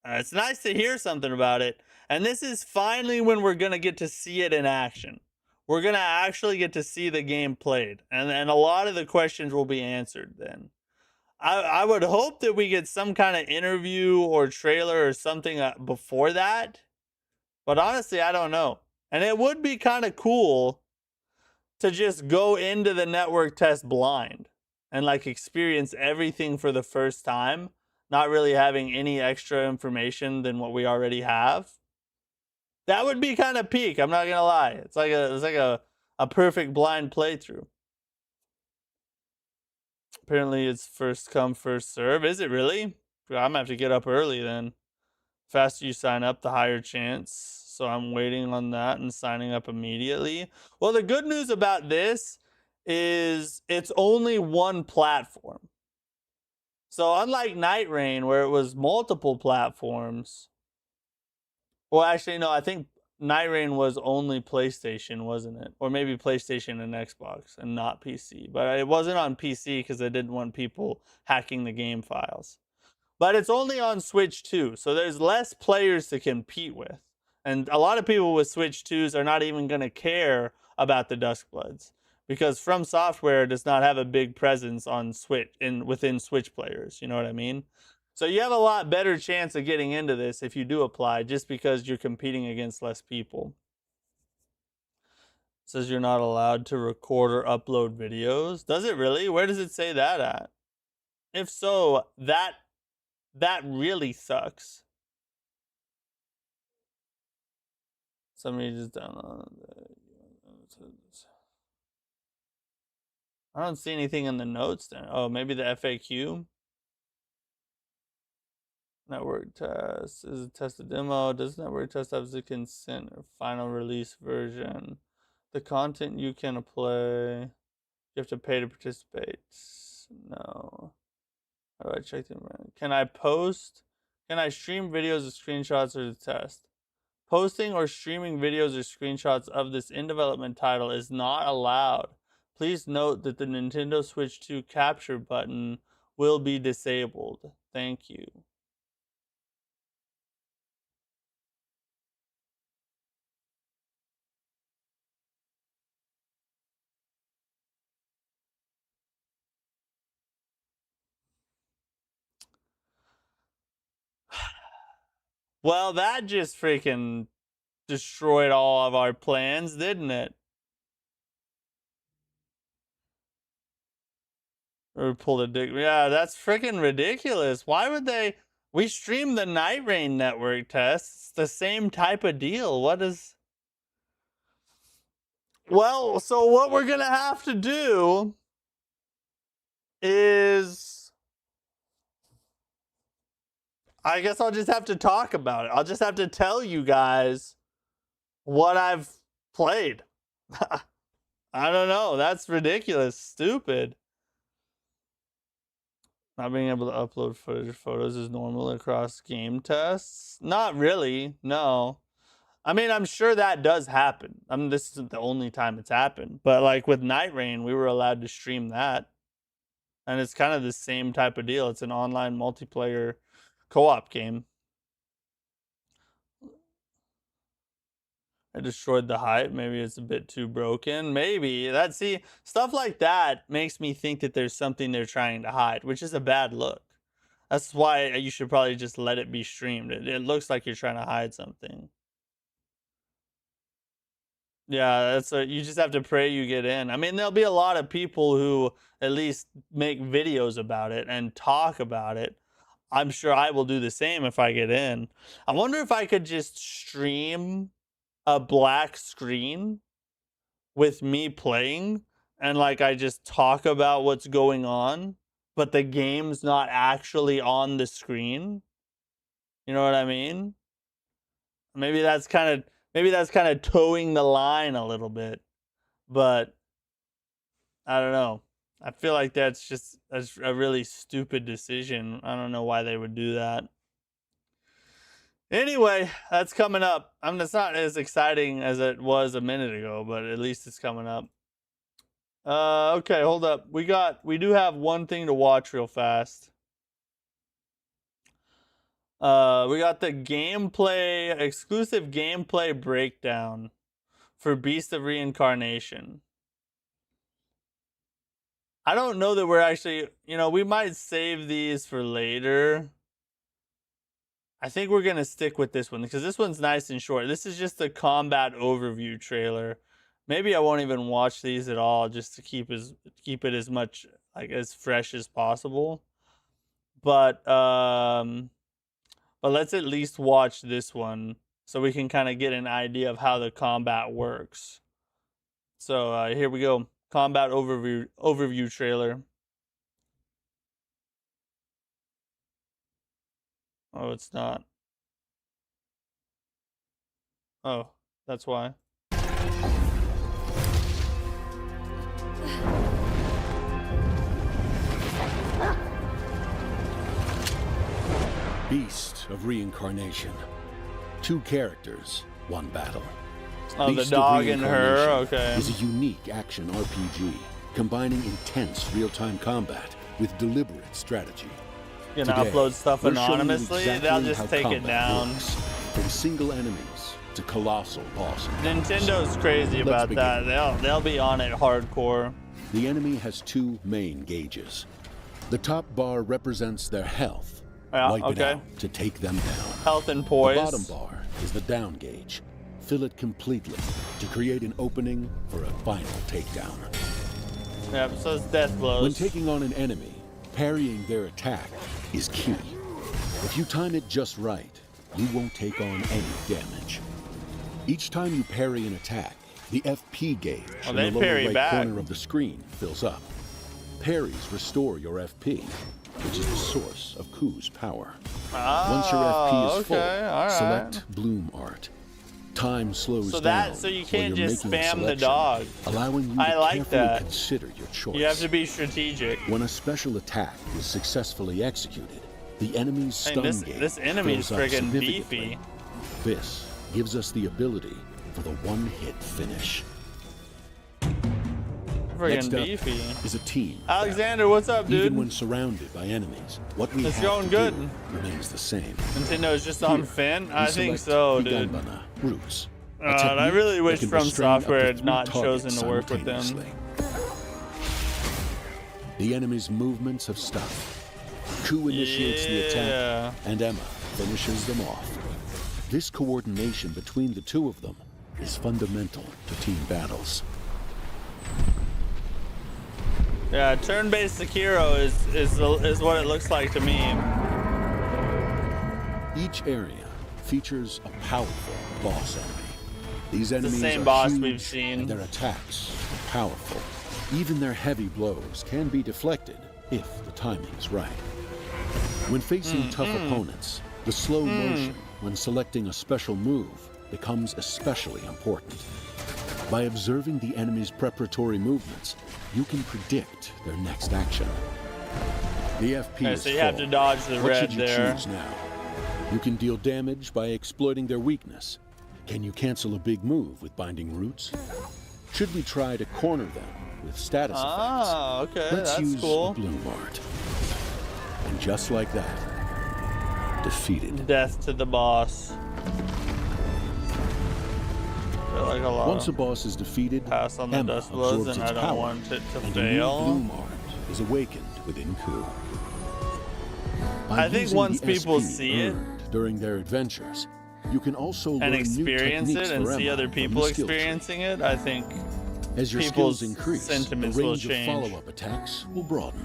It's nice to hear something about it. And this is finally when we're going to get to see it in action. We're going to actually get to see the game played. And a lot of the questions will be answered then. I would hope that we get some kind of interview or trailer or something before that. But honestly, I don't know. And it would be kind of cool to just go into the network test blind and like experience everything for the first time, not really having any extra information than what we already have. That would be kind of peak, I'm not gonna lie. It's like a perfect blind playthrough. Apparently it's first come, first serve. Is it really? I'm gonna have to get up early then. Faster you sign up, the higher chance. So I'm waiting on that and signing up immediately. Well, the good news about this is it's only one platform. So unlike Night Rain, where it was multiple platforms, well, actually, no, I think Night Rain was only PlayStation, wasn't it? Or maybe PlayStation and Xbox and not PC. But it wasn't on PC because they didn't want people hacking the game files. But it's only on Switch 2, so there's less players to compete with. And a lot of people with Switch 2s are not even going to care about the Duskbloods because From Software does not have a big presence on Switch within Switch players, you know what I mean? So you have a lot better chance of getting into this if you do apply just because you're competing against less people. It says you're not allowed to record or upload videos. Does it really? Where does it say that at? If so, that really sucks. Somebody just downloaded I don't see anything in the notes then. Oh, maybe the FAQ. Network test is a tested demo. Does network test have the consent or final release version? The content you can play. You have to pay to participate. No. How do I check them? Can I post? Can I stream videos of screenshots or the test? Posting or streaming videos or screenshots of this in-development title is not allowed. Please note that the Nintendo Switch 2 capture button will be disabled. Thank you. Well, that just freaking destroyed all of our plans, didn't it? Or pulled a dick. Yeah, that's freaking ridiculous. Why would they? We streamed the Night Rain network test. It's the same type of deal. What is? Well, so what we're gonna have to do is, I guess I'll just have to talk about it. I'll just have to tell you guys what I've played. I don't know. That's ridiculous. Stupid. Not being able to upload footage or photos is normal across game tests? Not really, no. I mean, I'm sure that does happen. I mean, this isn't the only time it's happened. But like with Night Rain, we were allowed to stream that. And it's kind of the same type of deal. It's an online multiplayer co-op game. I destroyed the hype. Maybe it's a bit too broken. Maybe. See, stuff like that makes me think that there's something they're trying to hide, which is a bad look. That's why you should probably just let it be streamed. It looks like you're trying to hide something. Yeah, you just have to pray you get in. I mean, there'll be a lot of people who at least make videos about it and talk about it. I'm sure I will do the same if I get in. I wonder if I could just stream a black screen with me playing and like I just talk about what's going on, but the game's not actually on the screen. You know what I mean? Maybe that's kind of towing the line a little bit, but I don't know. I feel like that's a really stupid decision. I don't know why they would do that. Anyway, that's coming up. I mean, it's not as exciting as it was a minute ago, but at least it's coming up. Okay, hold up. We do have one thing to watch real fast. We got the exclusive gameplay breakdown for Beast of Reincarnation. I don't know that we're actually, we might save these for later. I think we're going to stick with this one because this one's nice and short. This is just a combat overview trailer. Maybe I won't even watch these at all just to keep it as much like as fresh as possible. But let's at least watch this one so we can kind of get an idea of how the combat works. So here we go. Combat overview trailer. Oh, it's not. Oh, that's why. Beast of Reincarnation. 2 characters, 1 battle. Oh, the dog and her, okay. Is a unique action RPG, combining intense real-time combat with deliberate strategy. You can upload stuff anonymously, exactly they'll just take it down. Works, from single enemies to colossal bosses. Nintendo crazy about that. They'll be on it hardcore. The enemy has 2 main gauges. The top bar represents their health. Wipe it out to take them down. Health and poise. The bottom bar is the down gauge. Fill it completely to create an opening for a final takedown. Yep, so it's death blows. When taking on an enemy, parrying their attack is key. If you time it just right, you won't take on any damage. Each time you parry an attack, The FP gauge in they the lower parry right back. corner of the screen fills up. Parries restore your FP, which is the source of Ku's power. Once your FP is full, select Bloom Art. Time slows down. So you can't you're just making a spam the selection, dog. allowing you to carefully consider your choice. You have to be strategic. When a special attack is successfully executed, the enemy's stun gauge this enemy is fills up friggin' significantly. beefy. This gives us the ability for the one-hit finish. Next up is a team. Alexander, what's up, dude? Even when surrounded by enemies, what we have to do remains the same. Nintendo is just on Finn? I think select so, dude. Roots. I really wish From Software had not chosen to work with them. The enemy's movements have stopped. Ku initiates the attack, and Emma finishes them off. This coordination between the two of them is fundamental to team battles. Yeah, turn-based Sekiro is what it looks like to me. Each area features a powerful boss enemy. These enemies the same are boss huge, we've seen. And their attacks are powerful. Even their heavy blows can be deflected if the timing is right. When facing tough opponents, the slow motion when selecting a special move becomes especially important. By observing the enemy's preparatory movements, you can predict their next action. The FP is so you full. have to dodge the What red should you there. choose now? You can deal damage by exploiting their weakness. Can you cancel a big move with Binding Roots? Should we try to corner them with status effects? Okay, Let's that's use cool. Bloom Art. And just like that, defeated. Death to the boss. Like a lot. Once a boss is defeated, Pass on the Emma dust blows, absorbs and its I don't power, want it to and fail. a new Bloom Art is awakened within Ku. I think once people see it during their adventures, you can also learn and new experience techniques it and for see Emma other from people the skill tree. experiencing it, I think As your people's skills increase, the sentiments will range of change. follow-up attacks will broaden.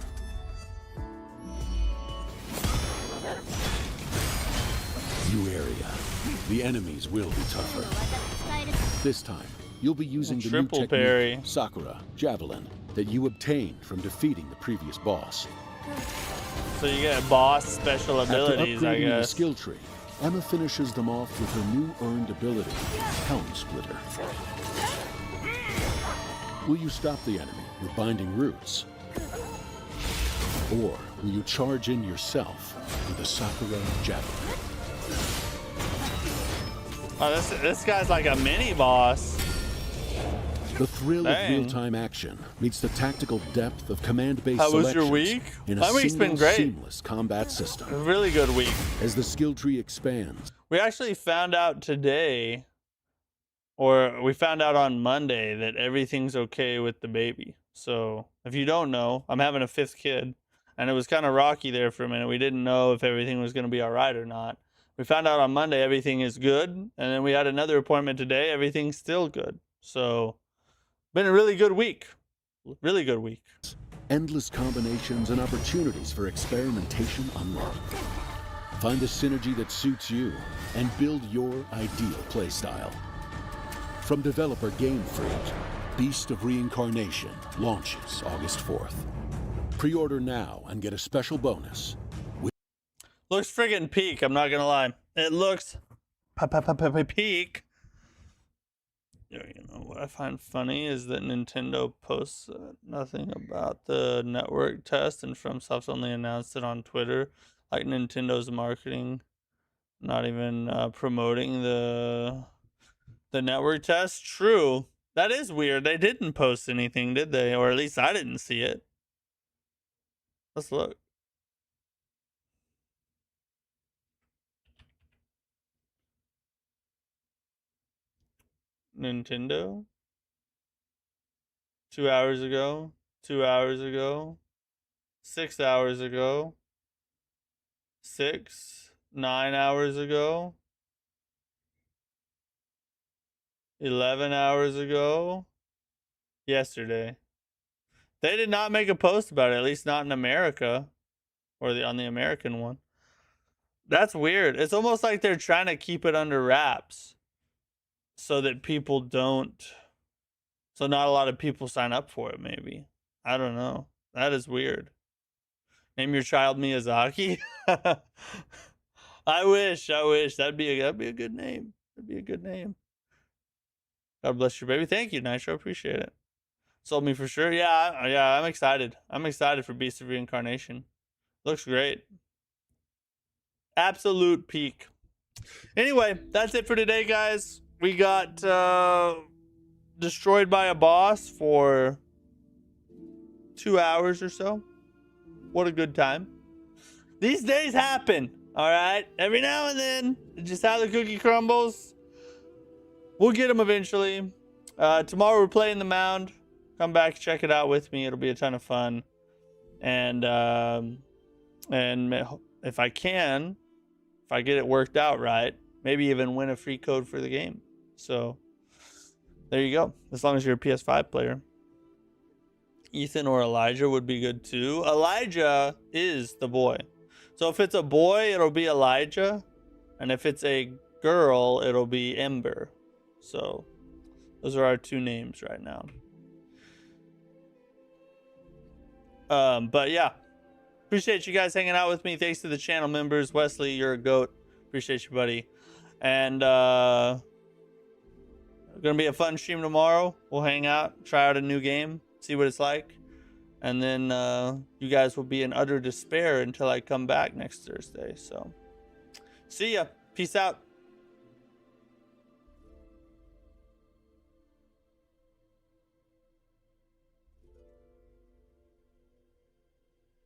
New area. The enemies will be tougher. This time, you'll be using the new Triple technique, parry. Sakura, Javelin, that you obtained from defeating the previous boss. So you get boss special abilities, After I upgrading the guess. skill tree, Emma finishes them off with her new earned ability, Helm Splitter. Will you stop the enemy with Binding Roots? Or will you charge in yourself with a Sakura Javelin? Oh, this guy's like a mini boss. The thrill Dang. of real-time action meets the tactical depth of command-based How was selections your week? in a My week's been single great. seamless combat system. A really good week. As the skill tree expands, We actually found out today, or we found out on Monday, that everything's okay with the baby. So if you don't know, I'm having a 5th kid, and it was kind of rocky there for a minute. We didn't know if everything was going to be all right or not. We found out on Monday everything is good, and then we had another appointment today. Everything's still good. So been a really good week. Really good week. endless combinations and opportunities for experimentation unlocked. Find the synergy that suits you and build your ideal playstyle. From developer Game Freak, Beast of Reincarnation launches August 4th. Pre-order now and get a special bonus. Looks friggin' peak, I'm not gonna lie. It looks peak. You know what I find funny is that Nintendo posts nothing about the network test, and FromSoft only announced it on Twitter. Like Nintendo's marketing, not even promoting the network test. True, that is weird. They didn't post anything, did they? Or at least I didn't see it. Let's look. Nintendo. 2 hours ago. 2 hours ago. 6 hours ago. 9 hours ago. 11 hours ago. Yesterday. They did not make a post about it, at least not in America. Or on the American one. That's weird. It's almost like they're trying to keep it under wraps so that people don't So not a lot of people sign up for it, maybe. I don't know. That is weird. Name your child Miyazaki? I wish. That'd be a good name. That'd be a good name. God bless you, baby. Thank you, Nitro. Appreciate it. Sold me for sure. Yeah, I'm excited. I'm excited for Beast of Reincarnation. Looks great. Absolute peak. Anyway, that's it for today, guys. We got destroyed by a boss for 2 hours or so. What a good time. These days happen, all right? Every now and then, just how the cookie crumbles. We'll get them eventually. Tomorrow we're playing the Mound. Come back, check it out with me. It'll be a ton of fun. And if I can, if I get it worked out right, maybe even win a free code for the game. So there you go. As long as you're a PS5 player. Ethan or Elijah would be good too. Elijah is the boy. So if it's a boy, it'll be Elijah. And if it's a girl, it'll be Ember. So those are our two names right now. But yeah, appreciate you guys hanging out with me. Thanks to the channel members. Wesley, you're a goat. Appreciate you, buddy. And gonna be a fun stream tomorrow. We'll hang out, try out a new game, see what it's like, and then you guys will be in utter despair until I come back next Thursday. So see ya. Peace out.